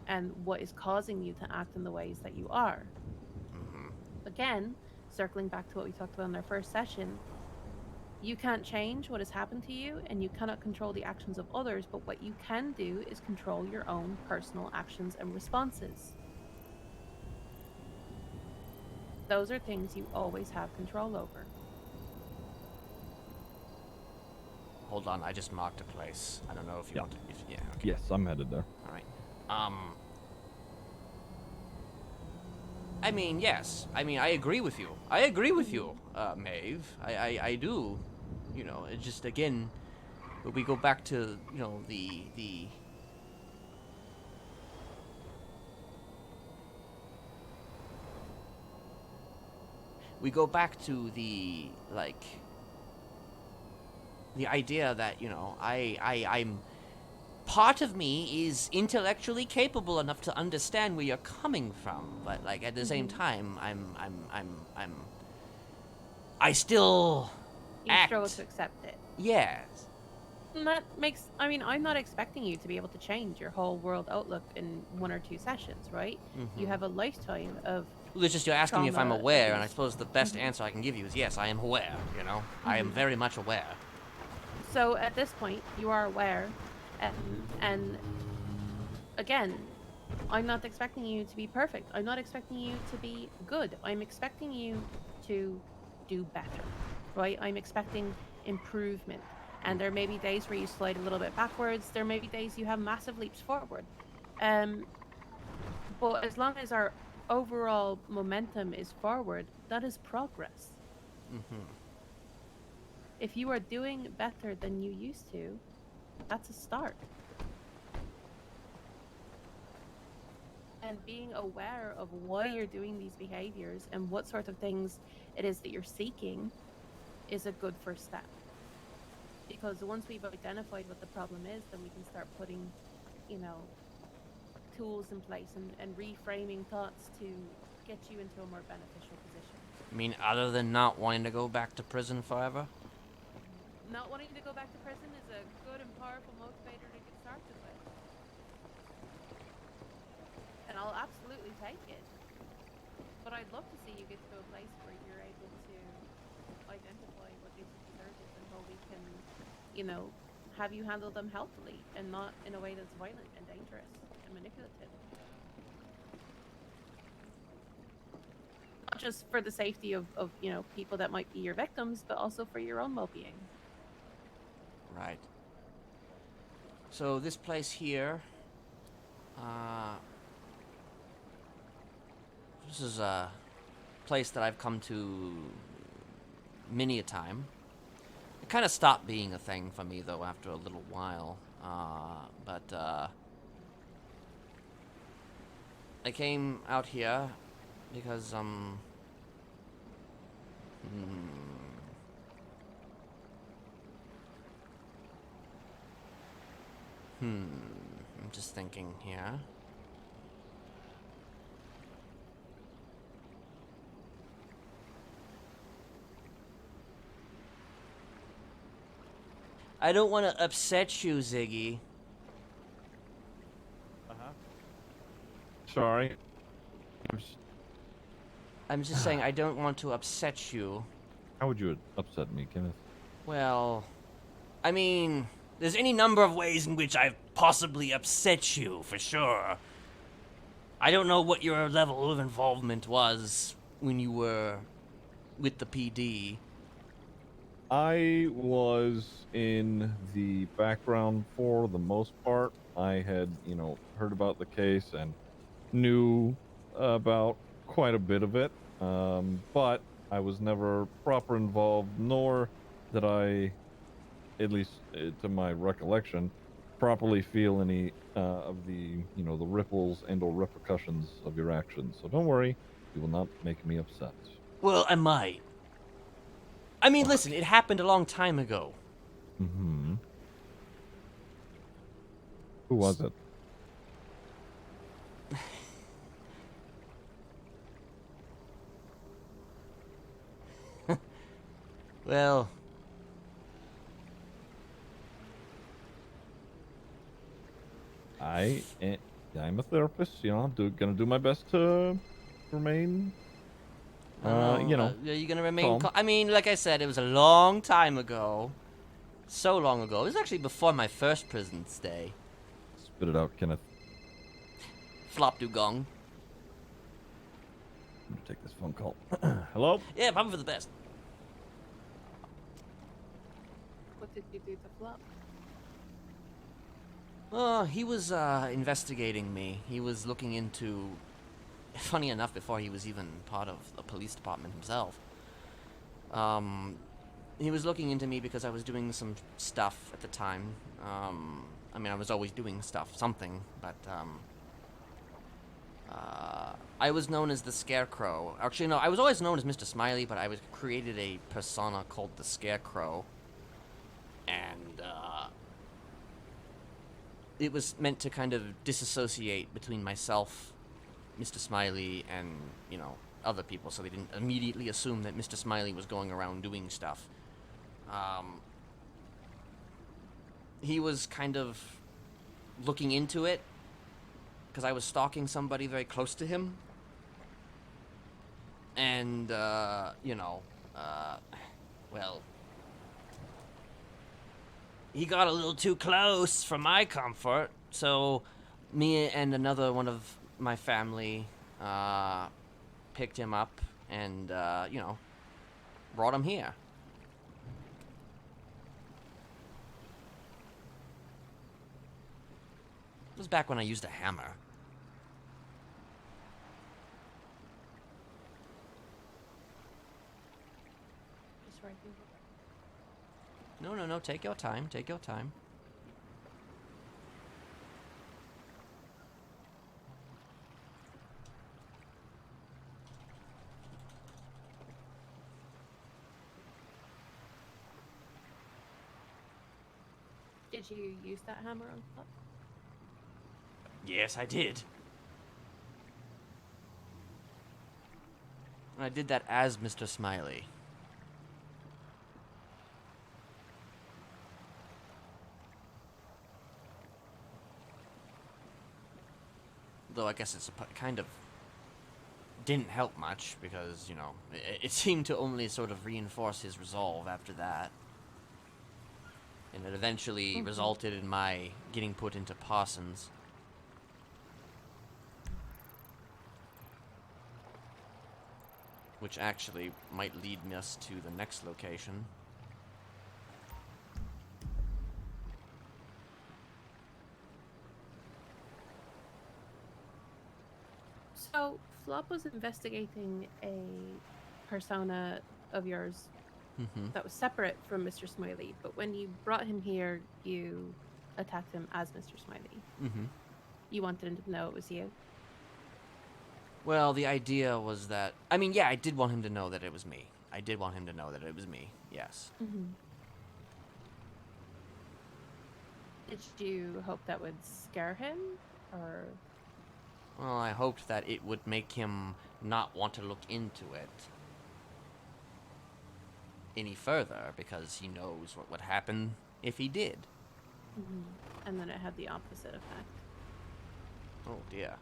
and what is causing you to act in the ways that you are. Again, circling back to what we talked about in our first session, you can't change what has happened to you and you cannot control the actions of others, but what you can do is control your own personal actions and responses. Those are things you always have control over. Hold on, I just marked a place. I don't know if you want to. Yeah. Okay. Yes, I'm headed there. All right. I mean, yes. I mean, I agree with you. Maeve. I do. You know, it just, again, we go back to, you know, the we go back to the, like, the idea that, you know, I'm part of me is intellectually capable enough to understand where you're coming from, but, like, at the same time, I still You act. struggle to accept it. Yes. And that makes, I mean, I'm not expecting you to be able to change your whole world outlook in 1 or 2 sessions, right? You have a lifetime of. Well, it's just you're asking me if I'm trauma, aware, and I abuse. suppose the best answer I can give you is yes, I am aware, you know? I am very much aware. So at this point, you are aware, and again, I'm not expecting you to be perfect. I'm not expecting you to be good. I'm expecting you to do better, right? I'm expecting improvement. And there may be days where you slide a little bit backwards. There may be days you have massive leaps forward. But as long as our overall momentum is forward, that is progress. If you are doing better than you used to, that's a start. And being aware of why you're doing these behaviors and what sort of things it is that you're seeking is a good first step. Because once we've identified what the problem is, then we can start putting, you know, tools in place and reframing thoughts to get you into a more beneficial position. I mean, other than not wanting to go back to prison forever? Not wanting to go back to prison is a good and powerful motivator to get started with. And I'll absolutely take it. But I'd love to see you get to a place where you're able to identify what these urges and how we can, you know, have you handle them healthily and not in a way that's violent and dangerous and manipulative. Not just for the safety of you know, people that might be your victims, but also for your own well-being. Right. So this place here, this is a place that I've come to many a time. It kind of stopped being a thing for me, though, after a little while. But I came out here because, I'm just thinking here. I don't want to upset you, Ziggy. Sorry. I'm just saying I don't want to upset you. How would you upset me, Kenneth? Well, I mean, there's any number of ways in which I've possibly upset you, for sure. I don't know what your level of involvement was when you were with the PD. I was in the background for the most part. I had, you know, heard about the case and knew about quite a bit of it, but I was never proper involved, nor did I at least to my recollection, properly feel any of the, the ripples and/or repercussions of your actions. So don't worry, you will not make me upset. Well, I might. I mean, listen, it happened a long time ago. Mm-hmm. Who was it? Well, I'm a therapist. I'm gonna do my best to remain. are you gonna remain? calm. I mean, like I said, it was a long time ago. So long ago. It was actually before my first prison stay. Spit it out, Kenneth. Flop dugong. I'm gonna take this phone call. Hello? Yeah, probably for the best. What did you do to Flop? He was investigating me. He was looking into. Funny enough, before he was even part of the police department himself. He was looking into me because I was doing some stuff at the time. I mean, I was always doing stuff, something, but I was known as the Scarecrow. Actually, no, I was always known as Mr. Smiley, but I was created a persona called the Scarecrow, and it was meant to kind of disassociate between myself, Mr. Smiley, and, other people, so they didn't immediately assume that Mr. Smiley was going around doing stuff. He was kind of looking into it, because I was stalking somebody very close to him. And, well, he got a little too close for my comfort, so me and another one of my family picked him up and, brought him here. It was back when I used a hammer. Just writing. No, take your time, take your time. Did you use that hammer on Flop? Yes, I did. I did that as Mr. Smiley. Though I guess it's kind of didn't help much because, it seemed to only sort of reinforce his resolve after that. And it eventually resulted in my getting put into Parsons. Which actually might lead us to the next location. So, Flop was investigating a persona of yours that was separate from Mr. Smiley, but when you brought him here, you attacked him as Mr. Smiley. You wanted him to know it was you. Well, the idea was that... I mean, yeah, I did want him to know that it was me. I did want him to know that it was me, yes. Did you hope that would scare him, or...? Well, I hoped that it would make him not want to look into it any further, because he knows what would happen if he did. And then it had the opposite effect. Oh, dear.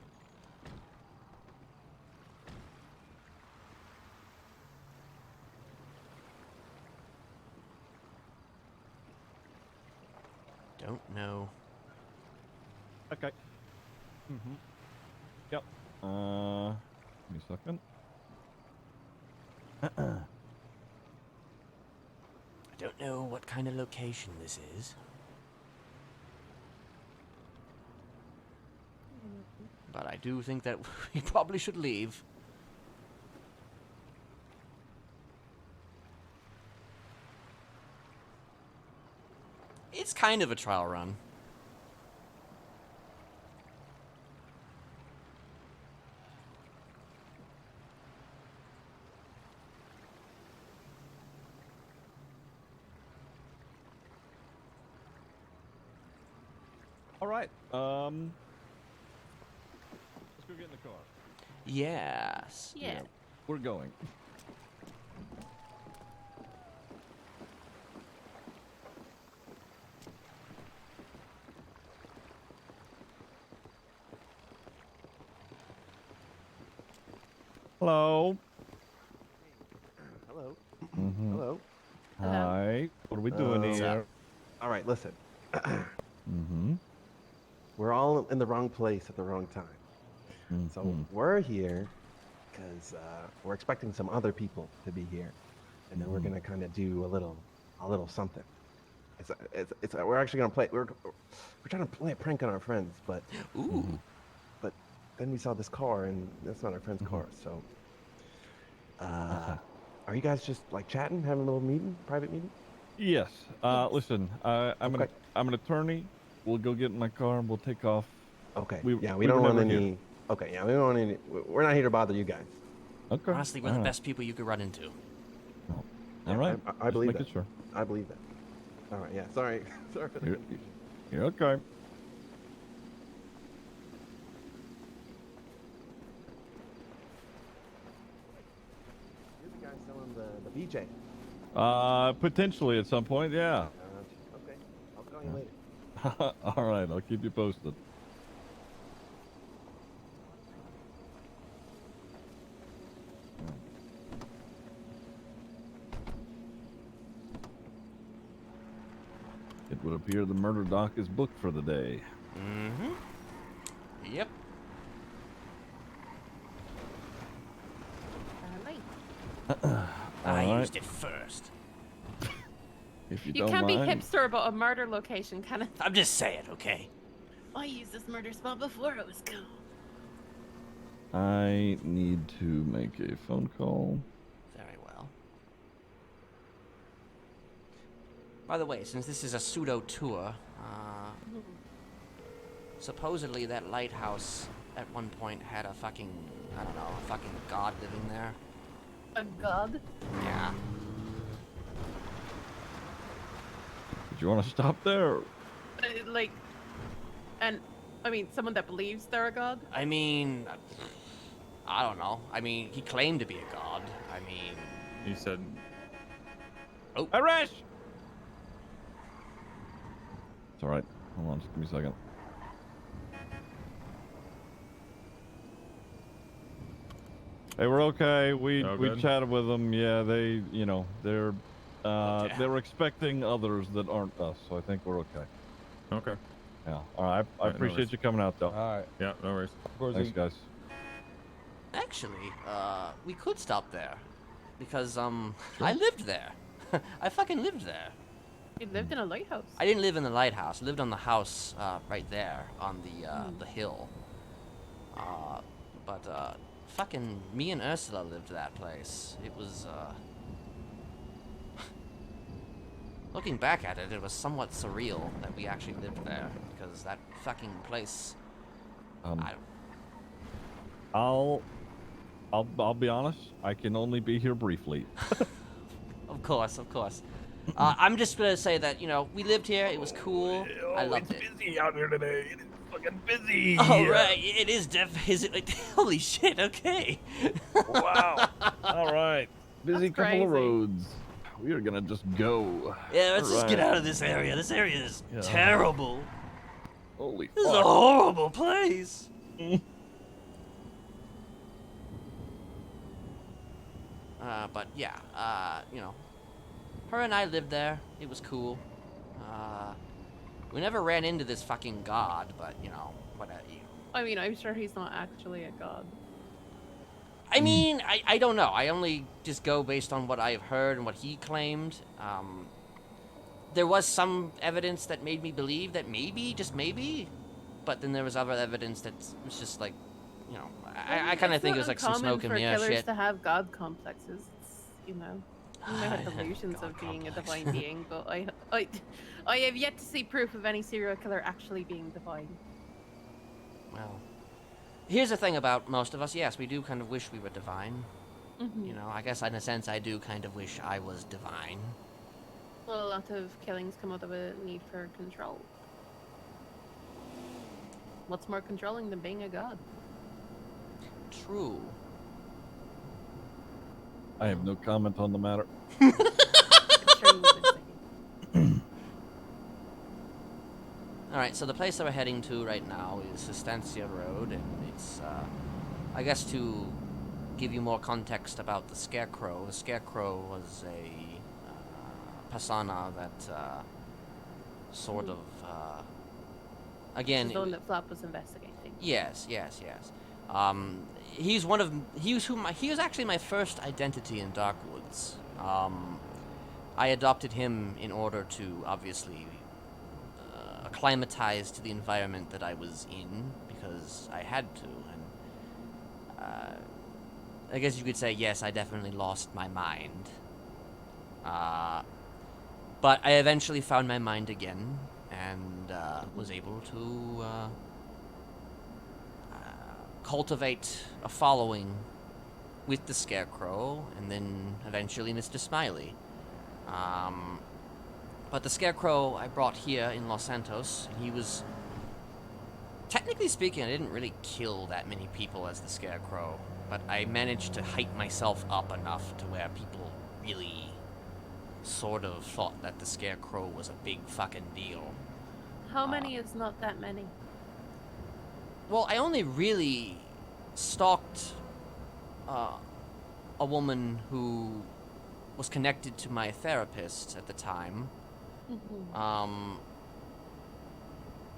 Don't know. Okay. Yep. Give me a second. I don't know what kind of location this is. But I do think that we probably should leave. It's kind of a trial run. All right. Let's go get in the car. Yes. Yeah. We're going. Hello. Hello. Mm-hmm. Hello. Hi. What are we doing What's here? up? All right, listen. Mm-hmm. We're all in the wrong place at the wrong time. So Mhm. we're here because we're expecting some other people to be here, and then we're Mhm. gonna kind of do a little something. We're actually gonna play. We're trying to play a prank on our friends, but Ooh. then we saw this car, and that's not our friend's car. So, are you guys just like chatting, having a little meeting, private meeting? Yes. Yes. Listen. Okay. I'm an attorney. We'll go get in my car and we'll take off. Okay. We we were don't want never any. here. Okay. Yeah, we don't want any. We're not here to bother you guys. Okay. Honestly, we're the best people you could run into. All right. I Just believe making that. sure. I believe that. All right. Yeah. Sorry. Sorry for the You're, confusion. you're okay. You're the guy selling the BJ. Potentially at some point. Yeah. Okay. I'll call you later. All right. I'll keep you posted. It would appear the murder doc is booked for the day. Mm-hmm. Yep. Alright. I All used it first. If you, You don't can't mind. be hipster about a murder location, Kenneth. I'm just saying, okay? I used this murder spot before it was cool. I need to make a phone call. Very well. By the way, since this is a pseudo tour, supposedly that lighthouse at one point had a fucking, I don't know, a fucking god living there. A god? Yeah. Did you want to stop there? Like, and I mean, someone that believes they're a god. I mean, I don't know. I mean, he claimed to be a god. I mean, He said, Irish! It's alright. Hold on, just give me a second. Hey, we're okay. We Oh, we good. chatted with them. Yeah, they, they're Okay. they're expecting others that aren't us, so I think we're okay. okay. Yeah. All right. I no appreciate worries. you coming out, though. All right. Yeah, no worries. Thanks, guys. actually, we could stop there. Because, I lived there. I fucking lived there. You lived in a lighthouse. I didn't live in the lighthouse. I lived on the house, right there on the hill. But fucking me and Ursula lived that place. It was, looking back at it, it was somewhat surreal that we actually lived there, because that fucking place, I'll be honest. I can only be here briefly. Of course. I'm just gonna say that, we lived here, it was cool, I loved it. busy out here today. It is fucking busy. Oh, right, it is is it like, holy shit, okay. Wow. All right. Busy That's couple of crazy. roads. We are gonna just go. Yeah, let's just get Alright. out of this area. This area is Yeah. terrible. Holy This is a fuck. horrible place. But yeah, her and I lived there. It was cool. We never ran into this fucking god, but what? I mean, I'm sure he's not actually a god. I mean, I don't know. I only just go based on what I've heard and what he claimed. There was some evidence that made me believe that maybe, just maybe, but then there was other evidence that was just like, I kind of think it was like some smoke and mirror for killers shit. to have god complexes. It's, You may have delusions God of being a complex. divine being, but I have yet to see proof of any serial killer actually being divine. Well, here's the thing about most of us. Yes, we do kind of wish we were divine. Mm-hmm. You know, I guess in a sense I do kind of wish I was divine. Well, a lot of killings come out of a need for control. What's more controlling than being a god? True. I have no comment on the matter. I'm sure you would say. Alright, so the place that we're heading to right now is Estancia Road, and it's, I guess to give you more context about the Scarecrow was a persona that sort of, again... This is the one that Flop was investigating. Yes. He was actually my first identity in Darkwoods. I adopted him in order to obviously acclimatize to the environment that I was in, because I had to, and I guess you could say, yes, I definitely lost my mind. But I eventually found my mind again, and was able to cultivate a following with the Scarecrow, and then eventually Mr. Smiley. But the Scarecrow I brought here in Los Santos, and he was... Technically speaking, I didn't really kill that many people as the Scarecrow, but I managed to hype myself up enough to where people really sort of thought that the Scarecrow was a big fucking deal. How many is not that many? Well, I only really stalked a woman who was connected to my therapist at the time. Mm-hmm.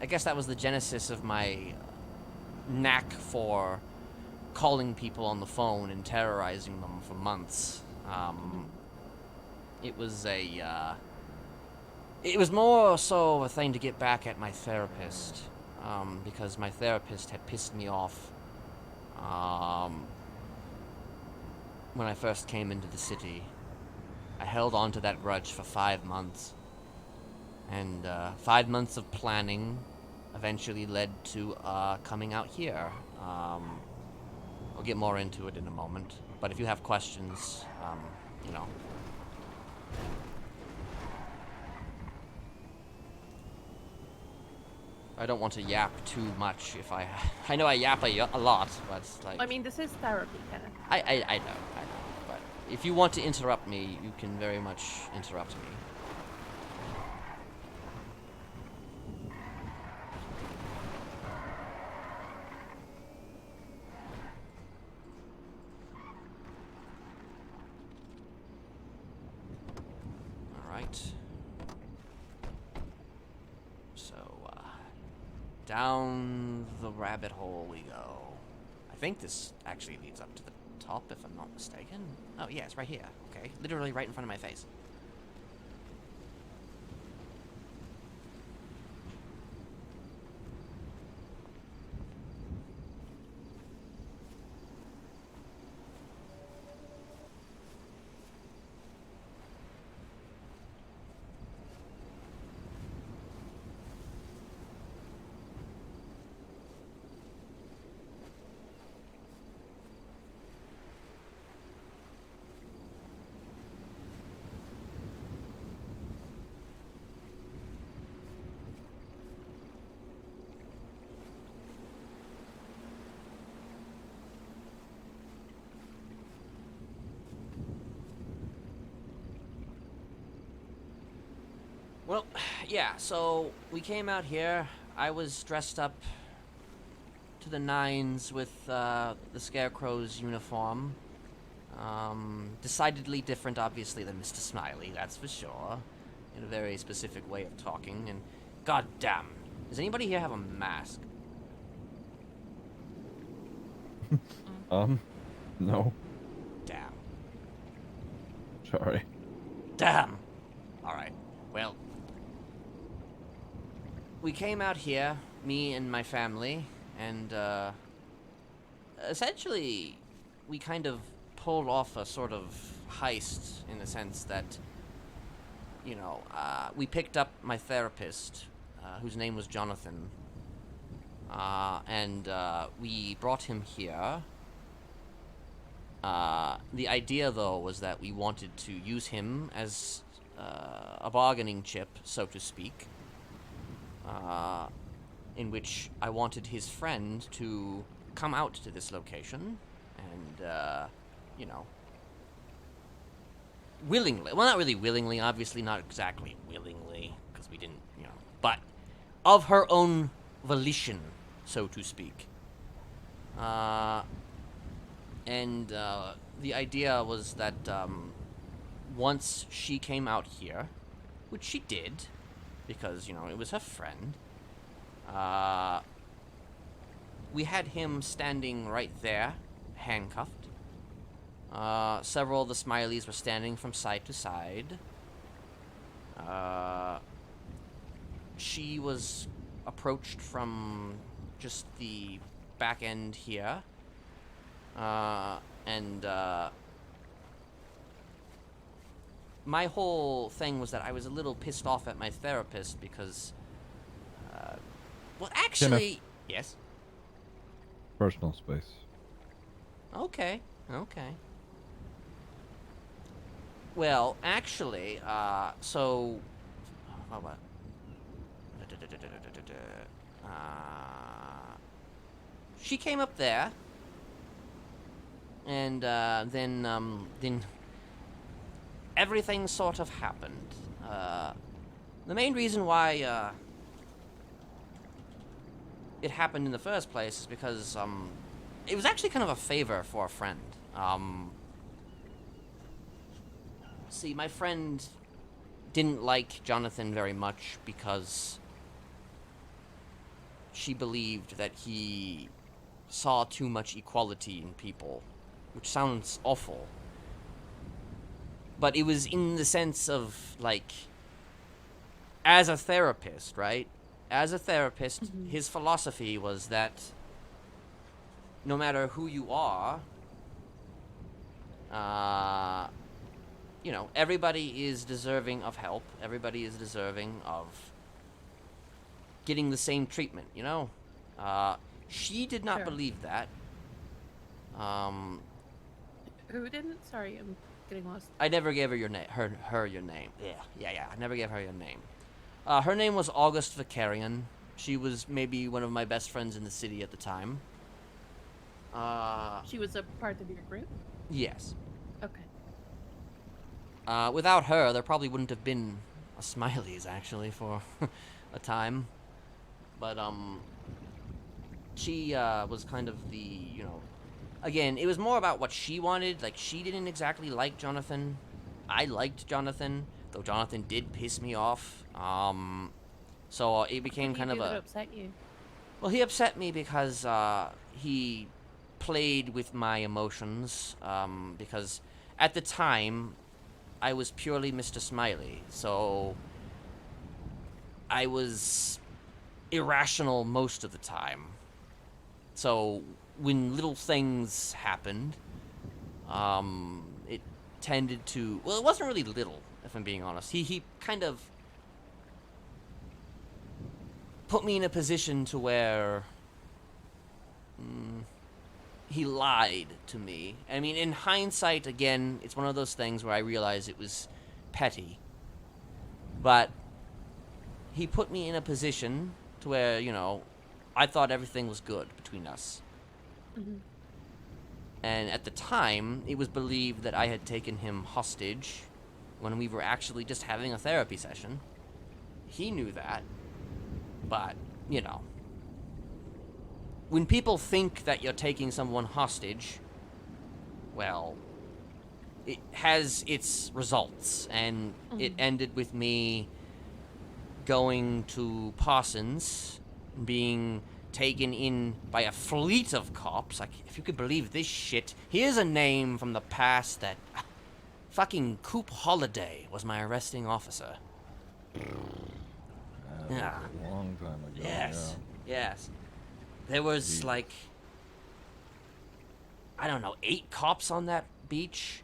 I guess that was the genesis of my knack for calling people on the phone and terrorizing them for months. It was it was more so a thing to get back at my therapist, because my therapist had pissed me off when I first came into the city. I held on to that grudge for 5 months. And 5 months of planning eventually led to coming out here. I'll get more into it in a moment. But if you have questions, you know. I don't want to yap too much if I know I yap a lot, but like... I mean, this is therapy, Kenneth. I know. But if you want to interrupt me, you can very much interrupt me. Alright. So, down the rabbit hole we go. I think this actually leads up to the top, if I'm not mistaken. Oh, yeah, it's right here. Okay, literally right in front of my face. Well, yeah, so we came out here. I was dressed up to the nines with the Scarecrow's uniform. Decidedly different, obviously, than Mr. Smiley, that's for sure. In a very specific way of talking, and goddamn, does anybody here have a mask? No. Damn. Sorry. Damn! Alright, well, we came out here, me and my family, and essentially we kind of pulled off a sort of heist in the sense that, we picked up my therapist, whose name was Jonathan, and we brought him here. The idea, though, was that we wanted to use him as a bargaining chip, so to speak, in which I wanted his friend to come out to this location and, willingly. Well, not really willingly, obviously not exactly willingly, because we didn't, but of her own volition, so to speak. And the idea was that once she came out here, which she did, because, it was her friend, we had him standing right there, handcuffed. Several of the Smileys were standing from side to side. She was approached from just the back end here. And my whole thing was that I was a little pissed off at my therapist because, well, actually, yes. Personal space. Okay. Well, actually, so, what? She came up there. And then everything sort of happened. The main reason why it happened in the first place is because it was actually kind of a favor for a friend. See, my friend didn't like Jonathan very much because she believed that he saw too much equality in people. Which sounds awful. But it was in the sense of, like, as a therapist, right? As a therapist, his philosophy was that no matter who you are, everybody is deserving of help. Everybody is deserving of getting the same treatment, She did not believe that. Who didn't? Sorry, I'm getting lost. I never gave her your name. Her your name. Yeah. I never gave her your name. Her name was August Vicarian. She was maybe one of my best friends in the city at the time. She was a part of your group? Yes. Okay. Without her, there probably wouldn't have been a Smiley's, actually, for a time. But, she, was kind of the, Again, it was more about what she wanted. Like, she didn't exactly like Jonathan. I liked Jonathan, though Jonathan did piss me off. So it became kind of a... That upset you? Well, he upset me because he played with my emotions. Because at the time, I was purely Mr. Smiley. So I was irrational most of the time. So when little things happened, it tended to... Well, it wasn't really little, if I'm being honest. He kind of put me in a position to where he lied to me. I mean, in hindsight, again, it's one of those things where I realize it was petty. But he put me in a position to where, I thought everything was good between us. Mm-hmm. And at the time, it was believed that I had taken him hostage when we were actually just having a therapy session. He knew that. But, when people think that you're taking someone hostage, well, it has its results. And it ended with me going to Parsons, being taken in by a fleet of cops. Like, if you could believe this shit. Here's a name from the past that... Fucking Coop Holiday was my arresting officer. Yeah. A long time ago. Yes. Yes. There was, like... I don't know, 8 cops on that beach.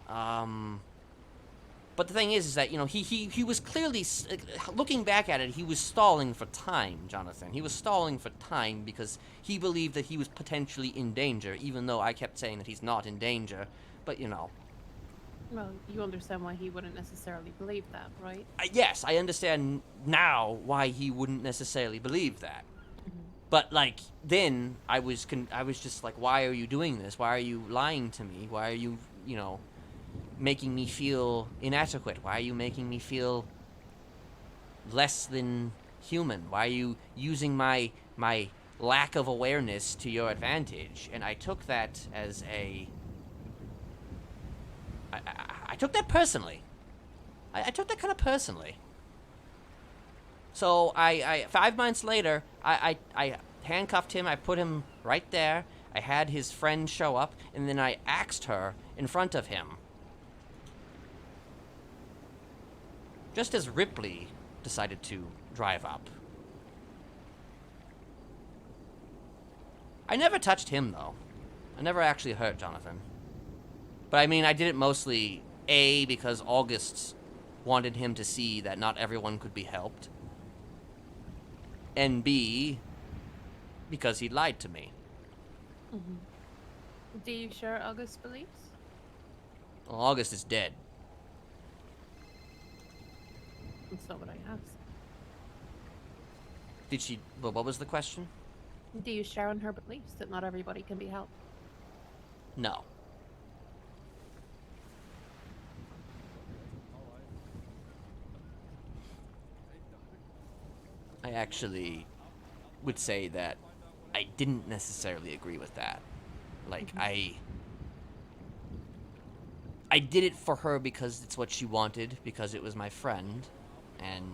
But the thing is that, you know, he was clearly, looking back at it, he was stalling for time, Jonathan. He was stalling for time because he believed that he was potentially in danger, even though I kept saying that he's not in danger. But, you know. Well, you understand why he wouldn't necessarily believe that, right? Yes, I understand now why he wouldn't necessarily believe that. But, like, then I was just like, why are you doing this? Why are you lying to me? Why are you, you know, making me feel inadequate? Why are you making me feel less than human? Why are you using my lack of awareness to your advantage? And I took that as I took that personally. I took that kind of personally. So I 5 months later, I handcuffed him. I put him right there. I had his friend show up, and then I axed her in front of him. Just as Ripley decided to drive up. I never touched him, though. I never actually hurt Jonathan. But I mean, I did it mostly, A, because August wanted him to see that not everyone could be helped. And B, because he lied to me. Mm-hmm. Do you share August's beliefs? Well, August is dead. That's not what I asked. Did she... Well, what was the question? Do you share in her beliefs that not everybody can be helped? No. I actually would say that I didn't necessarily agree with that. Like, I did it for her because it's what she wanted, because it was my friend, and,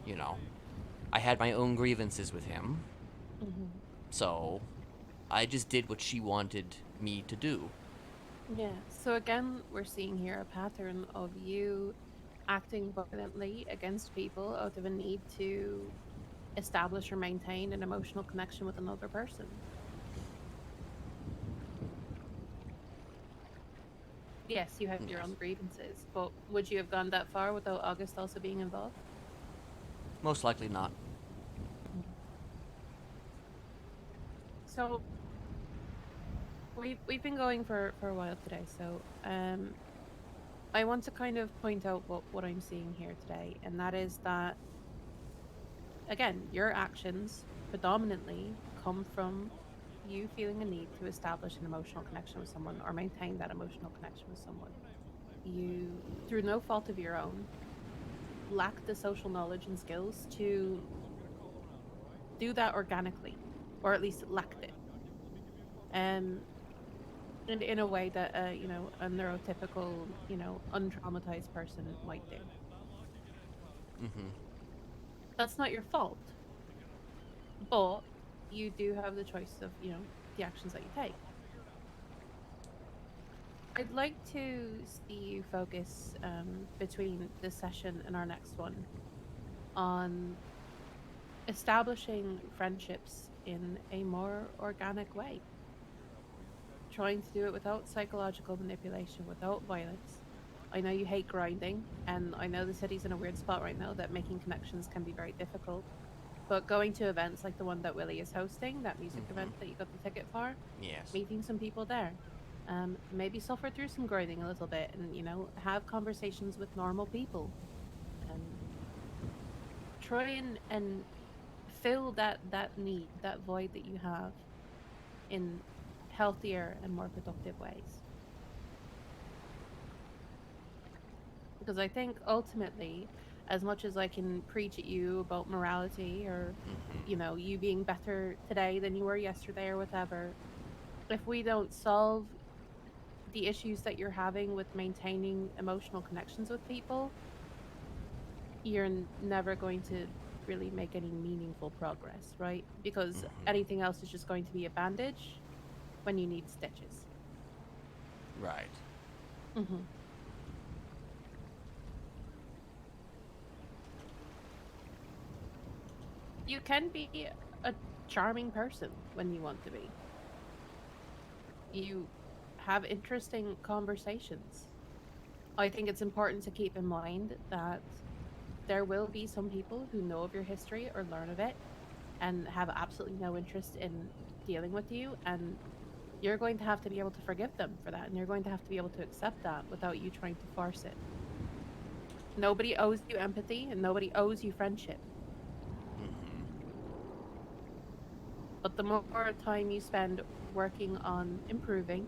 you know, I had my own grievances with him. So, I just did what she wanted me to do. Yeah, so again, we're seeing here a pattern of you acting violently against people out of a need to establish or maintain an emotional connection with another person. Yes, you have your own grievances, but would you have gone that far without August also being involved? Most likely not. So we've been going for a while today, so I want to kind of point out what I'm seeing here today, and that is that, again, your actions predominantly come from you feeling a need to establish an emotional connection with someone or maintain that emotional connection with someone. You, through no fault of your own, lack the social knowledge and skills to do that organically, or at least lacked it. And in a way that you know, a neurotypical, you know, untraumatized person might do. That's not your fault, but you do have the choice of, you know, the actions that you take. I'd like to see you focus between this session and our next one on establishing friendships in a more organic way. Trying to do it without psychological manipulation, without violence. I know you hate grinding, and I know the city's in a weird spot right now that making connections can be very difficult. But going to events like the one that Willie is hosting, that music event that you got the ticket for, Yes. meeting some people there. Maybe suffer through some grinding a little bit and, you know, have conversations with normal people. Try and fill that need, that void that you have in healthier and more productive ways. Because I think ultimately, as much as I can preach at you about morality or, you know, you being better today than you were yesterday or whatever, if we don't solve the issues that you're having with maintaining emotional connections with people, you're never going to really make any meaningful progress, right? Because anything else is just going to be a bandage when you need stitches. Right. You can be a charming person when you want to be. You have interesting conversations. I think it's important to keep in mind that there will be some people who know of your history or learn of it and have absolutely no interest in dealing with you, and you're going to have to be able to forgive them for that, and you're going to have to be able to accept that without you trying to force it. Nobody owes you empathy, and nobody owes you friendship. But the more time you spend working on improving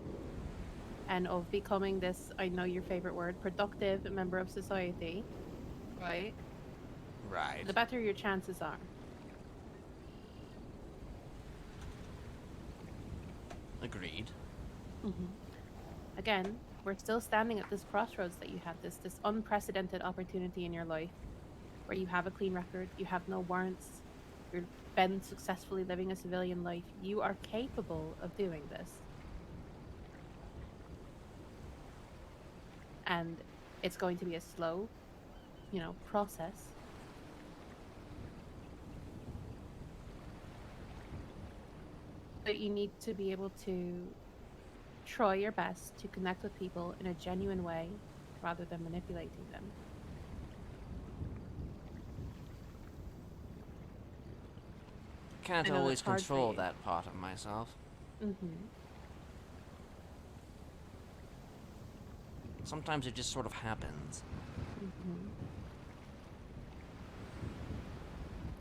and of becoming this, I know your favorite word, productive member of society, right? Right. The better your chances are. Agreed. Again, we're still standing at this crossroads that you had, this unprecedented opportunity in your life where you have a clean record, you have no warrants, you've been successfully living a civilian life. You are capable of doing this. And it's going to be a slow, process. But you need to be able to try your best to connect with people in a genuine way rather than manipulating them. Can't I know always that's hard for control you. that part of myself. Sometimes it just sort of happens.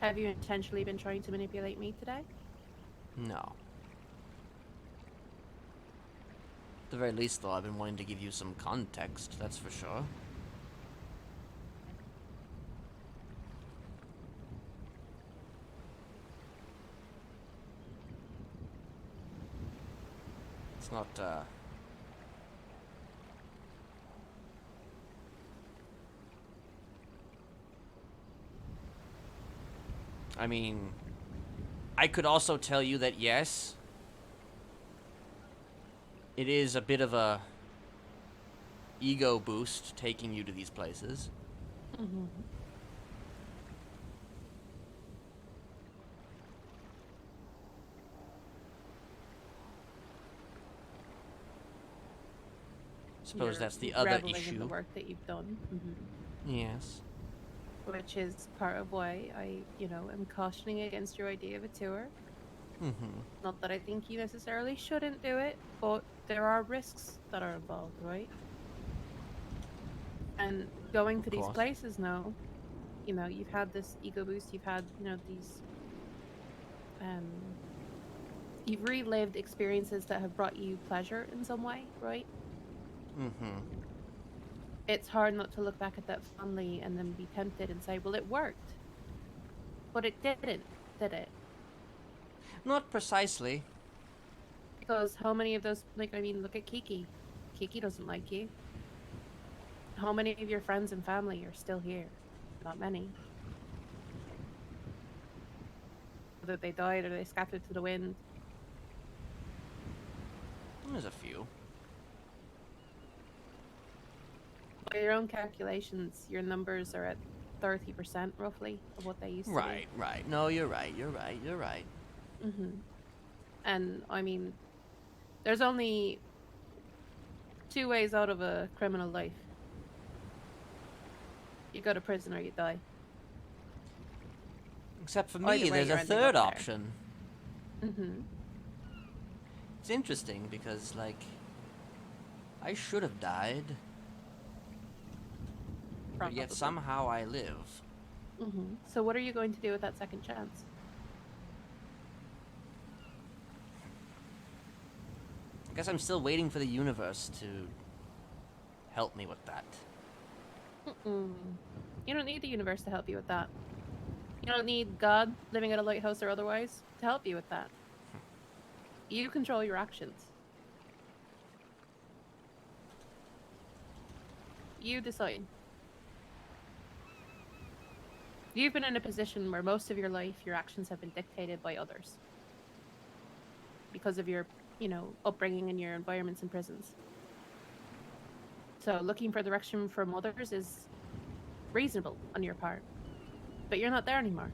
Have you intentionally been trying to manipulate me today? No. At the very least, though, I've been wanting to give you some context, that's for sure. It's not, I mean, I could also tell you that yes, it is a bit of a ego boost taking you to these places. Suppose that's the other reveling in the issue. work that you've done. Yes. Which is part of why I, am cautioning against your idea of a tour. Not that I think you necessarily shouldn't do it, but there are risks that are involved, right? And going to these course. places now, you've had this ego boost, you've had, these, you've relived experiences that have brought you pleasure in some way, right? It's hard not to look back at that fondly and then be tempted and say, well, it worked. But it didn't, did it? Not precisely. Because how many of those, look at Kiki. Kiki doesn't like you. How many of your friends and family are still here? Not many. Whether they died or they scattered to the wind. There's a few. By your own calculations, your numbers are at 30% roughly of what they used to be. Right. No, you're right. And, I mean, there's only two ways out of a criminal life. You go to prison or you die. Except for Either me, way, there's you're a ending third up there. option. It's interesting because, I should have died. But yet Probably. somehow I live. So what are you going to do with that second chance? I guess I'm still waiting for the universe to help me with that. You don't need the universe to help you with that. You don't need God, living at a lighthouse or otherwise, to help you with that. You control your actions. You decide. You've been in a position where most of your life, your actions have been dictated by others. Because of your, upbringing and your environments in prisons. So looking for direction from others is reasonable on your part. But you're not there anymore.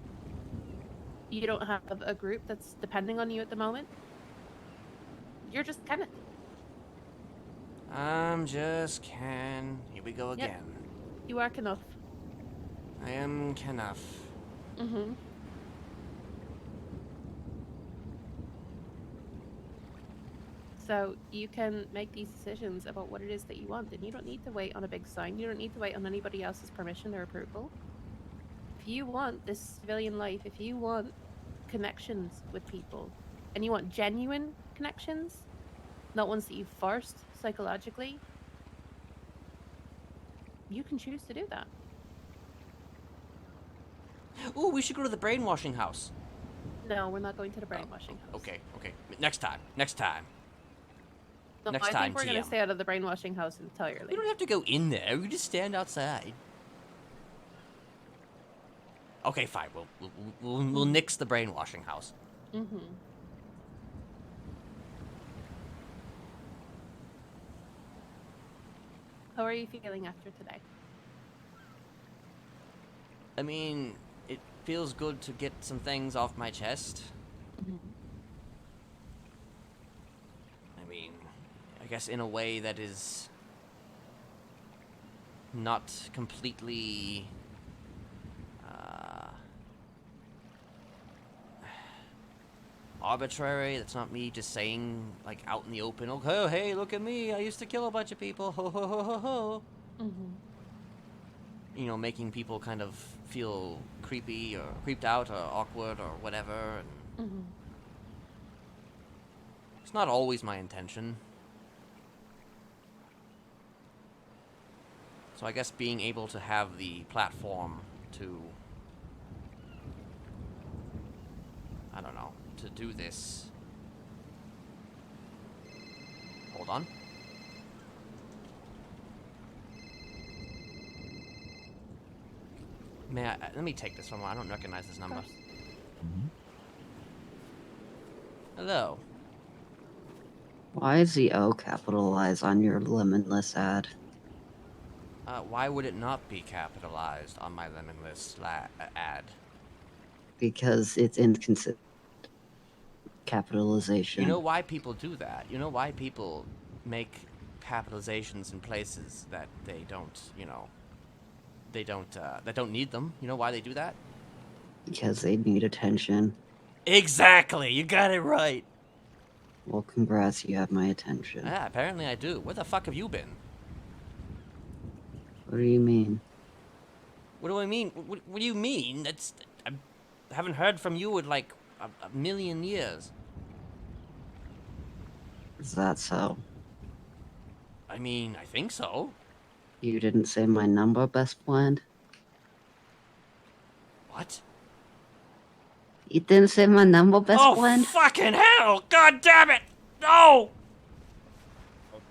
You don't have a group that's depending on you at the moment. You're just Kenneth. I'm just Ken. Here we go Yep. again. You are Kenneth. I am Kenneth. Mm-hmm. So you can make these decisions about what it is that you want, and you don't need to wait on a big sign. You don't need to wait on anybody else's permission or approval. If you want this civilian life, if you want connections with people, and you want genuine connections, not ones that you've forced psychologically, you can choose to do that. Ooh, we should go to the brainwashing house. No, we're not going to the brainwashing house. Okay. Next time. No, Next I time, think we're going TM. to stay out of the brainwashing house entirely. We don't have to go in there. We just stand outside. Okay, fine. We'll nix the brainwashing house. Mm-hmm. How are you feeling after today? I mean, it feels good to get some things off my chest. Mm-hmm. I mean, I guess in a way that is not completely arbitrary. That's not me just saying, like, out in the open, oh, hey, look at me, I used to kill a bunch of people, ho, ho, ho, ho, ho. Mm-hmm. You know, making people kind of feel creepy or creeped out or awkward or whatever. And Mm-hmm. it's not always my intention. So I guess being able to have the platform to, I don't know, to do this. Hold on. Let me take this one. I don't recognize this number. Hello. Why is the O capitalized on your limitless ad? Why would it not be capitalized on my limitless ad? Because it's inconsistent capitalization. You know why people do that? You know why people make capitalizations in places that they don't, that don't need them? You know why they do that? Because they need attention. Exactly! You got it right! Well, congrats, you have my attention. Yeah, apparently I do. Where the fuck have you been? What do you mean? What do I mean? What do you mean? I haven't heard from you in like a million years. Is that so? I mean, I think so. You didn't say my number, best friend? What? You didn't say my number, best friend? Oh, fucking hell! God damn it! No!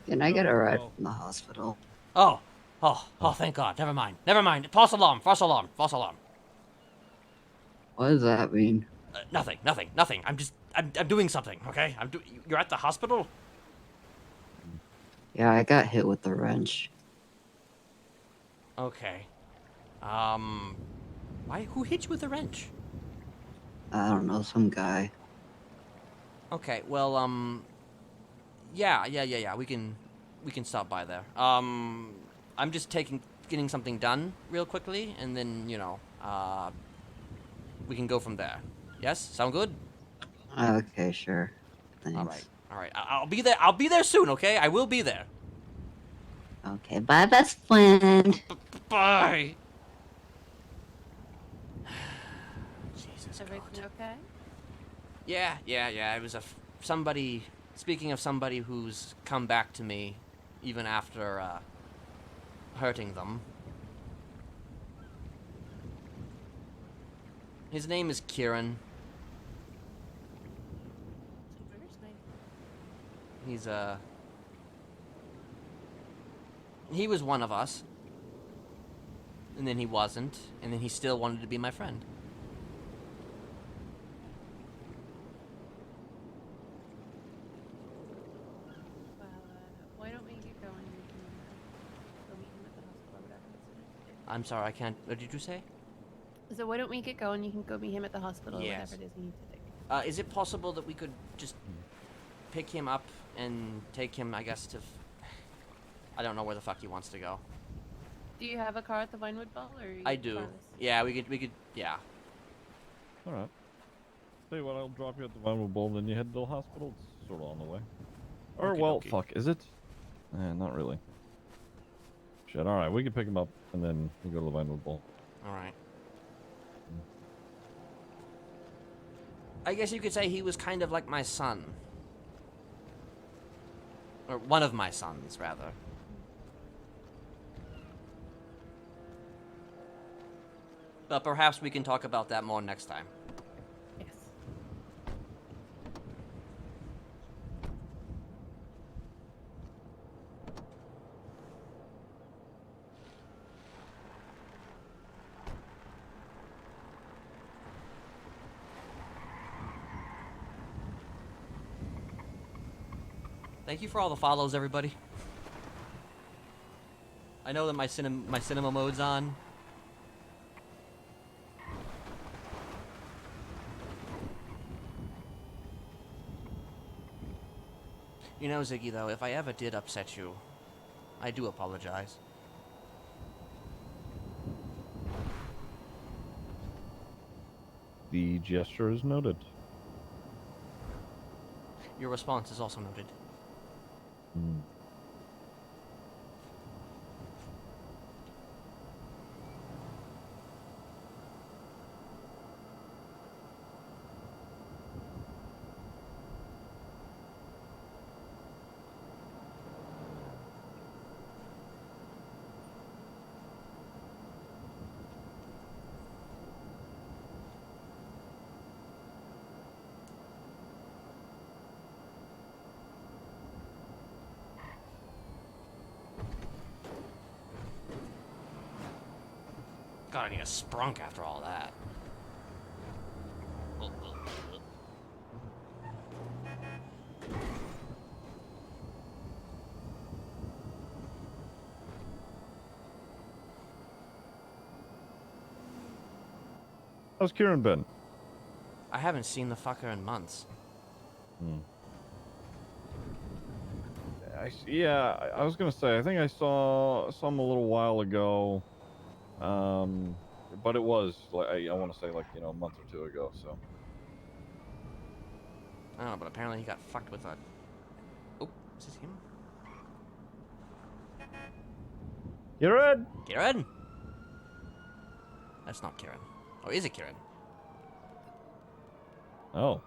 Can I get a ride from the hospital? Oh, thank God. Never mind. False alarm. What does that mean? Nothing. I'm doing something, okay? You're at the hospital? Yeah, I got hit with the wrench. Okay. Who hit you with a wrench? I don't know, some guy. Okay, well, yeah, we can stop by there. I'm just getting something done real quickly, and then, we can go from there. Yes? Sound good? Okay, sure. Thanks. All right. I'll be there soon, okay? I will be there. Okay, bye, best friend. Bye. Jesus God. Everything okay? Yeah. It was somebody. Speaking of somebody who's come back to me, even after hurting them. His name is Kieran. He's he was one of us. And then he wasn't, and then he still wanted to be my friend. Well, why don't we get going? We can go meet him at the hospital or whatever it is. I'm sorry, I can't. What did you say? So why don't we get going? You can go meet him at the hospital or Yes. whatever it is you need to do. Is it possible that we could just pick him up and take him, I guess, to... I don't know where the fuck he wants to go. Do you have a car at the Vinewood Ball, or are you I do. carless? Yeah, we could. Yeah. All right. Tell you what, I'll drop you at the Vinewood Bowl, then you head to the hospital. It's sort of on the way. Or, Okie well, dokie. fuck, is it? Not really. Shit, alright, we can pick him up, and then we go to the Vinewood Bowl. All right. I guess you could say he was kind of like my son. Or one of my sons, rather. But perhaps we can talk about that more next time. Yes. Thank you for all the follows, everybody. I know that my cinema mode's on. You know, Ziggy, though, if I ever did upset you, I do apologize. The gesture is noted. Your response is also noted. Hmm. God, I need a sprunk after all that. How's Kieran been? I haven't seen the fucker in months. Hmm. I was gonna say, I think I saw him a little while ago. But it was, like, I want to say, like, a month or two ago, so. I don't know, but apparently he got fucked with a... Oh, is this him? Kieran! Kieran? That's not Kieran. Oh, is it Kieran? Oh.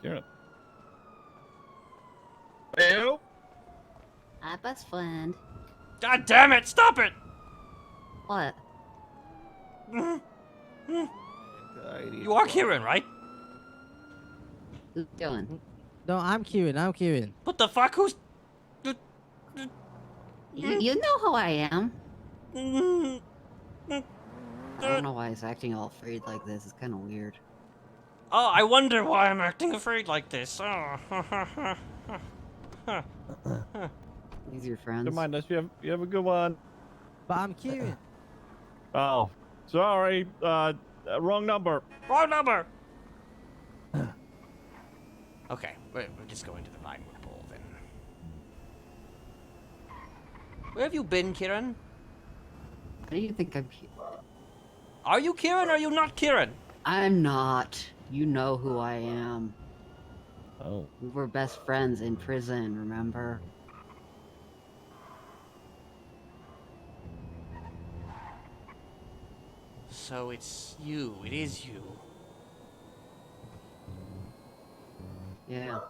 Kieran. Hey, Hi, best friend. God damn it! Stop it! What? You are Kieran, right? Who's doing? No, I'm Kieran. I'm Kieran. What the fuck? Who's... You know who I am. I don't know why he's acting all afraid like this. It's kind of weird. Oh, I wonder why I'm acting afraid like this. Oh. These your friends? don't mind us. You have a good one. But I'm Kieran. Oh, sorry. Wrong number. Wrong number! Okay, we're just going to the Vinewood Bowl, then. Where have you been, Kieran? Why do you think I'm Are you Kieran or are you not Kieran? I'm not. You know who I am. Oh. We were best friends in prison, remember? So it's you. It is you. Yeah.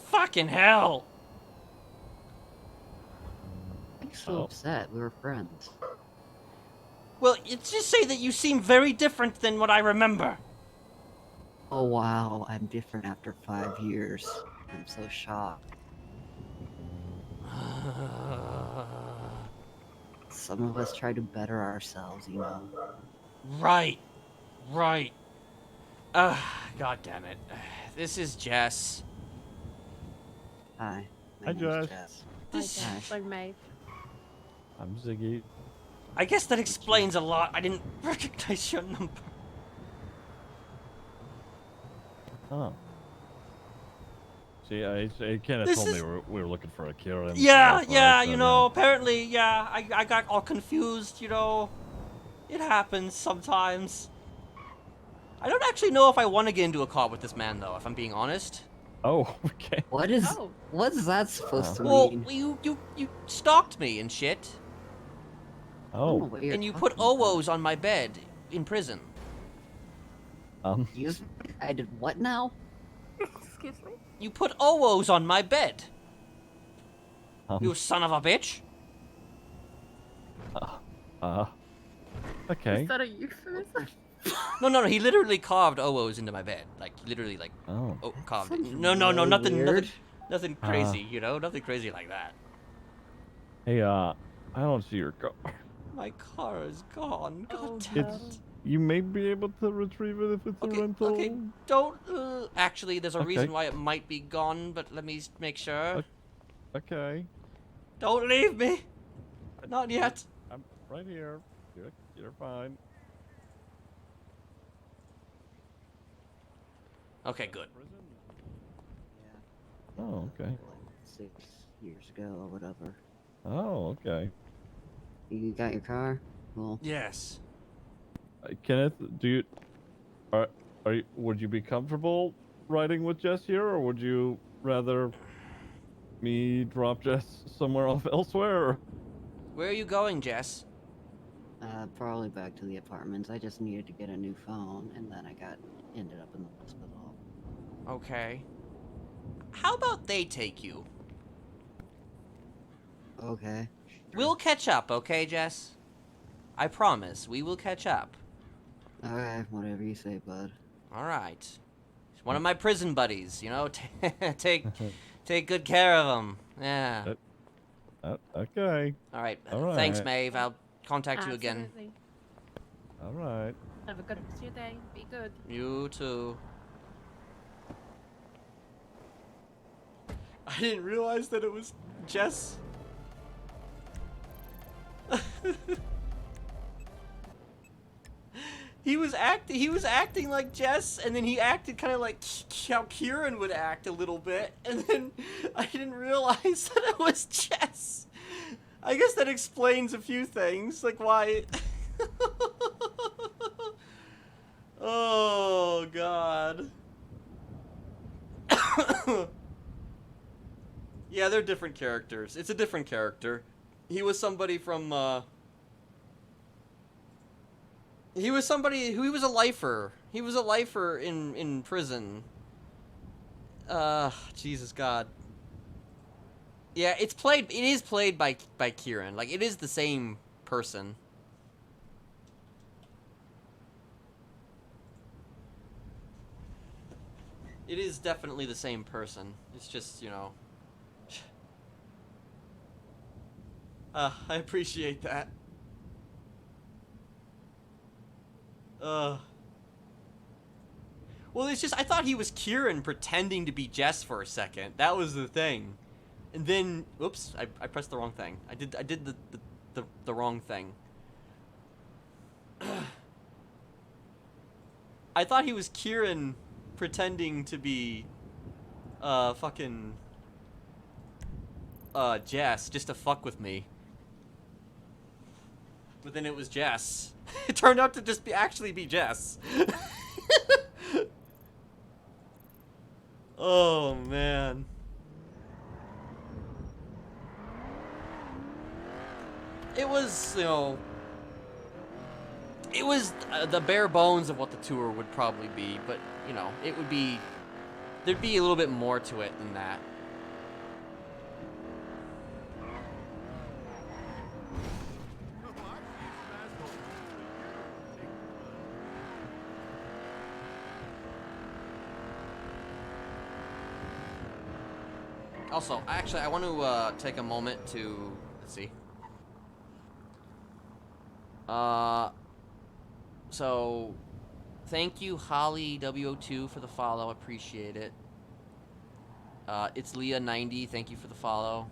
Fucking hell! I'm so upset. We were friends. Well, it's just say that you seem very different than what I remember. Oh wow, I'm different after 5 years. I'm so shocked. Some of us try to better ourselves, you know. Right. God damn it. This is Jess. Hi. Hi, My name's Josh. Jess. This... Hi, I'm Maeve. I'm Ziggy. I guess that explains a lot. I didn't recognize your number. Oh. Kenneth This told me is- we were looking for a Kieran. Yeah, so yeah, so, you know, apparently, yeah, I got all confused, you know. It happens sometimes. I don't actually know if I want to get into a car with this man, though, if I'm being honest. Oh, okay. Oh. What's that supposed to Well, mean? you stalked me and shit, I don't know Oh, what you're and you put talking about. Owos on my bed in prison. You, I did what now? Excuse me? You put Owos on my bed. You um, son of a bitch. okay. Is that a euphemism? No, he literally carved Owos into my bed. Like, literally, like, Oh, carved it. sounds No, really nothing, weird. nothing crazy, you know? Nothing crazy like that. Hey, I don't see your car. My car is gone. God Oh, damn no. it. You may be able to retrieve it if it's a rental. Okay, don't, actually, there's a Okay. reason why it might be gone, but let me make sure. Okay. Don't leave me. Not yet. I'm right here. You're fine. Okay, good. Oh, okay. Like 6 years ago or whatever. Oh, okay. You got your car? Cool. Yes. Kenneth, would you be comfortable riding with Jess here, or would you rather me drop Jess somewhere off elsewhere? Where are you going, Jess? Probably back to the apartments. I just needed to get a new phone, and then I ended up in the hospital. Okay. How about they take you? Okay. We'll catch up, okay, Jess? I promise, we will catch up. Alright, whatever you say, bud. Alright. He's one of my prison buddies, you know? take good care of him. Yeah. Okay. Alright. Alright. Thanks, Maeve. I'll contact you again. Absolutely. All right. Have a good rest of your day. Be good. You too. I didn't realize that it was Jess. He was acting like Jess, and then he acted kind of like how Kieran would act a little bit, and then I didn't realize that it was Jess. I guess that explains a few things, like why. Oh God. Yeah, they're different characters. It's a different character. He was somebody from, he was somebody who, he was a lifer. He was a lifer in prison. Jesus God. Yeah, it is played by Kieran. Like, it is the same person. It is definitely the same person. It's just, you know. I appreciate that. Well, it's just, I thought he was Kieran pretending to be Jess for a second. That was the thing. And then, oops, I pressed the wrong thing. I did the wrong thing. I thought he was Kieran pretending to be fucking Jess just to fuck with me. But then it was Jess. It turned out to just actually be Jess. Oh man. It was, you know, it was the bare bones of what the tour would probably be, but, you know, it would be, there'd be a little bit more to it than that. Also, actually, I want to take a moment to, let's see. So, thank you, Holly W02 for the follow. Appreciate it. It's Leah90. Thank you for the follow.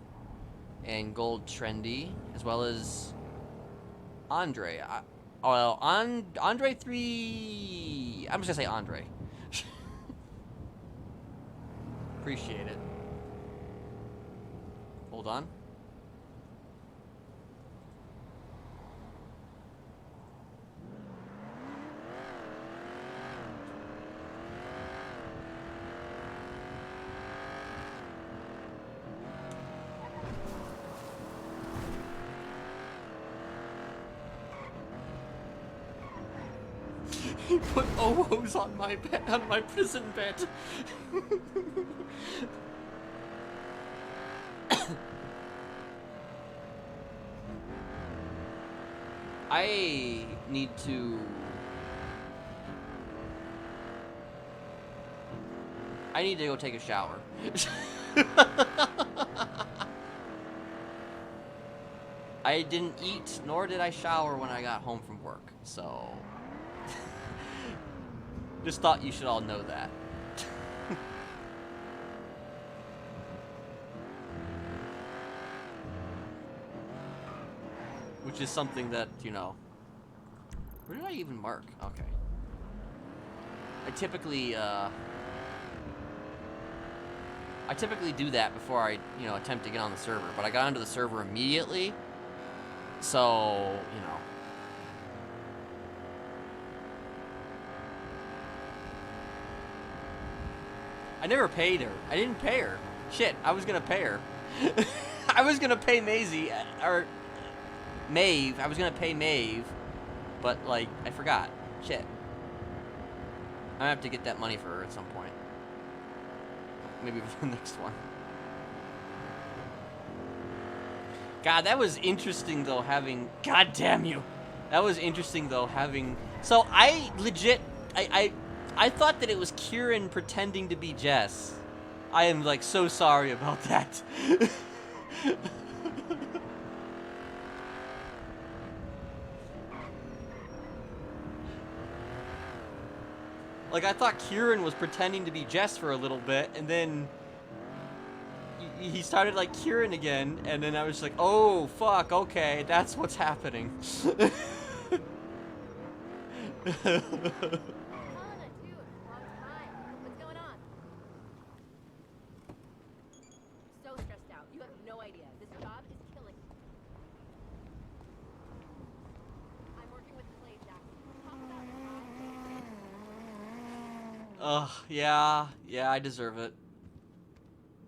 And Gold Trendy, as well as Andre. Andre 3. I'm just gonna say Andre. Appreciate it. Hold on. He put OOs on my bed, on my prison bed. I need to... I need to go take a shower. I didn't eat, nor did I shower when I got home from work, so... Just thought you should all know that. Which is something that, you know... Where did I even mark? Okay. I typically do that before I, you know, attempt to get on the server, but I got onto the server immediately, so, you know. I never paid her. I didn't pay her. Shit, I was gonna pay her. I was gonna pay Maisie, or Maeve. I was gonna pay Maeve, but, like, I forgot. Shit. I'm gonna have to get that money for her at some point. Maybe for the next one. God, that was interesting, though, having... God damn you! That was interesting, though, having... So, I legit... I thought that it was Kieran pretending to be Jess. I am, like, so sorry about that. Like, I thought Kieran was pretending to be Jess for a little bit, and then... He started, like, Kieran again, and then I was like, oh, fuck, okay, that's what's happening. Ugh, yeah, I deserve it.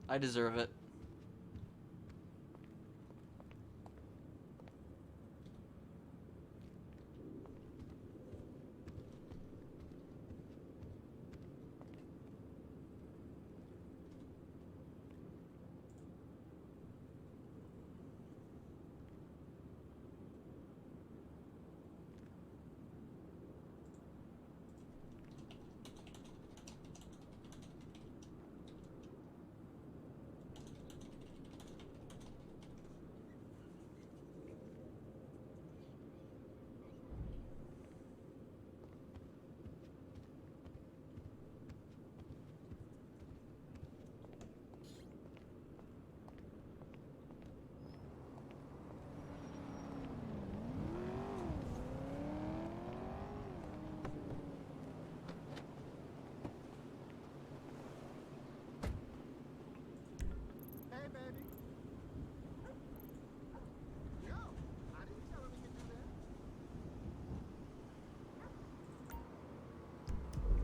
I deserve it.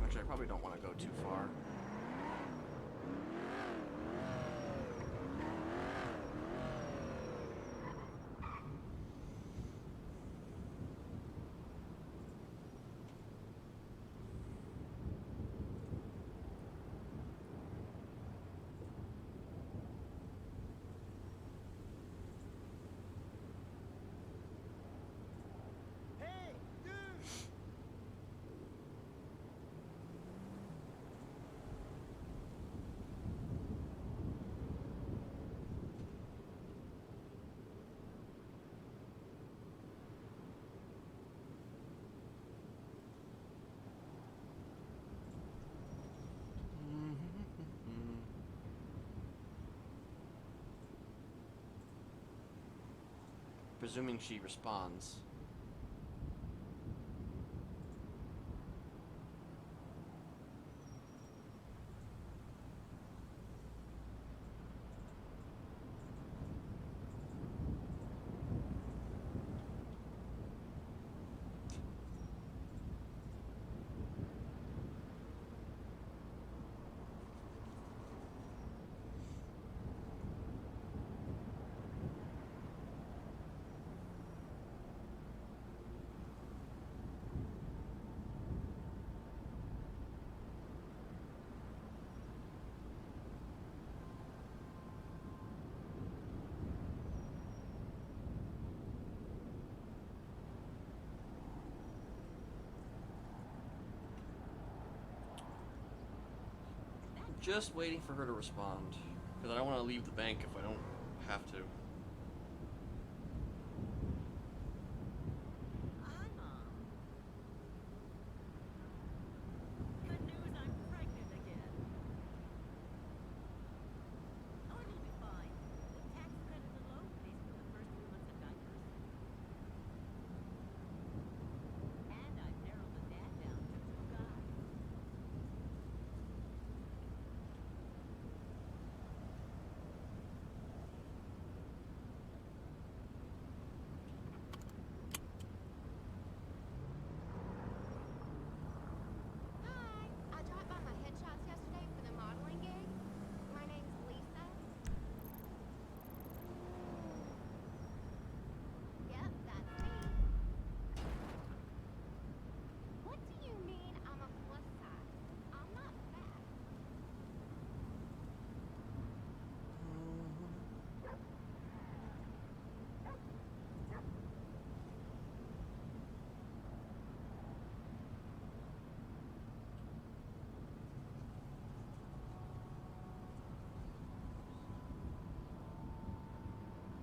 Actually, I probably don't want to go too far. Presuming she responds. Just waiting for her to respond. Because I don't want to leave the bank if I don't have to.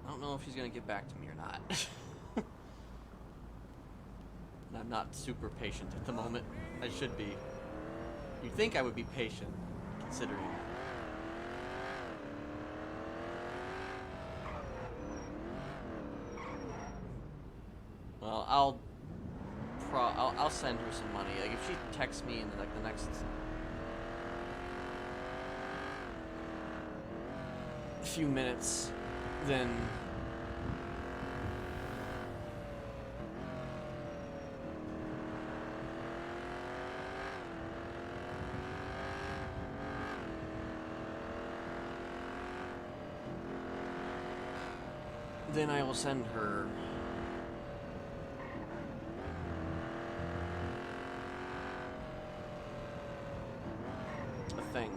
I don't know if she's gonna get back to me or not. And I'm not super patient at the moment. I should be. You'd think I would be patient, considering. Well, I'll send her some money. Like if she texts me in like the next few minutes, then I will send her a thing.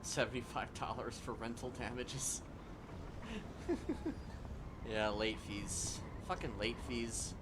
$75 for rental damages. Yeah, late fees. Fucking late fees.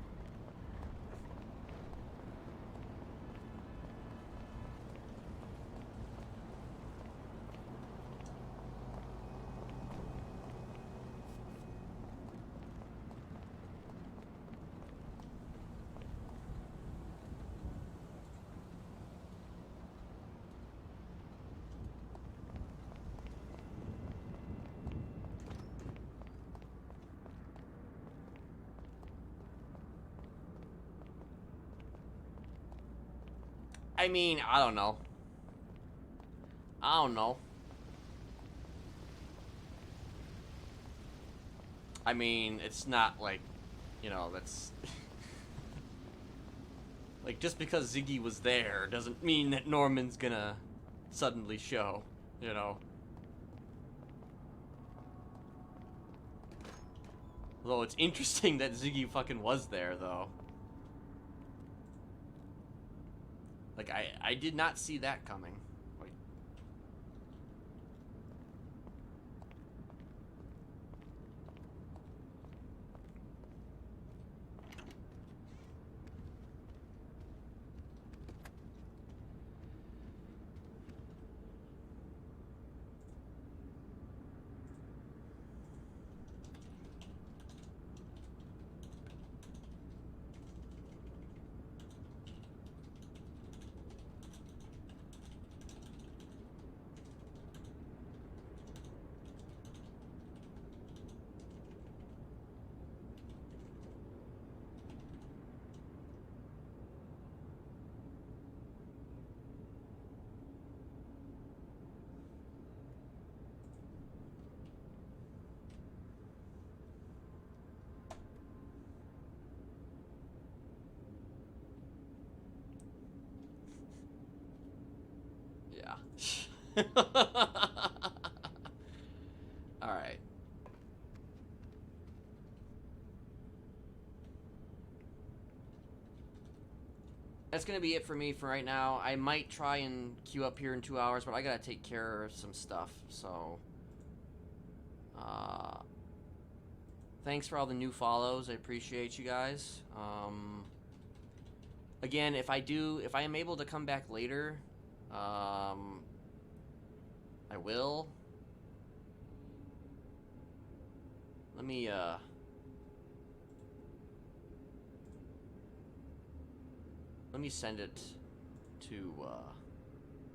I mean, I don't know. I mean, it's not like, you know, that's... like, just because Ziggy was there doesn't mean that Norman's gonna suddenly show, you know? Although it's interesting that Ziggy fucking was there, though. Like, I did not see that coming. Wait. Yeah. Alright. That's gonna be it for me for right now. I might try and queue up here in 2 hours, but I gotta take care of some stuff, so... thanks for all the new follows. I appreciate you guys. Again, if I am able to come back later, I will. Let me send it to,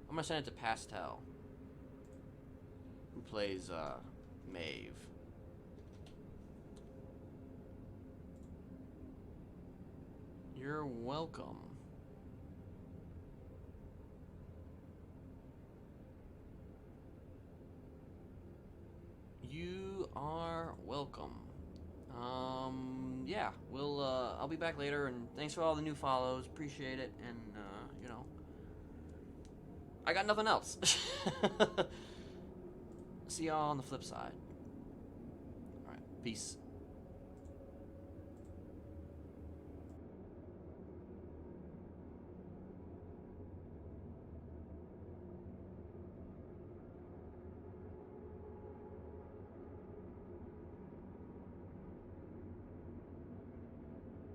I'm gonna send it to Pastel, who plays, Maeve. You're welcome. You are welcome. Yeah, I'll be back later, and thanks for all the new follows. Appreciate it, and, you know, I got nothing else. See y'all on the flip side. Alright, peace.